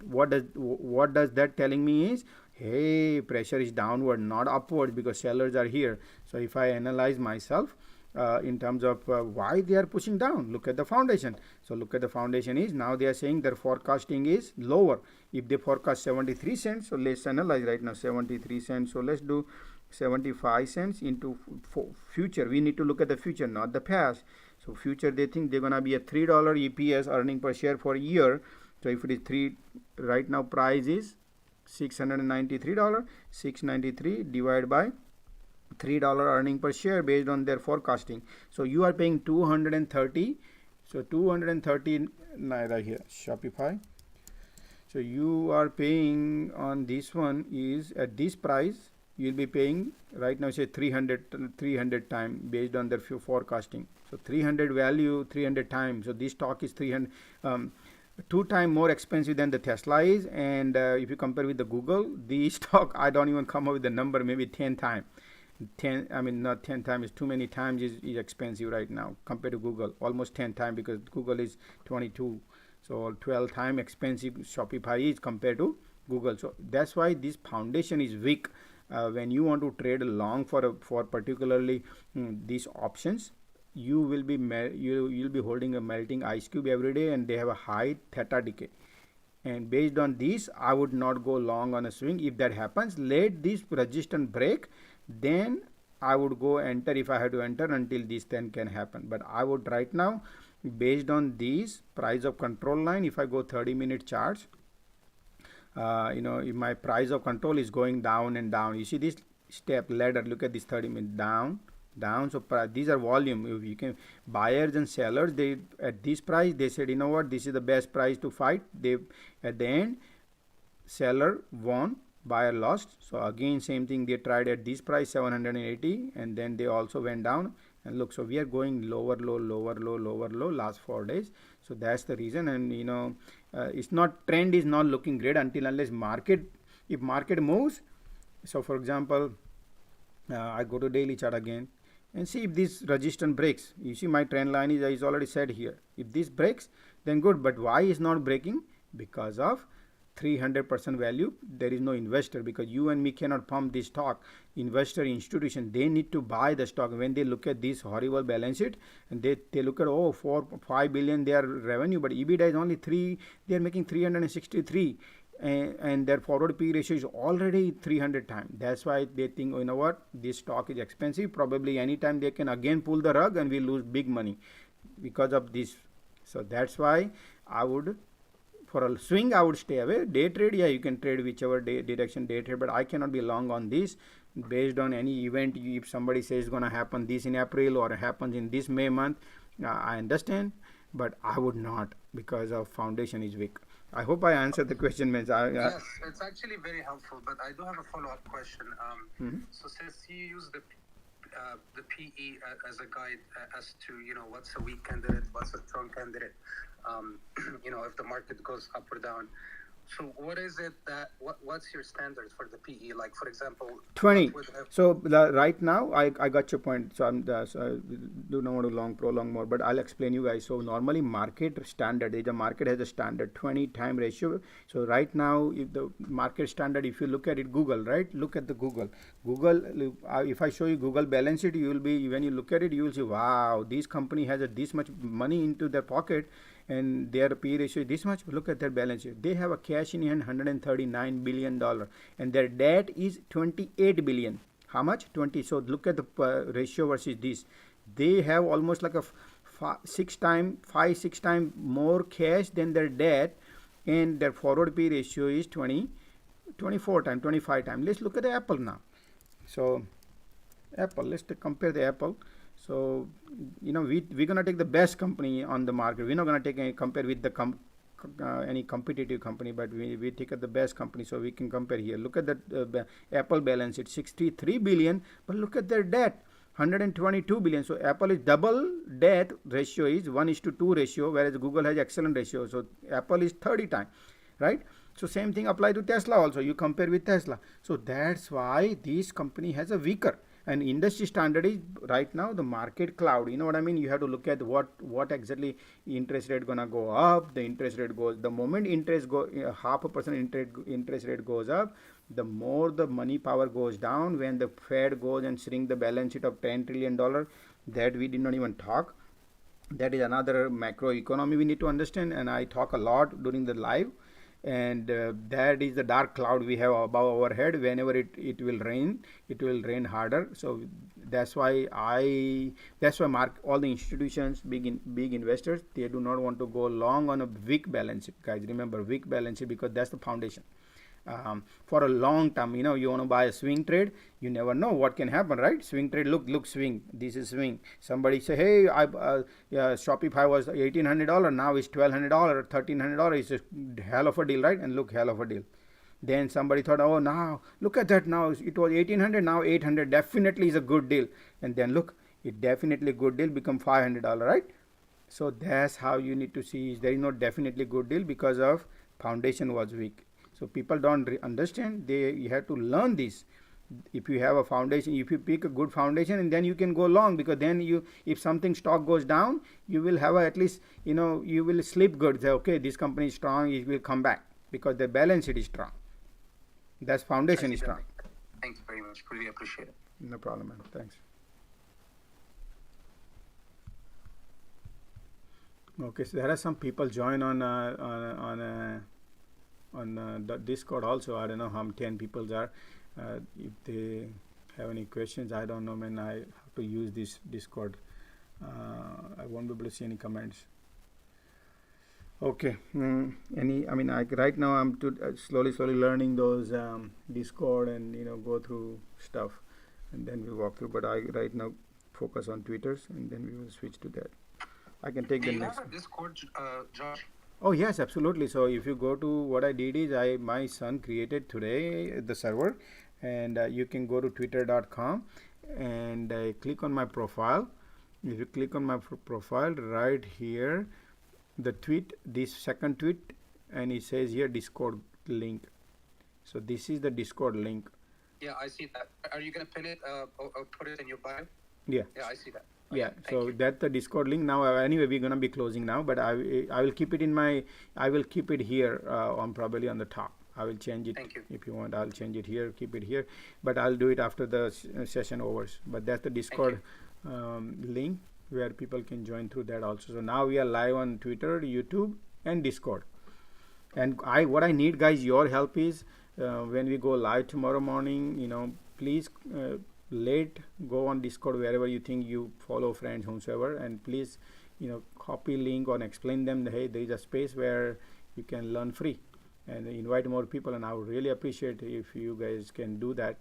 What does that telling me is, hey, pressure is downward, not upward, because sellers are here. So if I analyze myself in terms of why they are pushing down, look at the foundation. So look at the foundation is, now they are saying their forecasting is lower. If they forecast 73 cents, so let's analyze right now 73 cents. So let's do 75 cents into future. We need to look at the future, not the past. So future, they think they're gonna be a $3 EPS earning per share for a year. So if it is 3, right now price is $693. 693 divided by $3 earning per share based on their forecasting. So you are paying 230. So 230 right here, Shopify. So you are paying on this one is at this price. You'll be paying right now, say 300 times based on their forecasting. So 300 value, 300 times. So this stock is 300, 2 times more expensive than the Tesla is. And if you compare with the Google, the stock, I don't even come up with the number, maybe 10 times. 10, I mean not 10 times, too many times is expensive right now compared to Google. Almost 10 times, because Google is 22. So 12 times expensive Shopify is compared to Google. So that's why this foundation is weak. When you want to trade long for particularly these options, you will be you'll be holding a melting ice cube every day, and they have a high theta decay. And based on this, I would not go long on a swing. If that happens, let this resistance break, then I would go enter if I have to enter until this then can happen. But I would right now, based on these price of control line, if I go 30-minute charts, if my price of control is going down and down, you see this step ladder, look at this 30-minute down. So these are volume. If you can, buyers and sellers, they at this price, they said, you know what, this is the best price to fight. They at the end, seller won, buyer lost. So again, same thing, they tried at this price 780, and then they also went down. And look, so we are going lower low, lower low, lower low last 4 days. So that's the reason. And it's not, trend is not looking great until unless if market moves. So for example, I go to daily chart again and see if this resistance breaks. You see my trend line is already set here. If this breaks, then good. But why is not breaking? Because of 300% value. There is no investor, because you and me cannot pump this stock. Investor, institution, they need to buy the stock. When they look at this horrible balance sheet, and they look at 4-5 billion their revenue, but EBITDA is only 3. They are making 363. And their forward P ratio is already 300 times. That's why they think, you know what, this stock is expensive. Probably anytime they can again pull the rug and we lose big money. because of this. So that's why I would, for a swing, I would stay away. Day trade, yeah, you can trade whichever direction day trade, but I cannot be long on this based on any event. If somebody says it's going to happen this in April or happens in this May month, I understand, but I would not, because of foundation is weak. I hope I answered the question, Mens. Yes, it's actually very helpful, but I do have a follow-up question. So since you use the PE as a guide as to, you know, what's a weak candidate, what's a strong candidate, you know, if the market goes up or down. So what is it that, what's your standard for the PE? Like, for example, 20. So right now, I got your point. So I do not want to prolong more, but I'll explain you guys. So normally market standard, the market has a standard 20 time ratio. So right now, if the market standard, if you look at it, Google, right? Look at the Google. If I show you Google balance sheet, you will be, when you look at it, you will see, wow, this company has this much money into their pocket, and their P ratio is this much. Look at their balance sheet. They have a cash in hand $139 billion, and their debt is $28 billion. How much? 20. So look at the ratio versus this. They have almost like a 5-6 times more cash than their debt, and their forward P ratio is 24 times, 25 times. Let's look at the Apple now. So Apple, let's compare the Apple. So, you know, we're going to take the best company on the market. We're not going to take compare with the any competitive company, but we take the best company, so we can compare here. Look at the Apple balance sheet, 63 billion, but look at their debt, 122 billion. So Apple is double debt ratio is 1:2 ratio, whereas Google has excellent ratio. So Apple is 30 times, right? So same thing apply to Tesla also. You compare with Tesla. So that's why this company has a weaker. And industry standard is right now the market cloud. You know what I mean? You have to look at what exactly interest rate gonna go up. The interest rate goes, the moment interest go 0.5% interest rate goes up, the more the money power goes down. When the Fed goes and shrink the balance sheet of $10 trillion, that we did not even talk. That is another macro economy we need to understand. And I talk a lot during the live. And that is the dark cloud we have above our head. Whenever it will rain harder. So that's why all the institutions, big investors, they do not want to go long on a weak balance sheet, guys. Remember, weak balance sheet, because that's the foundation. For a long term, you know, you want to buy a swing trade, you never know what can happen, right? Swing trade, look, swing, this is swing. Somebody say, hey, Shopify was $1,800, now it's $1,200 or $1,300. It's a hell of a deal, right? And look, hell of a deal. Then somebody thought, oh, now look at that, now it was 1,800, now 800, definitely is a good deal. And then look, it definitely good deal become $500, right? So that's how you need to see. There is no definitely good deal because of foundation was weak. So people don't understand. You have to learn this. If you have a foundation, if you pick a good foundation, and then you can go long, because then if something stock goes down, you will have at least, you know, you will sleep good. Say, okay, this company is strong, it will come back because the balance sheet is strong. That's foundation is strong. Thanks very much. Really appreciate it. No problem, man. Thanks. Okay, so there are some people join on the Discord also. I don't know how 10 people are. If they have any questions, I don't know, man. I have to use this Discord. I won't be able to see any comments. Okay. Right now I'm slowly learning those Discord and, you know, go through stuff, and then we'll walk through. But I right now focus on Twitters, and then we will switch to that. I can take the next. Do you have a Discord, Josh? Oh yes, absolutely. So if you go to, what I did is my son created today the server, and you can go to twitter.com and click on my profile. If you click on my profile right here, the tweet, this second tweet, and it says here Discord link. So this is the Discord link. Yeah, I see that. Are you gonna pin it or put it in your bio? Yeah. Yeah, I see that. Yeah, so that's the Discord link. Now anyway, we're gonna be closing now, but I will keep it here on probably on the top. I will change it. Thank you. If you want. I'll change it here, keep it here, but I'll do it after the session overs. But that's the Discord link where people can join through that also. So now we are live on Twitter, YouTube, and Discord. And what I need, guys, your help is when we go live tomorrow morning, you know, please go on Discord wherever you think you follow friends, whomsoever, and please copy link or explain them, hey, there is a space where you can learn free, and invite more people. And I would really appreciate if you guys can do that.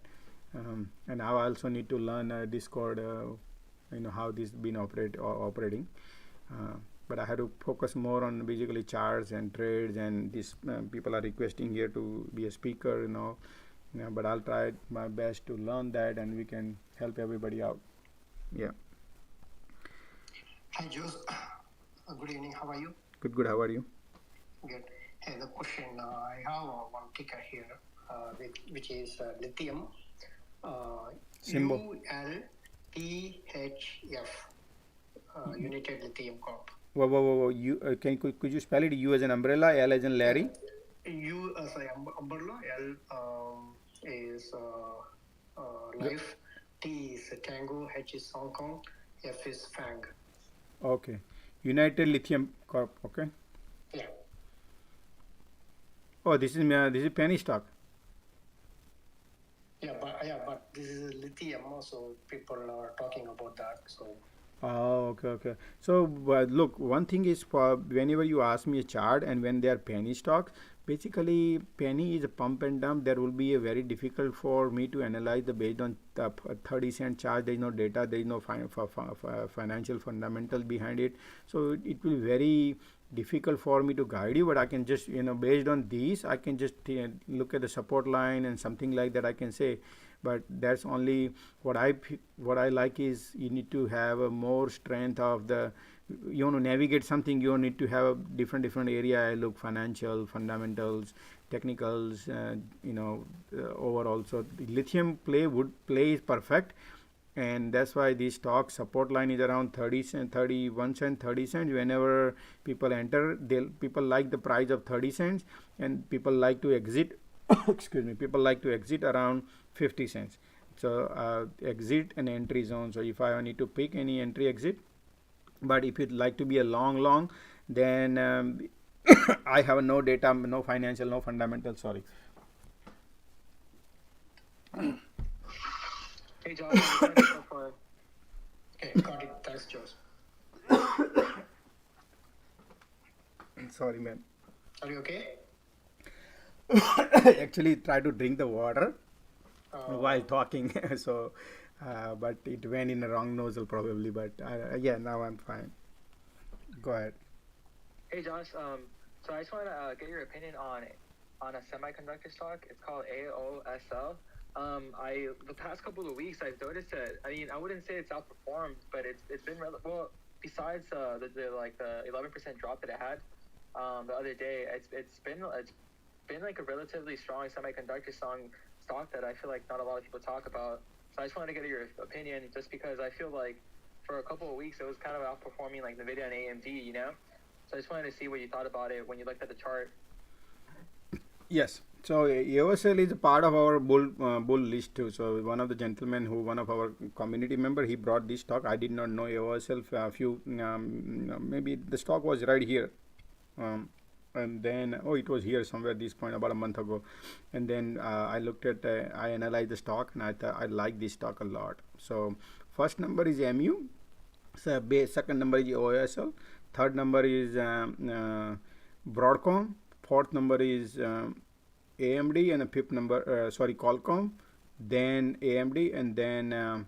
And I also need to learn Discord, how this been operating. But I had to focus more on basically charts and trades, and these people are requesting here to be a speaker, but I'll try my best to learn that, and we can help everybody out. Yeah. Hi, Jose. Good evening. How are you? Good. How are you? Good. Hey, the question, I have one ticker here, which is lithium. Symbol. ULTHF. United Lithium Corp. Whoa. Could you spell it? U as an umbrella, L as in Larry? U as an umbrella, L is life, T is Tango, H is Hong Kong, F is Fang. Okay. United Lithium Corp. Okay. Yeah. Oh, this is penny stock. Yeah, but this is lithium, so people are talking about that. So. Oh, okay. So look, one thing is, for whenever you ask me a chart and when they are penny stocks, basically penny is a pump and dump. There will be a very difficult for me to analyze the based on the 30-cent chart. There is no data, there is no financial fundamental behind it. So it will be very difficult for me to guide you, but I can just, based on these, I can just look at the support line and something like that I can say. But that's only what I like is you need to have a more strength of the, you want to navigate something, you need to have a different area. I look financial, fundamentals, technicals, overall. So the lithium play is perfect, and that's why this stock support line is around 30 cent, 31 cent, 30 cents. Whenever people enter, people like the price of 30 cents, and people like to exit. Excuse me. People like to exit around 50 cents. So exit and entry zone. So if I need to pick any entry exit, but if you'd like to be a long, then I have no data, no financial, no fundamental. Sorry. Hey, John. Okay, got it. Thanks, Jose. Sorry, man. Are you okay? Actually try to drink the water while talking. So but it went in the wrong nozzle probably, but yeah, now I'm fine. Go ahead. Hey Josh, so I just want to get your opinion on a semiconductor stock. It's called AOSL. The past couple of weeks I've noticed that, I wouldn't say it's outperformed, but it's been well, besides the 11% drop that it had the other day, it's been like a relatively strong semiconductor stock that I feel like not a lot of people talk about. So I just wanted to get your opinion, just because I feel like for a couple of weeks it was kind of outperforming like NVIDIA and AMD, So I just wanted to see what you thought about it when you looked at the chart. Yes. So AOSL is a part of our bull list too. So one of the gentlemen one of our community member, he brought this stock. I did not know AOSL. Maybe the stock was right here. And then it was here somewhere this point about a month ago, and then I looked at I analyzed the stock, and I thought I like this stock a lot. So first number is MU, so second number is OSL, third number is Broadcom, fourth number is AMD, and the fifth number Qualcomm, then AMD, and then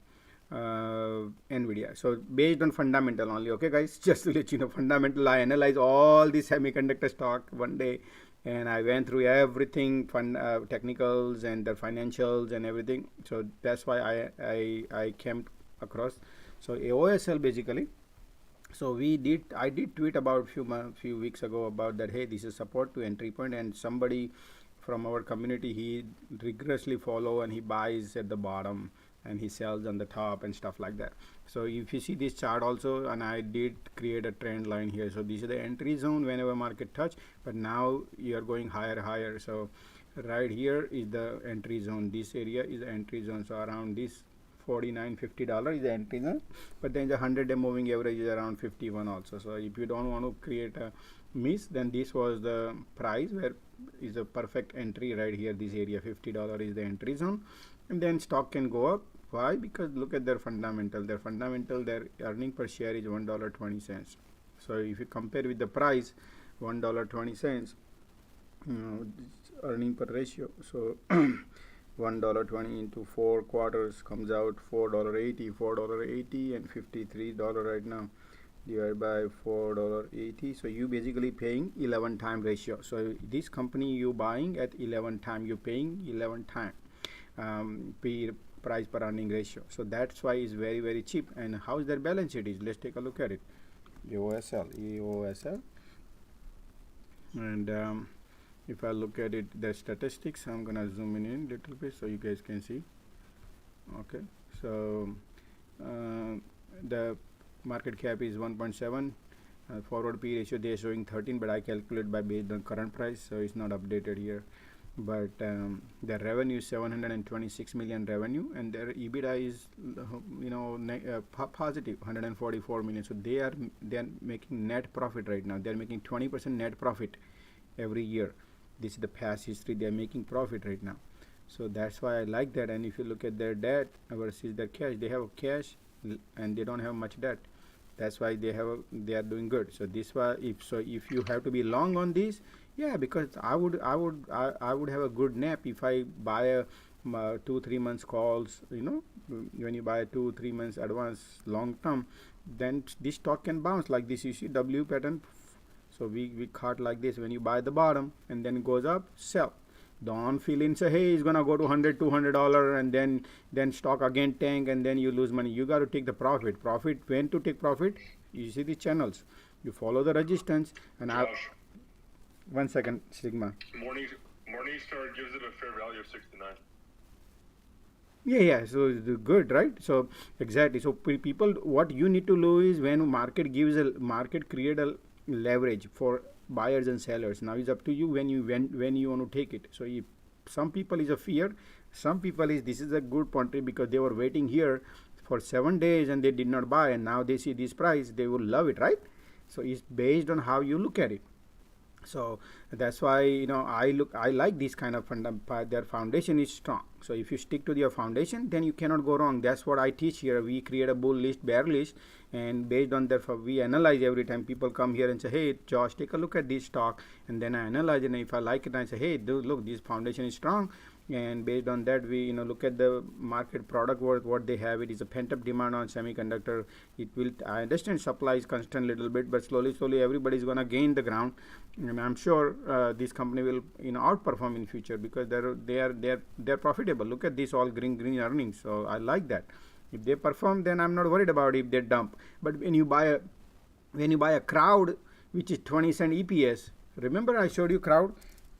NVIDIA. So based on fundamental only, okay guys, just to let you know, fundamental. I analyze all the semiconductor stock one day, and I went through everything, technicals and the financials and everything. So that's why I came across. So AOSL basically. So I did tweet about few weeks ago about that, hey, this is support to entry point, and somebody from our community, he rigorously follow and he buys at the bottom and he sells on the top and stuff like that. So if you see this chart also, and I did create a trend line here. So this is the entry zone whenever market touch, but now you are going higher. So right here is the entry zone. This area is the entry zone. So around this $49-50 is the entry zone, but then the 100-day moving average is around 51 also. So if you don't want to create a miss, then this was the price where is a perfect entry right here. This area $50 is the entry zone, and then stock can go up. Why? Because look at their fundamental. Their earning per share is $1.20. So if you compare with the price, $1.20, earning per ratio. So $1.20 into 4 quarters comes out $4.80, and $53 right now divided by $4.80. So you basically paying 11 time ratio. So this company you buying at 11 time, you paying 11 time price per earning ratio. So that's why it's very, very cheap. And how is their balance sheet is? Let's take a look at it. EOSL. And if I look at it, the statistics, I'm gonna zoom in a little bit so you guys can see. Okay, so the market cap is 1.7. Forward P ratio they are showing 13, but I calculate by based on current price, so it's not updated here. But their revenue is 726 million revenue, and their EBITDA is positive 144 million. So they are making net profit right now. They are making 20% net profit every year. This is the past history. They are making profit right now. So that's why I like that. And if you look at their debt versus their cash, they have cash and they don't have much debt. That's why they are doing good. So this why if you have to be long on this, yeah, because I would have a good nap if I buy a 2-3 months calls. When you buy 2-3 months advance long term, then this stock can bounce like this. You see W pattern. So we caught like this. When you buy the bottom and then it goes up, sell. Don't feel in say, hey, it's gonna go to $100-$200 and then stock again tank and then you lose money. You got to take the profit. When to take profit? You see the channels. You follow the resistance. And Josh, 1 second, Sigma. Morningstar gives it a fair value of 69. Yeah. So it's good, right? So exactly. So people, what you need to know is when market create a leverage for buyers and sellers. Now it's up to you when you want to take it. So if some people is a fear, some people is this is a good entry because they were waiting here for 7 days and they did not buy, and now they see this price, they will love it, right? So it's based on how you look at it. So that's why I like this kind of their foundation is strong. So if you stick to your foundation, then you cannot go wrong. That's what I teach here. We create a bull list, bear list, and based on that we analyze every time people come here and say, hey Josh, take a look at this stock, and then I analyze it, and if I like it I say, hey dude, look, this foundation is strong. And based on that we look at the market product what they have. It is a pent-up demand on semiconductor. It will, I understand supply is constant little bit, but slowly everybody is going to gain the ground, and I'm sure this company will outperform in future because they're profitable. Look at this, all green earnings. So I like that. If they perform, then I'm not worried about if they dump. But when you buy a crowd which is 20 cent EPS, remember I showed you crowd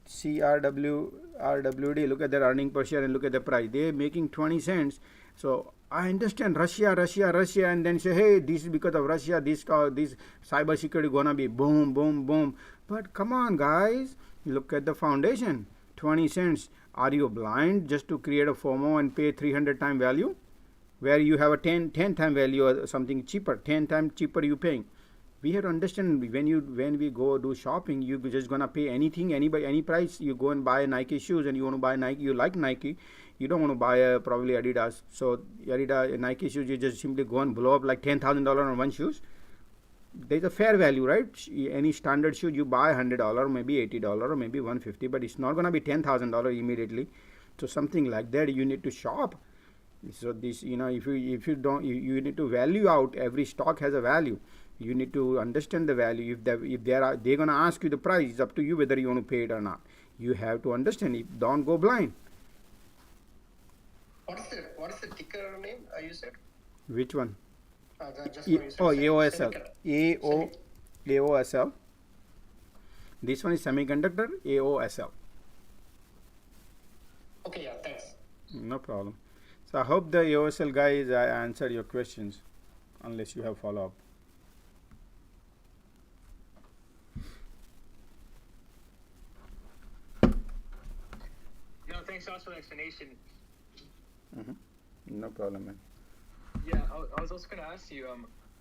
RWD, look at their earning per share and look at the price. They're making 20 cents. So I understand Russia, and then say, hey, this is because of Russia, this cyber security gonna be boom. But come on, guys, look at the foundation, 20 cents. Are you blind just to create a FOMO and pay 300 time value? Where you have a 10 time value or something cheaper, 10 times cheaper you paying. We have to understand when we go do shopping, you just gonna pay anything, any price. You go and buy Nike shoes and you want to buy Nike, you like Nike, you don't want to buy probably Adidas. So Adidas, Nike shoes, you just simply go and blow up like $10,000 on one shoes. There's a fair value, right? Any standard shoe you buy $100, maybe $80, or maybe $150, but it's not gonna be $10,000 immediately. So something like that you need to shop. So this, if you don't, you need to value out. Every stock has a value. You need to understand the value. If they're gonna ask you the price, it's up to you whether you want to pay it or not. You have to understand it. Don't go blind. What is the ticker name you said? Which one? AOSL. AOSL. This one is semiconductor. AOSL. Okay, yeah, thanks. No problem. So I hope the AOSL guys answered your questions, unless you have follow up. No, thanks also for the explanation. No problem, man. Yeah, I was also going to ask you,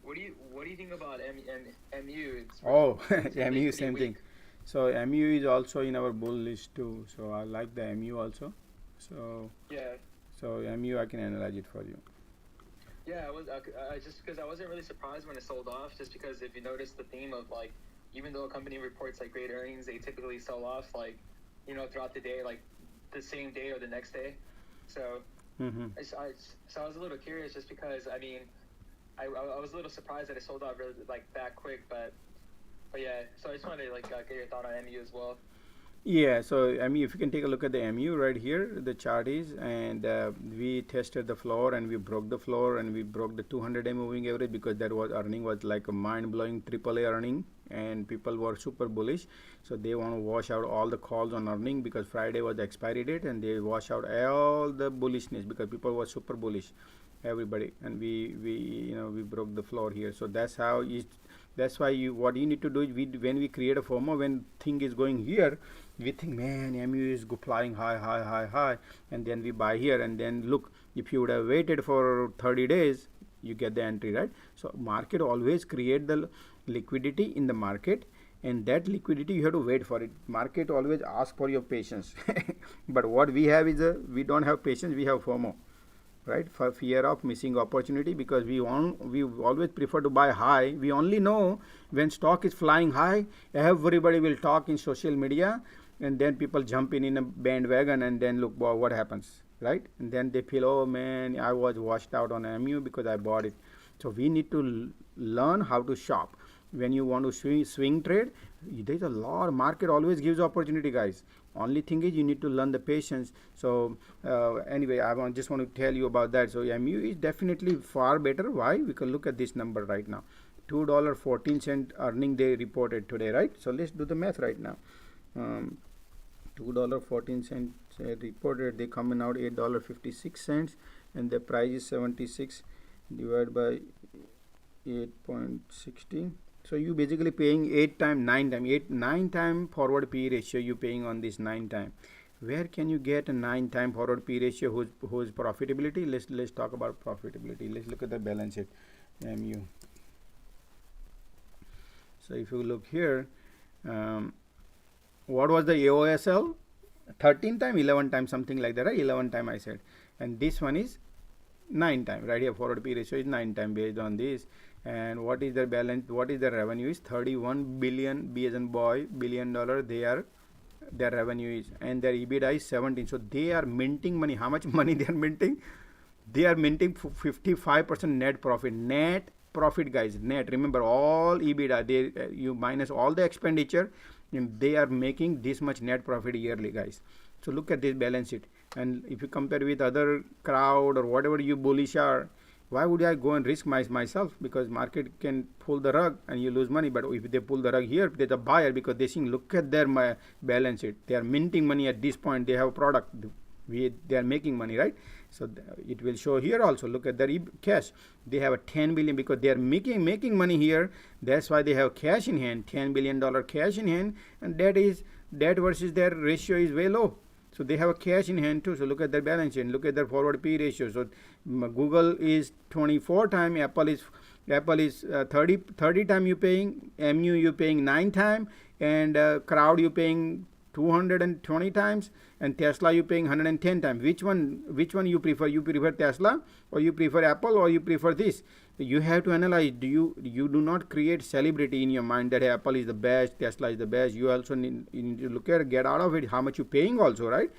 what do you think about MU? MU, same thing. So MU is also in our bull list too. So I like the MU also. So yeah. So MU, I can analyze it for you. Yeah, I was just because I wasn't really surprised when it sold off. Just because if you notice the theme of like, even though a company reports like great earnings, they typically sell off like, throughout the day, like the same day or the next day. So, so I was a little curious just because I mean, I was a little surprised that it sold out really like that quick, but yeah. So I just wanted to like get your thought on MU as well. Yeah, so if you can take a look at the MU right here, the chart is, and we tested the floor and we broke the floor and we broke the 200-day moving average because that earning was like a mind-blowing AAA earning and people were super bullish. So they want to wash out all the calls on earning because Friday was the expiry date, and they wash out all the bullishness because people were super bullish, everybody, and we broke the floor here. So that's how that's why what you need to do is when we create a FOMO, when thing is going here, we think, man, MU is flying high, and then we buy here, and then look, if you would have waited for 30 days, you get the entry, right? So market always create the liquidity in the market, and that liquidity you have to wait for it. Market always ask for your patience. But what we have is we don't have patience, we have FOMO, right? For fear of missing opportunity, because we always prefer to buy high. We only know when stock is flying high, everybody will talk in social media, and then people jump in a bandwagon, and then look what happens, right? And then they feel, oh man, I was washed out on MU because I bought it. So we need to learn how to shop. When you want to swing trade, there's a lot. Market always gives opportunity, guys. Only thing is you need to learn the patience. So anyway, I just want to tell you about that. So MU is definitely far better. Why? We can look at this number right now. $2.14 earning they reported today, right? So let's do the math right now. $2.14 reported, they coming out $8.56, and the price is 76 divided by 8.16. So you basically paying 9 time forward P ratio you paying on this 9 time. Where can you get a 9 time forward P ratio whose profitability? Let's talk about profitability. Let's look at the balance sheet, MU. So if you look here, what was the AOSL? 13 time, 11 time, something like that, right? 11 time I said, and this one is 9 time, right here. Forward P ratio is 9 time based on this. And what is their balance? What is their revenue? Is 31 billion, B as in boy, $1 billion. Their revenue is, and their EBITDA is 17. So they are minting money. How much money they are minting? They are minting 55% net profit. Net profit, guys. Net. Remember, all EBITDA. You minus all the expenditure, and they are making this much net profit yearly, guys. So look at this balance sheet. And if you compare with other crowd or whatever you bullish are, why would I go and risk myself? Because market can pull the rug and you lose money. But if they pull the rug here, there's a buyer, because they think, look at their balance sheet. They are minting money at this point. They have a product. They are making money, right? So it will show here also. Look at their cash. They have a 10 billion because they are making money here. That's why they have cash in hand, $10 billion cash in hand, and that versus their ratio is way low. So they have a cash in hand too. So look at their balance sheet. Look at their forward P ratio. So Google is 24 time. Apple is 30 time you paying. MU you paying 9 time, and crowd you paying 220 times, and Tesla you paying 110 times. Which one you prefer? You prefer Tesla, or you prefer Apple, or you prefer this? You have to analyze. You do not create celebrity in your mind that Apple is the best, Tesla is the best. You also need to look at, get out of it, how much you paying also, right?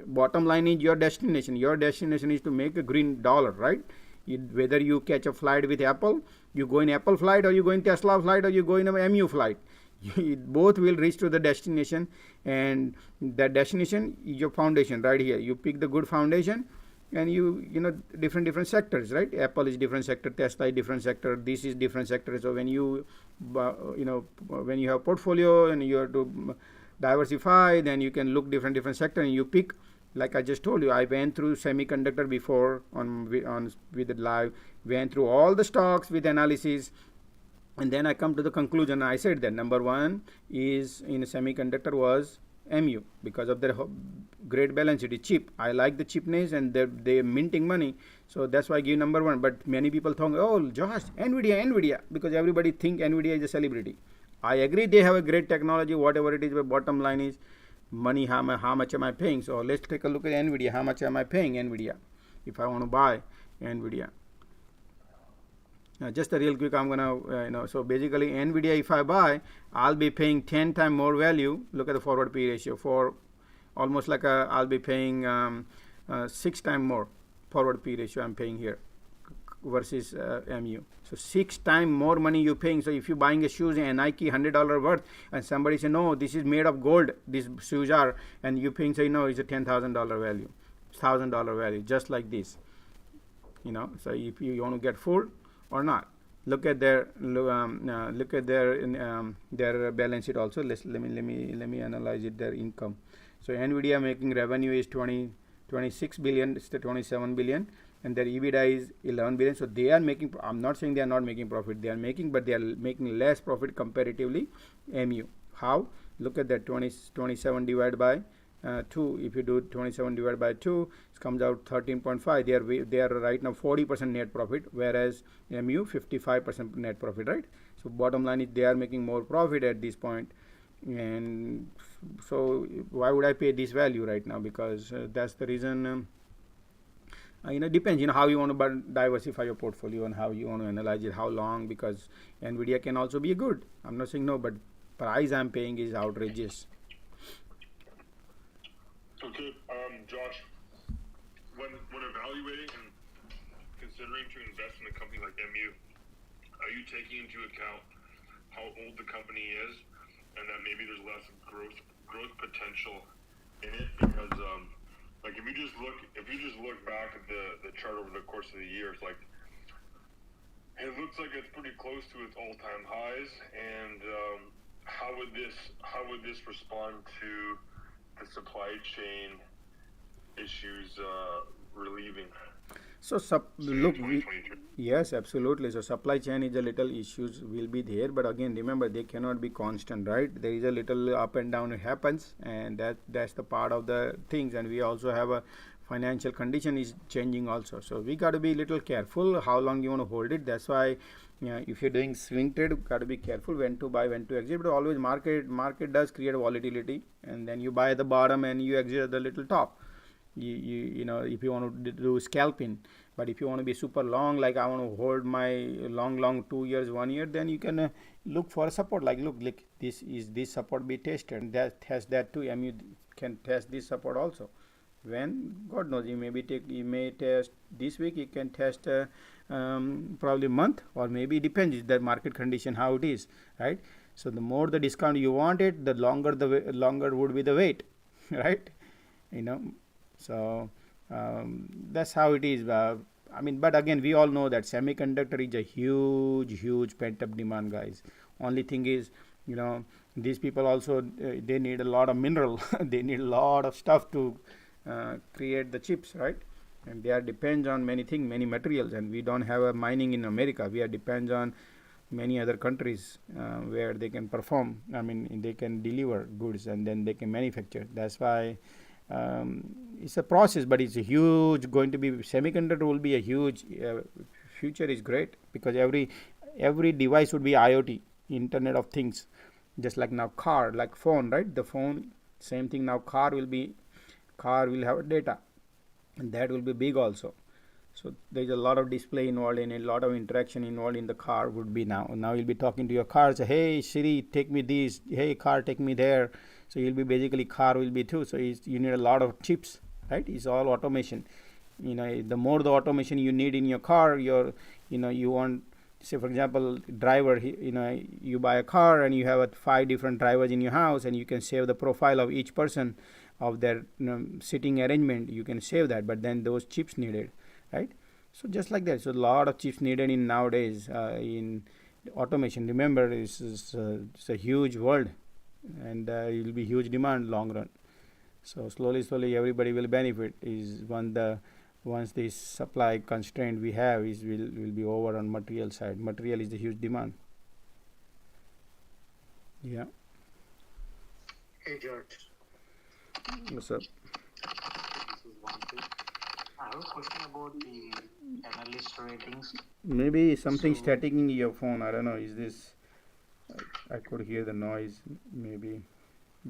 Bottom line is your destination. Your destination is to make a green dollar, right? Whether you catch a flight with Apple, you go in Apple flight, or you go in Tesla flight, or you go in a MU flight. Both will reach to the destination, and that destination is your foundation right here. You pick the good foundation, and you know different sectors, right? Apple is different sector, Tesla is different sector, this is different sector. So when you when you have portfolio and you have to diversify, then you can look different sector and you pick. Like I just told you, I went through semiconductor before with the live, went through all the stocks with analysis. And then I come to the conclusion. I said that number one is in semiconductor was MU because of their great balance sheet. It's cheap. I like the cheapness, and they're minting money. So that's why I give number one. But many people think, oh, Josh, NVIDIA, because everybody think NVIDIA is a celebrity. I agree they have a great technology, whatever it is, but bottom line is money, how much am I paying? So let's take a look at NVIDIA. How much am I paying NVIDIA if I want to buy NVIDIA? just a real quick, I'm gonna so basically NVIDIA, if I buy, I'll be paying 10 times more value. Look at the forward P ratio for almost like I'll be paying 6 times more forward P ratio I'm paying here versus MU. So 6 times more money you're paying. So if you're buying a shoes and Nike $100 worth, and somebody say no, this is made of gold, these shoes are, and you paying say no, it's a $10,000 value, $1,000 value, just like this. So if you want to get fooled or not, look at their their balance sheet also. Let me analyze it, their income. So NVIDIA making revenue is 26 billion, it's the 27 billion, and their EBITDA is 11 billion. So they are making, I'm not saying they are not making profit, they are making, but they are making less profit comparatively MU. How? Look at that, 27 divided by 2. If you do 27 divided by 2, it comes out 13.5. They are right now 40% net profit, whereas MU 55% net profit, right? So bottom line is they are making more profit at this point, and so why would I pay this value right now? Because that's the reason. Depends how you want to diversify your portfolio and how you want to analyze it, how long, because NVIDIA can also be good. I'm not saying no, but price I'm paying is outrageous. Okay, Josh, when evaluating and considering to invest in a company like MU, are you taking into account how old the company is and that maybe there's less growth potential in it? Because like if you just look back at the chart over the course of the years, like it looks like it's pretty close to its all-time highs. And how would this respond to the supply chain issues relieving? So look, yes, absolutely. So supply chain is a little issues will be there, but again, remember they cannot be constant, right? There is a little up and down, it happens, and that's the part of the things. And we also have a financial condition is changing also. So we got to be a little careful how long you want to hold it. That's why if you're doing swing trade, got to be careful when to buy, when to exit. But always market does create volatility, and then you buy at the bottom and you exit at the little top. If you want to do scalping, but if you want to be super long, like I want to hold my long 2 years, 1 year, then you can look for a support. Like look, this support be tested. That test that too. MU can test this support also. When God knows, you may test this week. You can test probably month, or maybe it depends the market condition how it is, right? So the more the discount you want it, the longer would be the wait, right? So that's how it is. But again, we all know that semiconductor is a huge pent-up demand, guys. Only thing is, these people also they need a lot of mineral. They need a lot of stuff to create the chips, right? And they are depends on many things, many materials, and we don't have a mining in America. We are depends on many other countries where they can perform. They can deliver goods and then they can manufacture. That's why. It's a process, but it's a huge going to be semiconductor will be a huge future is great, because every device would be IoT, Internet of Things, just like now car, like phone, right? The phone, same thing now. Car will have data, and that will be big also. So there's a lot of display involved in it, a lot of interaction involved in the car would be now. Now you'll be talking to your car, say, hey Siri, take me this. Hey car, take me there. So you'll be basically car will be too. So you need a lot of chips, right? It's all automation. The more the automation you need in your car, you want, say for example, driver. You buy a car and you have 5 different drivers in your house, and you can save the profile of each person of their sitting arrangement. You can save that, but then those chips needed, right? So just like that. So a lot of chips needed in nowadays in automation. Remember, it's a huge world. And it will be huge demand long run. So slowly everybody will benefit. Is once this supply constraint we have will be over on material side. Material is the huge demand. Yeah. Hey George. What's up? This is one thing. I have a question about the analyst ratings. Maybe something static in your phone. I don't know. Is this? I could hear the noise. Maybe.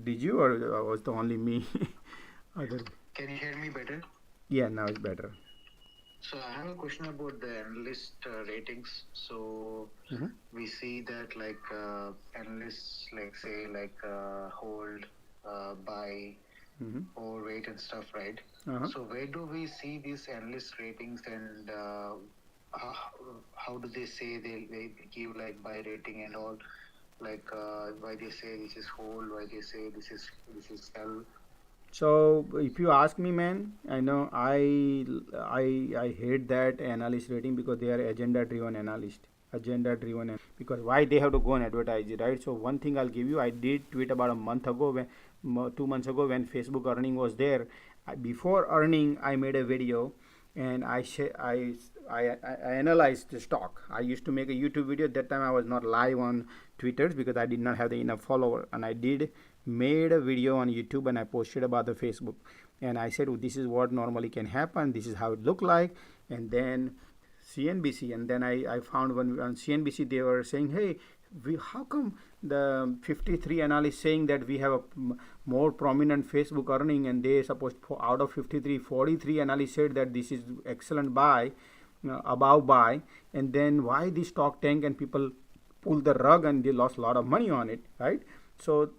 Did you, or was it only me? Can you hear me better? Yeah, now it's better. So I have a question about the analyst ratings. So we see that like analysts like say like hold, buy, overweight and stuff, right? So where do we see these analyst ratings, and how do they say they give like buy rating and all? Like why they say this is hold, why they say this is sell? So if you ask me, man, I know I hate that analyst rating because they are agenda driven analyst, because why they have to go and advertise it, right? So one thing I'll give you, I did tweet about a month ago, when 2 months ago, when Facebook earning was there. Before earning, I made a video and I analyzed the stock. I used to make a YouTube video. At that time I was not live on Twitter because I did not have the enough follower, and I made a video on YouTube and I posted about the Facebook, and I said, oh, this is what normally can happen, this is how it look like. And then CNBC, and then I found one on CNBC, they were saying, hey, how come the 53 analysts saying that we have a more prominent Facebook earning, and they supposed out of 53, 43 analysts said that this is excellent buy, above buy, and then why this stock tank and people pull the rug and they lost a lot of money on it, right? So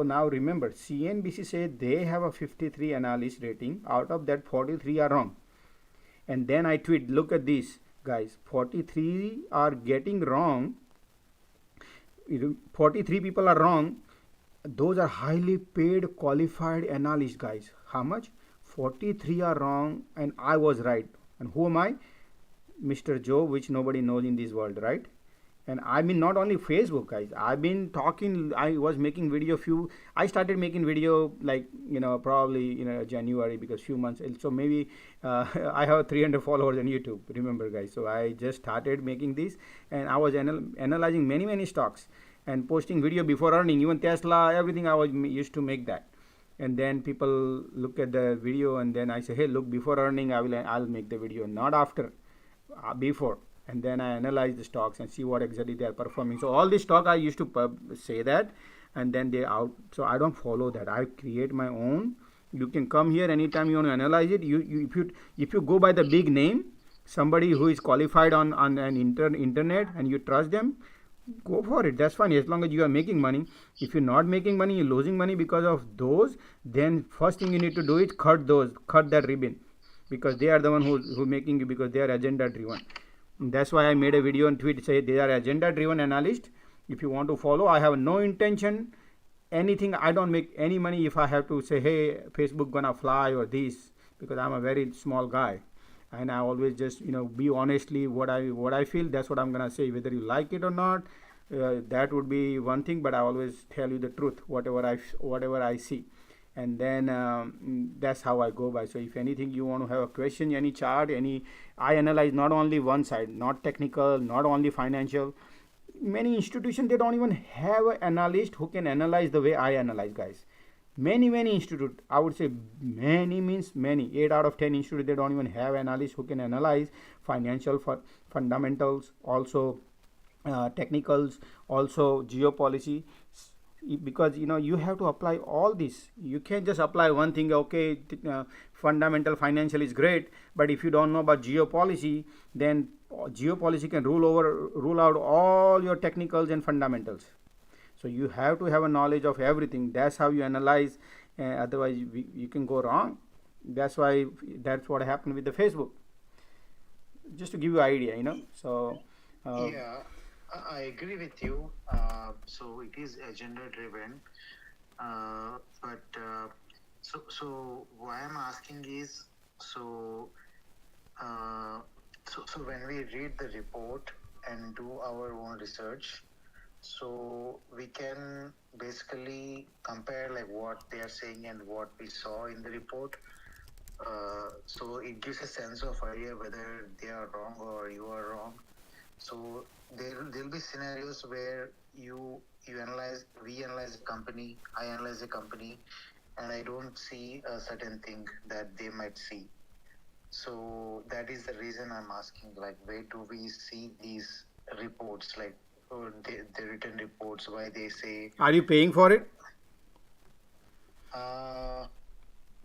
now remember, CNBC said they have a 53 analyst rating. Out of that, 43 are wrong. And then I tweet, look at this, guys. 43 are getting wrong. 43 people are wrong. Those are highly paid, qualified analysts, guys. How much? 43 are wrong, and I was right. And who am I? Mr. Joe, which nobody knows in this world, right? And I mean, not only Facebook, guys. I've been talking. I was making video I started making video like, probably January, because few months. So maybe I have 300 followers on YouTube. Remember, guys. So I just started making this, and I was analyzing many stocks and posting video before earning. Even Tesla, everything I was used to make that. And then people look at the video, and then I say, hey, look, before earning, I'll make the video, not after, before. And then I analyze the stocks and see what exactly they are performing. So all this stock I used to say that, and then they out. So I don't follow that. I create my own. You can come here anytime you want to analyze it. If you go by the big name, somebody who is qualified on an internet, and you trust them, go for it. That's fine, as long as you are making money. If you're not making money, you're losing money because of those, then first thing you need to do is cut that ribbon, because they are the one who making you, because they are agenda driven. That's why I made a video and tweet, say they are agenda driven analyst. If you want to follow, I have no intention anything. I don't make any money if I have to say, hey, Facebook gonna fly or this, because I'm a very small guy, and I always just be honestly what I feel. That's what I'm gonna say, whether you like it or not. That would be one thing, but I always tell you the truth, whatever I see. And then that's how I go by. So if anything you want to have a question, any chart, I analyze not only one side, not technical, not only financial. Many institutions, they don't even have an analyst who can analyze the way I analyze, guys. Many institute, I would say many means many, 8 out of 10 institute, they don't even have analysts who can analyze financial fundamentals, also technicals, also geopolicy. Because you have to apply all this. You can't just apply one thing. Okay, fundamental financial is great, but if you don't know about geopolicy, then geopolicy can rule out all your technicals and fundamentals. So you have to have a knowledge of everything. That's how you analyze. Otherwise you can go wrong. That's what happened with the Facebook. Just to give you an idea, so yeah, I agree with you. So it is agenda driven, but so why I'm asking is, so when we read the report and do our own research, so we can basically compare like what they are saying and what we saw in the report. So it gives a sense of idea whether they are wrong or you are wrong. So there'll be scenarios where we analyze a company, I analyze a company, and I don't see a certain thing that they might see. So that is the reason I'm asking, like, where do we see these reports, like the written reports, why they say. Are you paying for it?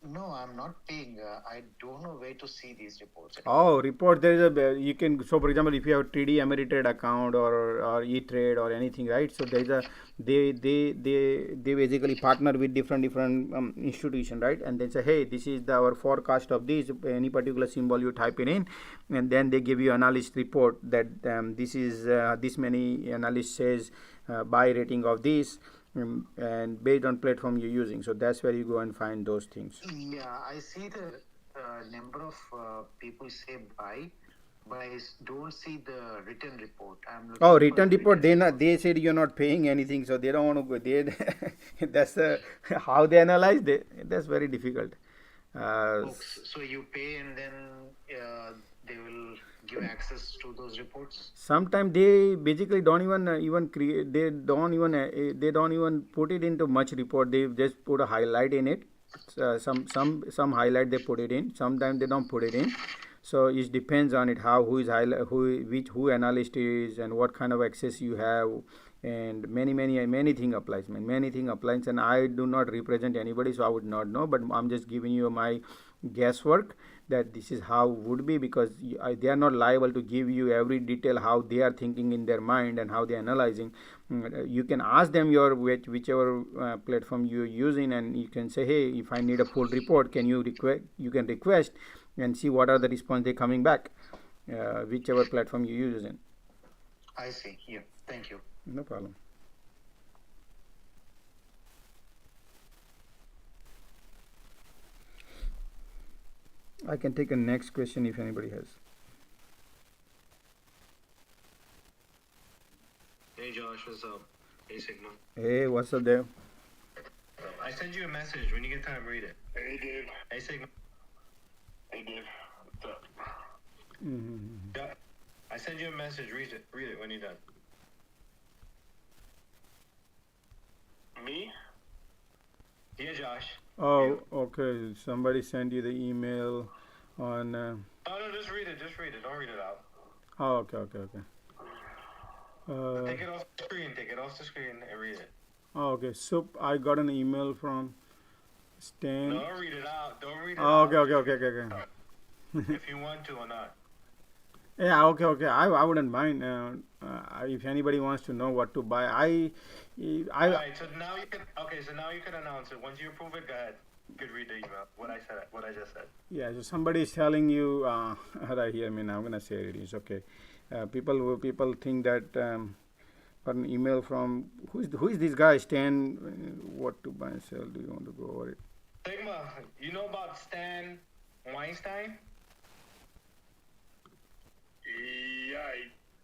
No, I'm not paying. I don't know where to see these reports. Oh, report. There is a you can. So, for example, if you have a TD Ameritrade account or E-Trade or anything, right? So there is a they basically partner with different institution, right? And they say, hey, this is our forecast of this. Any particular symbol you type it in, and then they give you analyst report that this is this many analyst says buy rating of this. And based on platform you're using, so that's where you go and find those things. Yeah, I see the number of people say buy, but I don't see the written report. I'm looking Written report. They said you're not paying anything, so they don't want to go. That's how they analyze. That's very difficult. So you pay and then they will give access to those reports. Sometimes they basically don't even create. They don't even put it into much report. They just put a highlight in it. Some highlight they put it in. Sometimes they don't put it in. So it depends on it who analyst is and what kind of access you have, and many thing applies. Many thing applies, and I do not represent anybody, so I would not know. But I'm just giving you my guesswork that this is how would be, because they are not liable to give you every detail how they are thinking in their mind and how they are analyzing. You can ask them whichever platform you are using, and you can say, hey, if I need a full report, can you request? You can request and see what are the response they coming back, whichever platform you use in. I see. Yeah. Thank you. No problem. I can take a next question if anybody has. Hey Josh, what's up? Hey Sigma. Hey, what's up there? I sent you a message. When you get time, read it. Hey Dave. Hey Sigma. Hey Dave. What's up? Yeah, I sent you a message. Read it. Read it when you're done. Me? Yeah, Josh. Oh, okay. Somebody sent you the email on. No, just read it. Just read it. Don't read it out. Oh, okay. Take it off the screen. Take it off the screen and read it. Oh, okay. So I got an email from Stan. No, don't read it out. Don't read it out. Okay. If you want to or not. Yeah, okay. I wouldn't mind. If anybody wants to know what to buy, Alright, so now you can. Okay, so now you can announce it. Once you approve it, go ahead. You could read the email. What I just said. Yeah. So somebody is telling you right here. I'm gonna say it is okay. People think that got an email from who is this guy Stan? What to buy and sell? Do you want to go over it? Sigma, you know about Stan Weinstein? Yeah,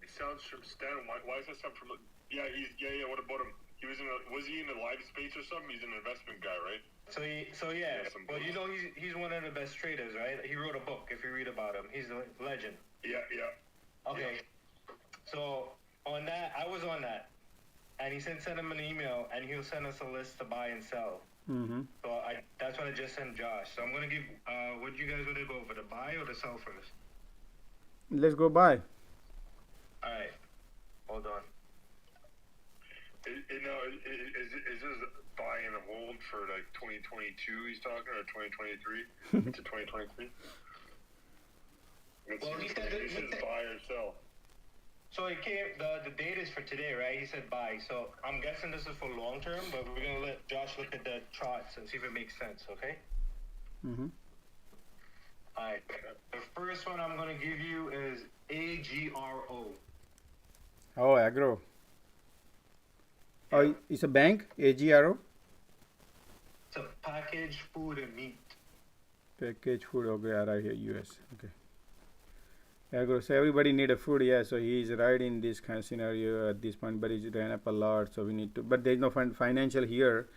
it sounds from Stan. Why is that sound from? Yeah, What about him? Was he in the live space or something? He's an investment guy, right? So yeah. Well, you know he's one of the best traders, right? He wrote a book. If you read about him, he's a legend. Yeah. Okay. So on that, I was on that, and he send him an email, and he'll send us a list to buy and sell. Mm-hmm. So that's what I just sent Josh. So I'm gonna give. What you guys want to go for, the buy or the sell first? Let's go buy. All right. Hold on. Is this buy and hold for like 2022 he's talking, or 2023 to 2023? Well, he said this is buy or sell. So it came. The date is for today, right? He said buy. So I'm guessing this is for long term, but we're gonna let Josh look at the charts and see if it makes sense. Okay. Mm-hmm. All right. The first one I'm gonna give you is AGRO. Oh, agro. Oh, it's a bank, AGRO? It's a packaged food and meat. Packaged food, okay, right here, US. Okay. Agro, so everybody need a food, yeah, so he is right in this kind of scenario at this point, but he's ran up a lot, so we need to, but there's no financial here,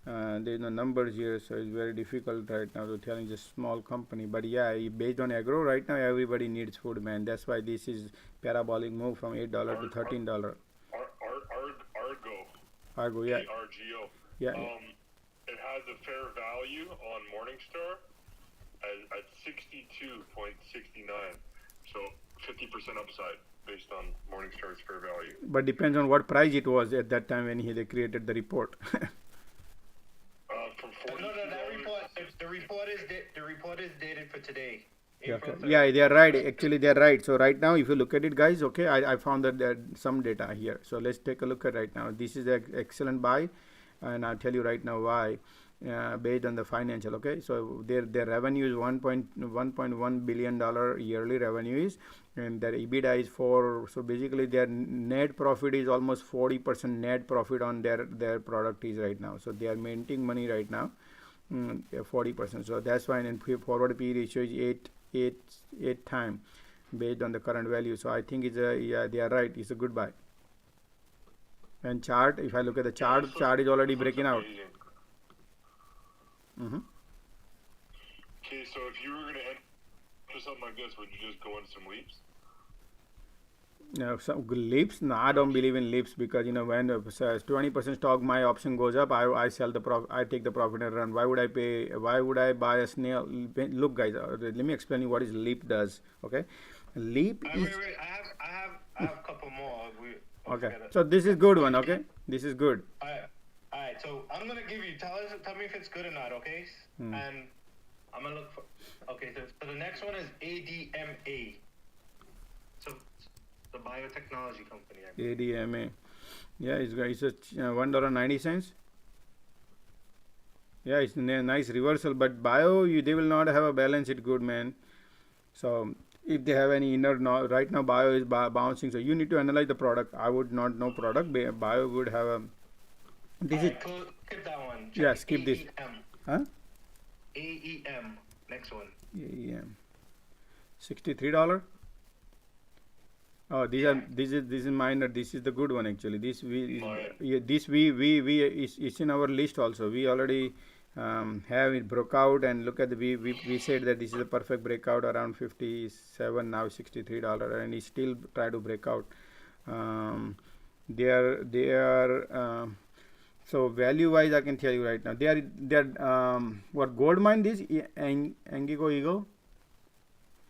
there's no numbers here, so it's very difficult right now to telling just small company, but yeah, based on agro, right now everybody needs food, man, that's why this is parabolic move from $8 to $13. Argo, yeah. ARGO. Yeah. It has a fair value on Morningstar at 62.69. So 50% upside based on Morningstar's fair value. But depends on what price it was at that time when they created the report. From 40. No, that report. The report is dated for today. Yeah, April okay. 3rd. Yeah, they are right. Actually, they are right. So right now, if you look at it, guys, okay, I found that there are some data here. So let's take a look at right now. This is an excellent buy, and I'll tell you right now why. Based on the financial, okay, so their revenue is $1.1 billion yearly revenue is, and their EBITDA is 4. So basically, their net profit is almost 40% net profit on their product is right now. So they are maintaining money right now, 40%. So that's why, and forward P ratio is 8 times based on the current value. So I think it's yeah, they are right. It's a good buy. And chart, if I look at the chart is already breaking out. Okay, so if you were going to enter something like this, would you just go in some leaps? No, some leaps. No, I don't believe in leaps, because when 20% stock, my option goes up, I sell the profit, I take the profit and run. Why would I pay? Why would I buy a snail? Look, guys, let me explain you what is leap does. Okay, leap is. Wait. I have a couple more. Okay, so this is good one. Okay, this is good. All right, so I'm gonna give you. Tell me if it's good or not, okay? And I'm gonna look for. Okay, so the next one is ADMA. So the biotechnology company. ADMA, yeah, it's $1.90. Yeah, it's a nice reversal, but bio, they will not have a balance sheet good, man. So if they have any inner, right now bio is bouncing, so you need to analyze the product. I would not know product. Bio would have a. This is. Skip that one. Check Yeah, skip this. Huh? AEM. Next one. AEM. $63. Oh, this is minor. This is the good one actually. It's in our list also. We already have it broke out, and look at we said that this is a perfect breakout around 57, now $63, and it still try to break out. They are so value wise, I can tell you right now, they are what gold mine this Angico Eagle.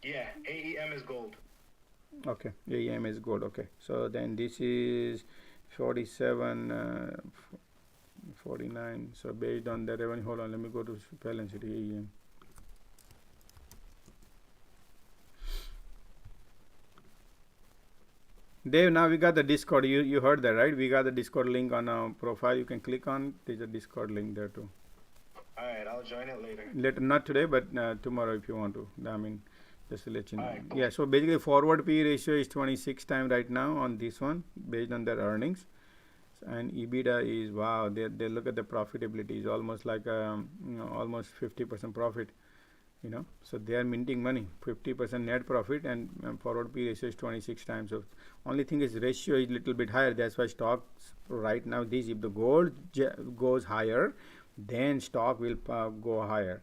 Yeah, AEM is gold. Okay, AEM is gold. Okay, so then this is 47, 49. So based on the revenue, hold on, let me go to balance sheet. AEM. Dave, now we got the Discord. You heard that, right? We got the Discord link on our profile. You can click on. There's a Discord link there too. All right, I'll join it later. Later, not today, but tomorrow if you want to. I mean, just to let you know. Right, cool. Yeah, so basically forward P ratio is 26 times right now on this one based on their earnings, and EBITDA is, wow, they look at the profitability is almost like almost 50% profit, so they are minting money, 50% net profit, and forward P ratio is 26 times. So only thing is ratio is little bit higher. That's why stocks right now, if the gold goes higher, then stock will go higher.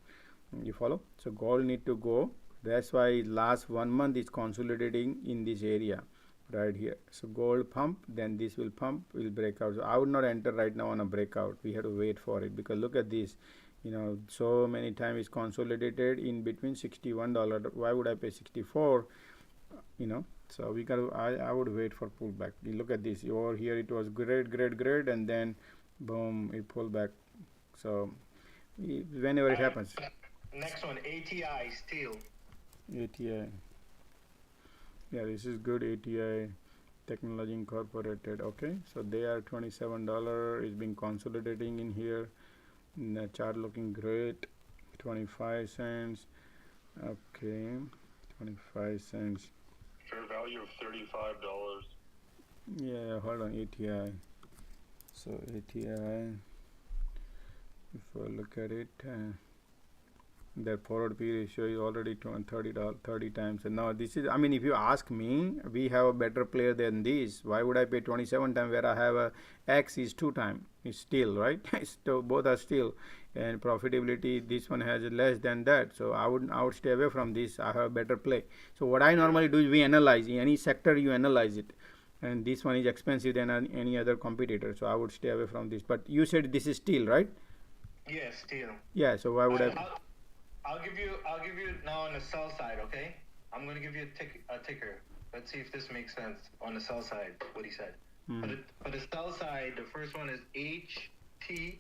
You follow? So gold need to go. That's why last 1 month is consolidating in this area right here. So gold pump, then this will pump, will break out. So I would not enter right now on a breakout. We have to wait for it, because look at this, so many times it's consolidated in between $61. Why would I pay 64? So we got to, I would wait for pullback. You look at this over here, it was great, and then boom, it pulled back. So whenever it happens. Next one, ATI steel. ATI. Yeah, this is good. ATI Technology Incorporated. Okay, so they are $27. It's been consolidating in here. The chart looking great. 25 cents. Okay, 25 cents. Fair value of $35. Yeah, hold on. ATI. So ATI, if I look at it, their forward P ratio is already 30 times. And now this is, I mean, if you ask me, we have a better player than this. Why would I pay 27 times where I have a X is 2 times? It's still, right? So both are still, and profitability, this one has less than that. So I would stay away from this. I have a better play. So what I normally do is we analyze in any sector, you analyze it, and this one is expensive than any other competitor. So I would stay away from this. But you said this is steel, right? Yeah, steel. Yeah. So why would I'll give you now on the sell side, okay? I'm gonna give you a ticker. Let's see if this makes sense on the sell side. What he said. For the sell side, the first one is HTLD.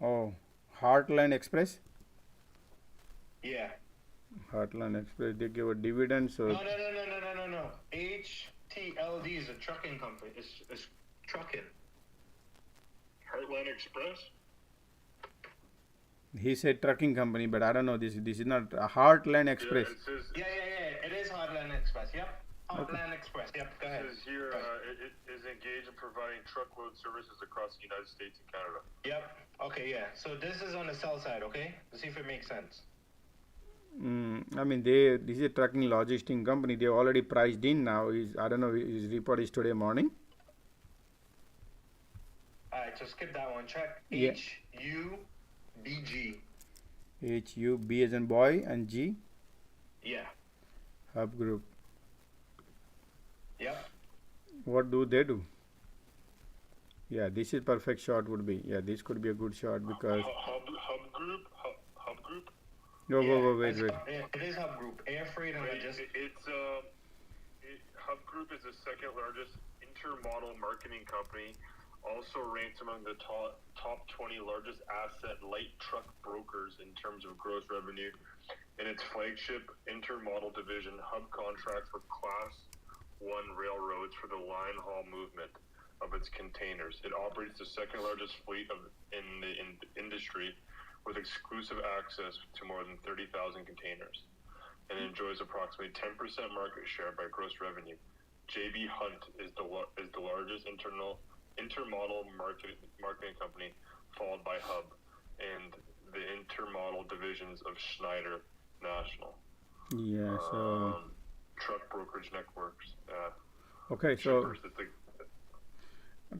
Oh, Heartland Express. Yeah. Heartland Express. They give a dividend, so. No. HTLD is a trucking company. It's trucking. Heartland Express. He said trucking company, but I don't know. This is not a Heartland Express. Yeah. It is Heartland Express. Yep. Heartland Express. Yep. Go ahead. It says here it is engaged in providing truckload services across the United States and Canada. Yep. Okay. Yeah. So this is on the sell side. Okay. Let's see if it makes sense. I mean, this is a trucking logistic company. They already priced in now. I don't know. His report is today morning. All right. So skip that one. Check Yeah. HUBG. HUB as in boy and G. Yeah. Hub Group. Yep. What do they do? Yeah, this is perfect shot would be. Yeah, this could be a good shot because. Hub Group. No, wait. It is Hub Group. Air freight and logistics. Hub Group is the second largest intermodal marketing company. Also ranks among the top 20 largest asset light truck brokers in terms of gross revenue. In its flagship intermodal division, Hub contracts for Class 1 railroads for the line haul movement of its containers. It operates the second largest fleet in the industry, with exclusive access to more than 30,000 containers, and enjoys approximately 10% market share by gross revenue. J.B. Hunt is the largest intermodal marketing company, followed by Hub and the intermodal divisions of Schneider National. Yeah, so truck brokerage networks. Okay, so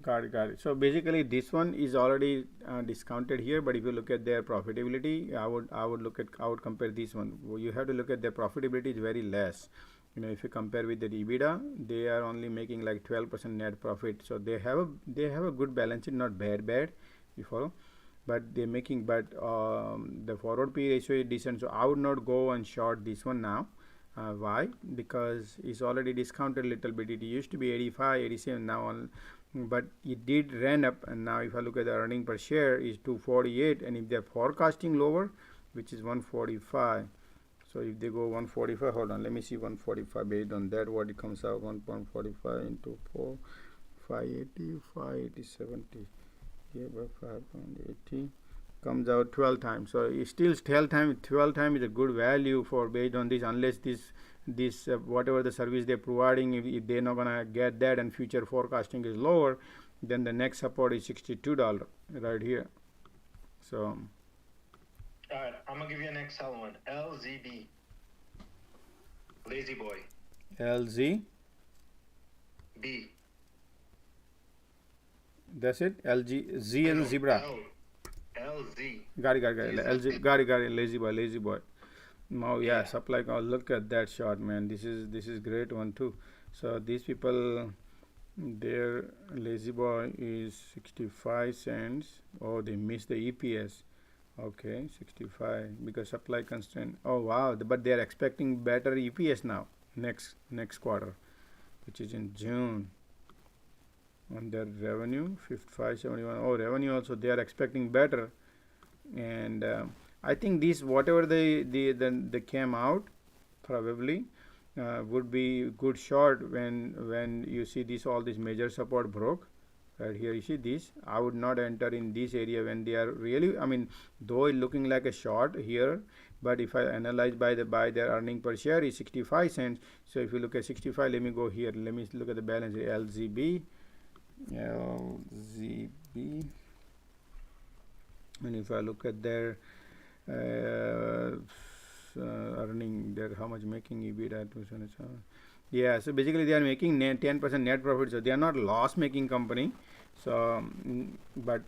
got it. So basically, this one is already discounted here. But if you look at their profitability, I would compare this one. You have to look at their profitability is very less. You know, if you compare with the EBITDA, they are only making like 12% net profit. So they have a good balance sheet, not bad. You follow? But they're making, the forward P ratio is decent. So I would not go and short this one now. Why? Because it's already discounted a little bit. It used to be 85, 87 now, but it did ran up. And now if I look at the earning per share is 248, and if they're forecasting lower, which is 145. So if they go 145, hold on, let me see 145 based on that what it comes out. 1.45 into 4, 580, 580, 70. Yeah, by 5.80 comes out 12 times. So it's still 12 times is a good value for based on this, unless this whatever the service they're providing, if they're not gonna get that and future forecasting is lower, then the next support is $62 right here. So all right, I'm gonna give you an Excel one. LZB. Lazy Boy. LZ. B. That's it. LG Z and zebra. LZ. Got it. LZ. Got it. Lazy boy. Now, yeah, supply. Oh, look at that shot, man. This is great one too. So these people, their Lazy Boy is 65 cents. Oh, they missed the EPS. Okay, 65 because supply constraint. Oh wow, but they are expecting better EPS now next quarter, which is in June. On their revenue 5571. Oh, revenue also they are expecting better, and I think these whatever they came out probably would be good short when you see this all this major support broke. Right here you see this. I would not enter in this area when they are really, I mean, though it looking like a short here, but if I analyze by their earning per share is 65 cents. So if you look at 65, let me go here. Let me look at the balance. LZB, and if I look at their earning, their how much making EBITDA 277. Yeah, so basically they are making 10% net profit, so they are not loss making company. So but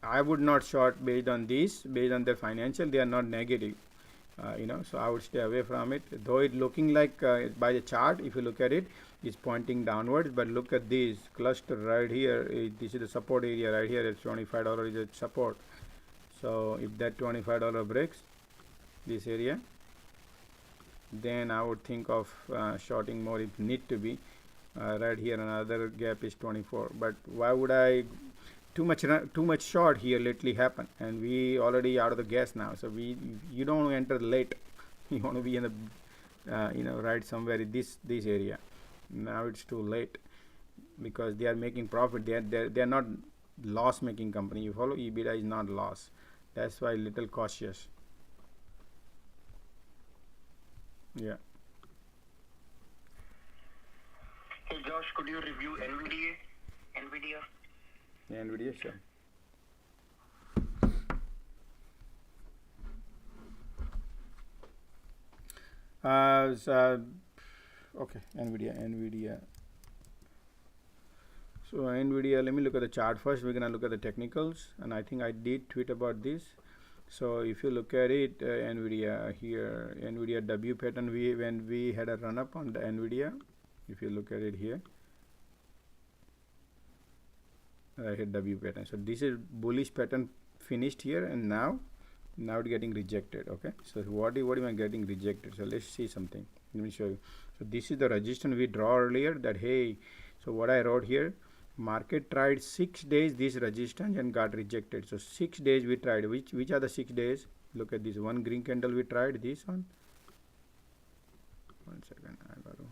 I would not short based on their financial. They are not negative, so I would stay away from it, though it looking like by the chart, if you look at it, it's pointing downwards. But look at this cluster right here. This is the support area right here. It's $25 is a support. So if that $25 breaks this area, then I would think of shorting more if need to be. Right here another gap is 24. But why would I too much short here lately happened, and we already out of the gas now. So you don't want to enter late. You want to be in the right somewhere in this area. Now it's too late because they are making profit. They are not loss making company. You follow? EBITDA is not loss. That's why little cautious. Yeah. Hey Josh, could you review NVIDIA? NVIDIA, sure. Okay, NVIDIA. So NVIDIA, let me look at the chart first. We're gonna look at the technicals, and I think I did tweet about this. So if you look at it, NVIDIA here, NVIDIA W pattern, when we had a run up on the NVIDIA, if you look at it here, I hit W pattern. So this is bullish pattern finished here, and now it's getting rejected. Okay, so what am I getting rejected? So let's see something. Let me show you. So this is the resistance we draw earlier, that hey, so what I wrote here, market tried 6 days this resistance and got rejected. So 6 days we tried. Which are the 6 days? Look at this one green candle we tried, this one. 1 second, I got to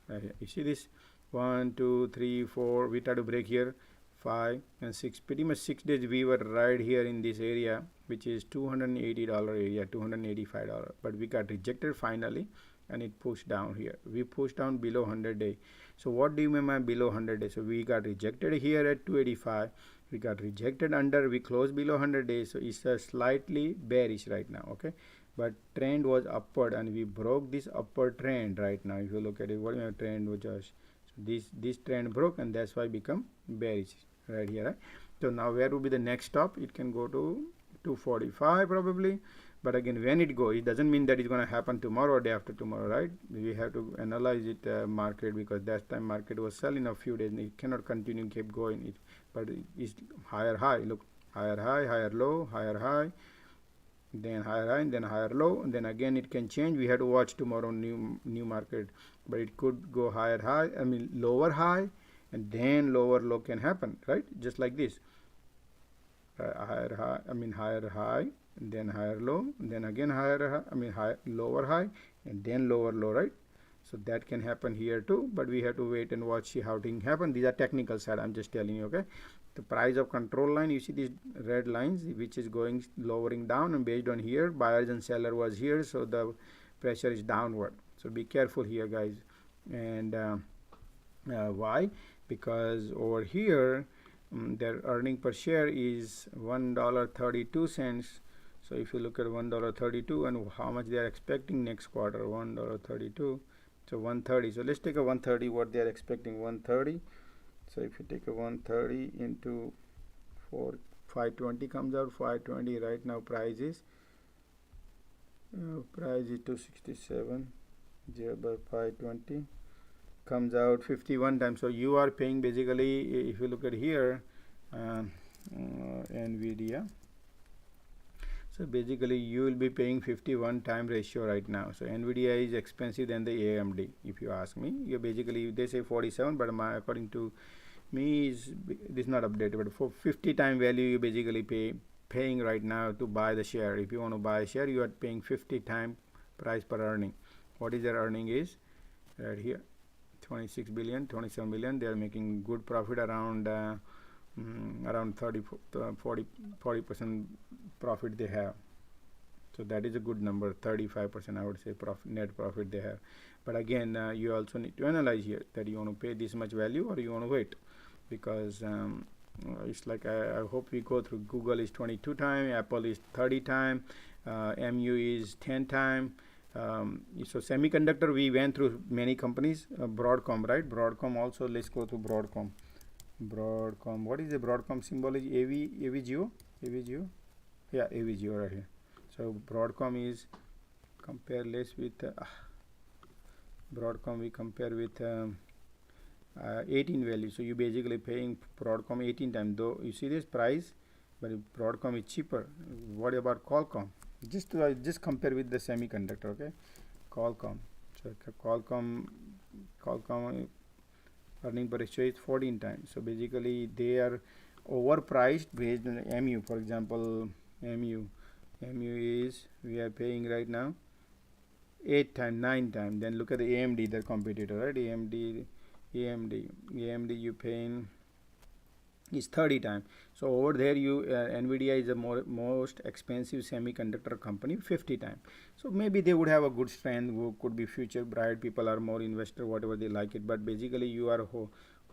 right here. You see this 1 2 3 4, we try to break here, 5 and 6, pretty much 6 days we were right here in this area, which is $280 area, $285, but we got rejected finally, and it pushed down here. We pushed down below 100 day. So what do you mean by below 100 days? So we got rejected here at 285, we got rejected under, we closed below 100 days, so it's a slightly bearish right now. Okay, but trend was upward, and we broke this upward trend right now. If you look at it, what my trend was just, so this trend broke, and that's why become bearish right here, right? So now where will be the next stop? It can go to 245 probably, but again, when it goes, it doesn't mean that it's going to happen tomorrow or day after tomorrow, right? We have to analyze it market, because that time market was selling a few days, it cannot continue, keep going. But it's higher high, look, higher high, higher low, higher high, then higher high, and then higher low, and then again it can change. We have to watch tomorrow new market, but it could go higher high, I mean lower high, and then lower low can happen, right? Just like this, higher high, I mean higher high, and then higher low, and then again higher high, I mean lower high, and then lower low, right? So that can happen here too, but we have to wait and watch, see how things happen. These are technical side, I'm just telling you. Okay, the price of control line, you see these red lines which is going lowering down, and based on here buyers and seller was here, so the pressure is downward. So be careful here, guys. And why? Because over here their earning per share is $1.32. So if you look at $1.32 and how much they are expecting next quarter, $1.32, so 130. So let's take a 130, what they are expecting, 130. So if you take a 130 into 520 comes out 520. Right now price is 267 divided by 520 comes out 51 times. So you are paying basically, if you look at here, NVIDIA, so basically you will be paying 51 time ratio right now. So NVIDIA is expensive than the AMD, if you ask me. You basically, they say 47, but according to me, this is not updated, but for 50 time value you basically paying right now to buy the share. If you want to buy a share, you are paying 50 time price per earning. What is their earning is right here, 26 billion, 27 billion. They are making good profit, around 40% profit they have. So that is a good number, 35% I would say net profit they have. But again, you also need to analyze here that you want to pay this much value or you want to wait, because it's like I hope we go through. Google is 22 time, Apple is 30 time, MU is 10 time. So semiconductor, we went through many companies. Broadcom, right? Broadcom also, let's go to Broadcom. What is the Broadcom symbol? Is AVGO? Yeah, AVGO right here. So Broadcom is compare less with Broadcom, we compare with 18 value. So you basically paying Broadcom 18 times, though you see this price, but Broadcom is cheaper. What about Qualcomm? Just compare with the semiconductor. Okay, Qualcomm. So Qualcomm earning per share is 14 times. So basically they are overpriced based on MU. For example, MU is, we are paying right now 8 times, 9 times. Then look at the AMD, their competitor, right? AMD you paying is 30 times. So over there you Nvidia is the most expensive semiconductor company, 50 times. So maybe they would have a good strength, who could be future bright, people are more investor, whatever they like it, but basically you are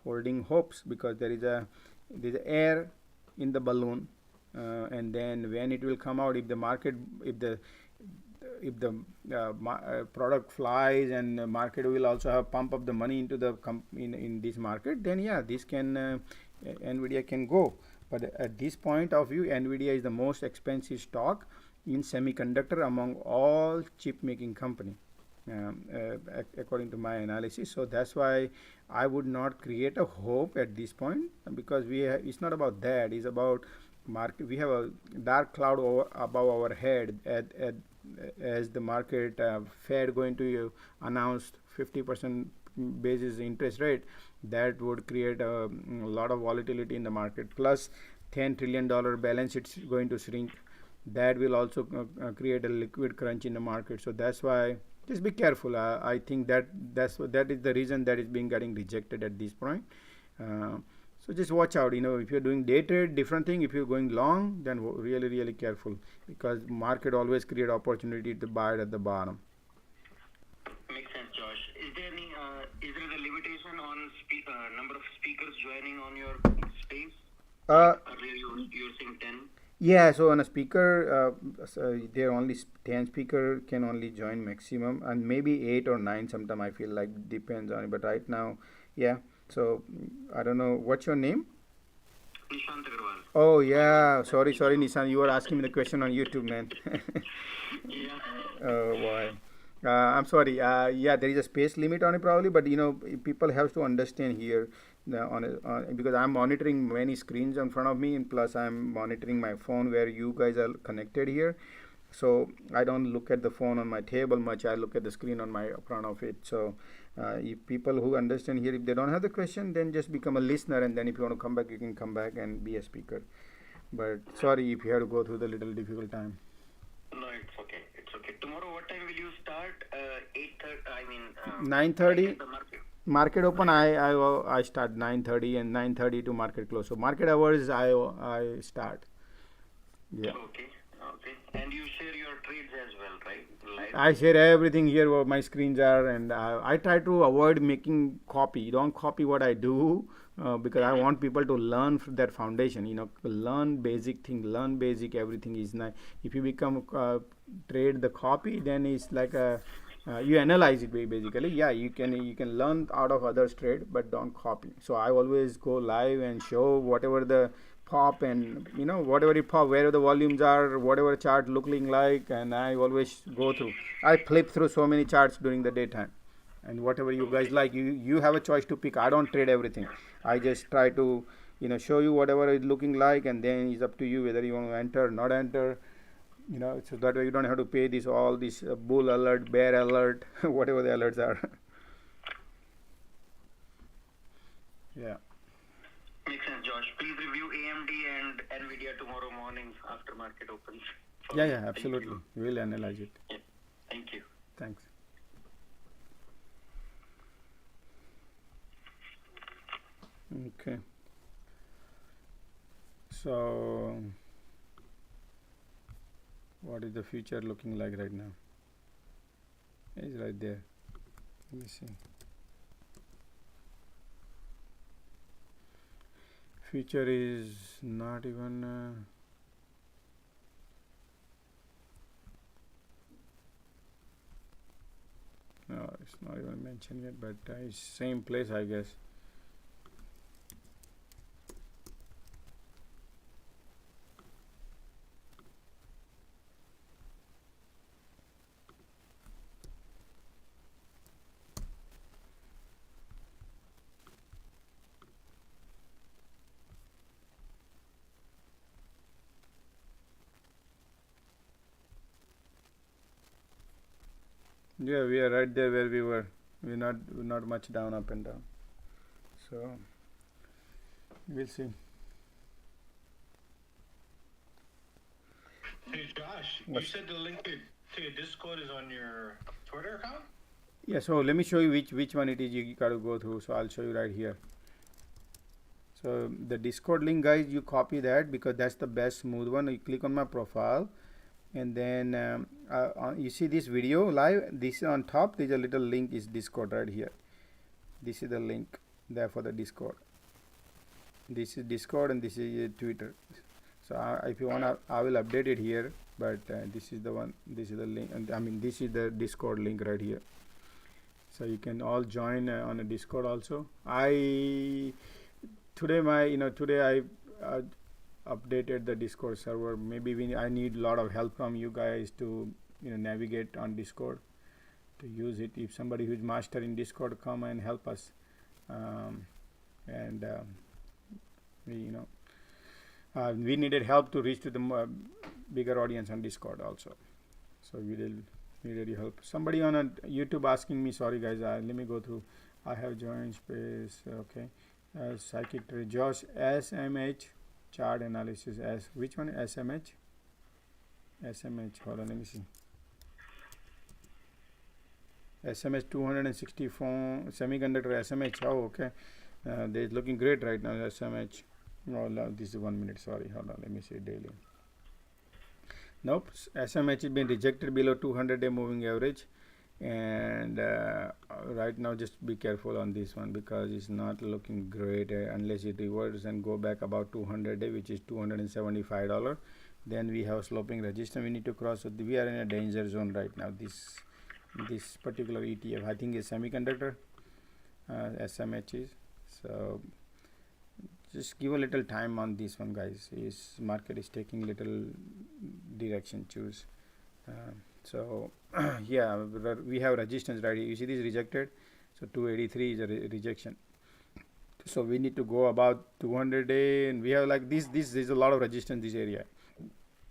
holding hopes, because there is air in the balloon, and then when it will come out, if the market, if the product flies and the market will also have pump up the money into the in this market, then yeah, this can Nvidia can go. But at this point of view, Nvidia is the most expensive stock in semiconductor among all chip making company, according to my analysis. So that's why I would not create a hope at this point, because it's not about that, it's about market. We have a dark cloud above our head as the market, Fed going to announce 50% basis interest rate. That would create a lot of volatility in the market, plus $10 trillion balance it's going to shrink. That will also create a liquid crunch in the market. So that's why just be careful. I think that is the reason that is getting rejected at this point. So just watch out. If you're doing day trade, different thing. If you're going long, then really careful, because market always create opportunity to buy it at the bottom. Makes sense, Josh. Is there a limitation on number of speakers joining on your space? Earlier you were saying 10. Yeah, so on a speaker, there only 10 speaker can only join maximum, and maybe 8 or 9 sometime, I feel like, depends on it. But right now, yeah. So I don't know, what's your name? Nishant Agarwal. Oh yeah, sorry Nishan, you were asking me the question on YouTube, man. Yeah. Oh boy. I'm sorry. Yeah, there is a space limit on it probably, but people have to understand here, because I'm monitoring many screens in front of me, and plus I'm monitoring my phone where you guys are connected here. So I don't look at the phone on my table much. I look at the screen on my front of it. So if people who understand here, if they don't have the question, then just become a listener, and then if you want to come back, you can come back and be a speaker. But sorry if you have to go through the little difficult time. No, it's okay. Tomorrow, what time will you start? 8:30. 9:30. Market open. I start 9:30, and 9:30 to market close. So market hours I start. Yeah. Okay. And you share your trades as well, right? Live? I share everything here where my screens are, and I try to avoid making copy. Don't copy what I do, because I want people to learn from that foundation. Learn basic thing, learn basic everything is nice. If you become trade the copy, then it's like you analyze it basically. Yeah, you can learn out of others trade, but don't copy. So I always go live and show whatever the pop, and whatever it pop, where the volumes are, whatever chart looking like, and I always go through. I flip through so many charts during the daytime, and whatever you guys like, you have a choice to pick. I don't trade everything. I just try to show you whatever it's looking like, and then it's up to you whether you want to enter or not enter. So that way you don't have to pay all this bull alert, bear alert, whatever the alerts are. Yeah. Makes sense, Josh. Please review AMD and Nvidia tomorrow morning after market opens. Yeah, absolutely. We'll analyze it. Yeah. Thank you. Thanks. Okay. So, what is the future looking like right now? It's right there. Let me see. Future is not even no, it's not even mentioned yet, but it's same place, I guess. Yeah, we are right there where we were. We're not much down, up and down. So we'll see. Hey Josh, you said the link to your Discord is on your Twitter account? Yeah, so let me show you which one it is you got to go through. So I'll show you right here. So the Discord link, guys, you copy that because that's the best smooth one. You click on my profile, and then you see this video live. This is on top. There's a little link is Discord right here. This is the link there for the Discord. This is Discord and this is Twitter. So if you want, I will update it here. But this is the one. This is the link. And I mean, this is the Discord link right here. So you can all join on a Discord also. Today I updated the Discord server. Maybe I need a lot of help from you guys to navigate on Discord to use it. If somebody who's master in Discord, come and help us. We needed help to reach to the bigger audience on Discord also. So we needed your help. Somebody on a YouTube asking me, sorry guys, let me go through. I have joined space. Okay. Psychic trade, Josh, SMH chart analysis. Which one? SMH. Hold on, let me see. SMH 264 semiconductor SMH. Oh, okay. They're looking great right now. SMH. Oh, no, this is 1 minute. Sorry, hold on. Let me see daily. Nope. SMH has been rejected below 200-day moving average. And right now just be careful on this one because it's not looking great unless it reverses and go back about 200 day, which is $275. Then we have sloping resistance we need to cross. So we are in a danger zone right now. This particular ETF I think is semiconductor, SMH is. So just give a little time on this one, guys. This market is taking little direction choose. So yeah, we have resistance right here. You see this rejected. So 283 is a rejection. So we need to go about 200 day, and we have like this. There's a lot of resistance this area.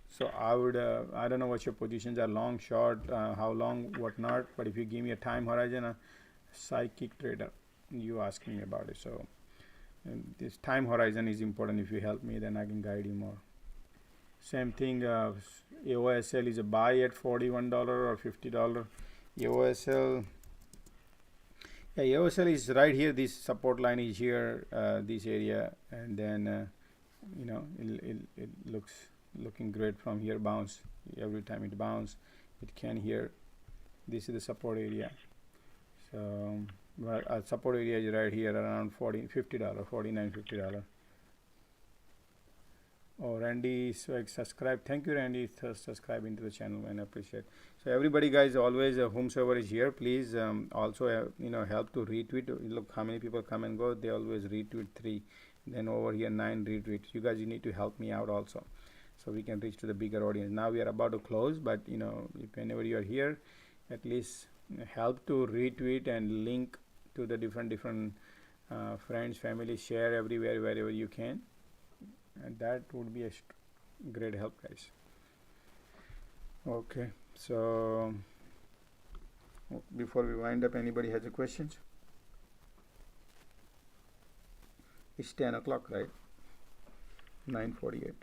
So I would I don't know what your positions are, long, short, how long, what not. But if you give me a time horizon, a psychic trader, you ask me about it. So this time horizon is important. If you help me, then I can guide you more. Same thing, AOSL is a buy at $41 or $50. AOSL, yeah, AOSL is right here. This support line is here, this area, and then it looking great from here. Bounce every time it bounce, it can here. This is the support area. So support area is right here around $50, $49-$50. Oh, Randy Swag subscribe. Thank you, Randy, for subscribing to the channel, and I appreciate. So everybody, guys, always whomsoever is here, please also help to retweet. Look how many people come and go. They always retweet 3, then over here 9 retweets. You guys, you need to help me out also, so we can reach to the bigger audience. Now we are about to close, but if whenever you are here, at least help to retweet and link to the different friends, family, share everywhere wherever you can. And that would be a great help, guys. Okay, so before we wind up, anybody has a questions? It's 10 o'clock, right? 9:48.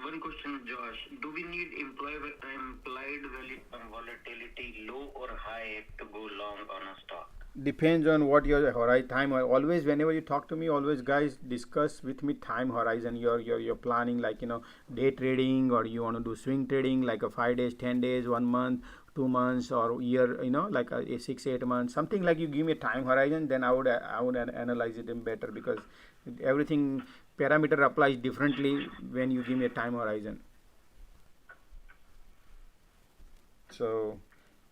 One question, Josh. Do we need implied volatility low or high to go long on a stock? Depends on what your time. Always, whenever you talk to me, always, guys, discuss with me time horizon. You're planning, like day trading, or you want to do swing trading, like a 5 days, 10 days, 1 month, 2 months, or year. Like a 6-8 months, something like. You give me a time horizon, then I would analyze it better, because everything parameter applies differently when you give me a time horizon. So,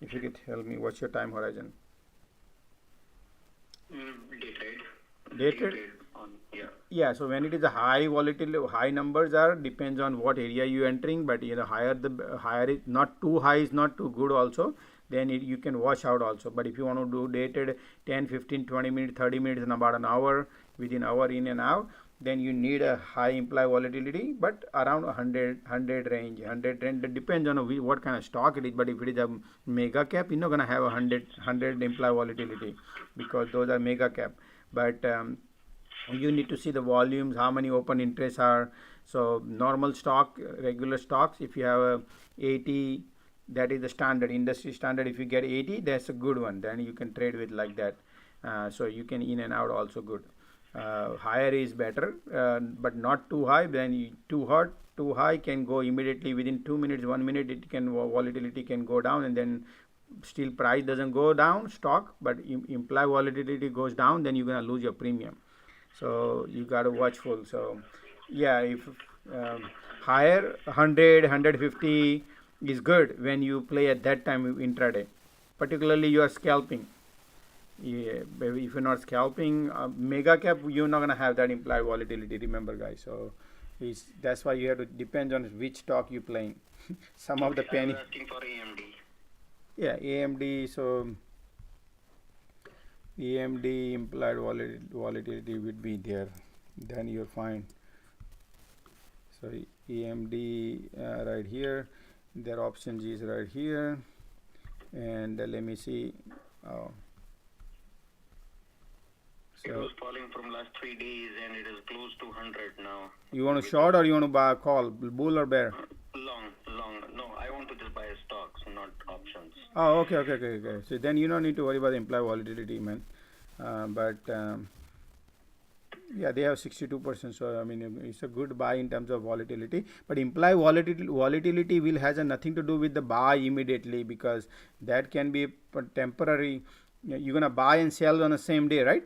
if you could tell me, what's your time horizon? Day trade. Yeah, so when it is a high volatility, high numbers are, depends on what area you entering, but higher is not too high, is not too good also, then you can wash out also. But if you want to do day trade 10, 15, 20 minutes, 30 minutes, and about an hour, within hour in and out, then you need a high implied volatility, but around 100 range. 100 range, that depends on what kind of stock it is. But if it is a mega cap, you're not gonna have 100 implied volatility, because those are mega cap. But you need to see the volumes, how many open interests are. So normal stock, regular stocks, if you have a 80, that is the standard, industry standard. If you get 80, that's a good one. Then you can trade with like that. So you can in and out also good. Higher is better, but not too high. Then too high can go immediately within 2 minutes, 1 minute. It can volatility can go down, and then still price doesn't go down stock, but implied volatility goes down. Then you're gonna lose your premium. So you gotta watchful. So yeah, if higher 100, 150 is good when you play at that time intraday. Particularly you are scalping. Yeah, if you're not scalping mega cap, you're not gonna have that implied volatility. Remember, guys. So that's why you have to depend on which stock you're playing. Some of the penny. I was asking for AMD. Yeah, AMD. So AMD implied volatility would be there. Then you're fine. So AMD right here. Their options is right here, and let me see. Oh. It was falling from last 3 days and it is close to 100 now. You want to short or you want to buy a call, bull or bear? Long. No, I want to just buy stocks, not options. Oh, okay. So then you don't need to worry about the implied volatility, man. Yeah, they have 62%. So I mean, it's a good buy in terms of volatility. But implied volatility will has nothing to do with the buy immediately, because that can be temporary. You're gonna buy and sell on the same day, right?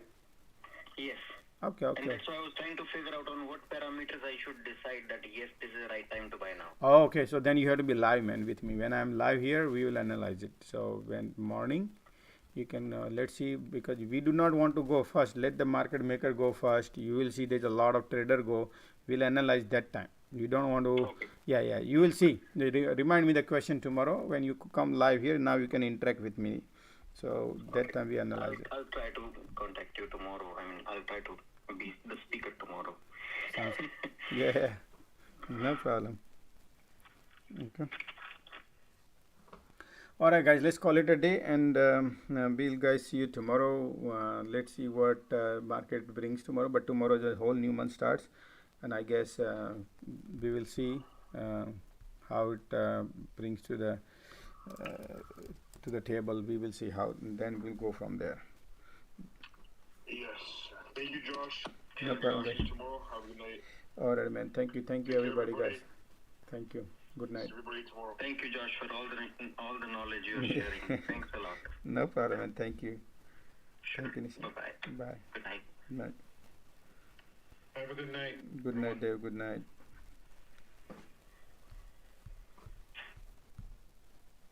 Yes. Okay. And that's why I was trying to figure out on what parameters I should decide that yes, this is the right time to buy now. Oh, okay. So then you have to be live, man, with me. When I'm live here, we will analyze it. So when morning, you can let's see, because we do not want to go first. Let the market maker go first. You will see there's a lot of trader go. We'll analyze that time. You don't want to. Okay. Yeah. You will see. Remind me the question tomorrow when you come live here. Now you can interact with me. So that time we analyze it. I'll try to contact you tomorrow. I mean, I'll try to be the speaker tomorrow. Sounds yeah, no problem. Okay. All right, guys, let's call it a day, and we'll guys see you tomorrow. Let's see what market brings tomorrow. But tomorrow the whole new month starts, and I guess we will see how it brings to the table. We will see how, and then we'll go from there. Yes. Thank you, Josh. No problem. See you tomorrow. Have a good night. All right, man. Thank you, everybody, guys. Thank you. Good night. See everybody tomorrow. Thank you, Josh, for all the knowledge you're sharing. Thanks a lot. No problem, man. Thank you. Sure. Thank you, Nisha. Bye. Bye. Good night. Night. Have a good night. Good night, Dave. Good night.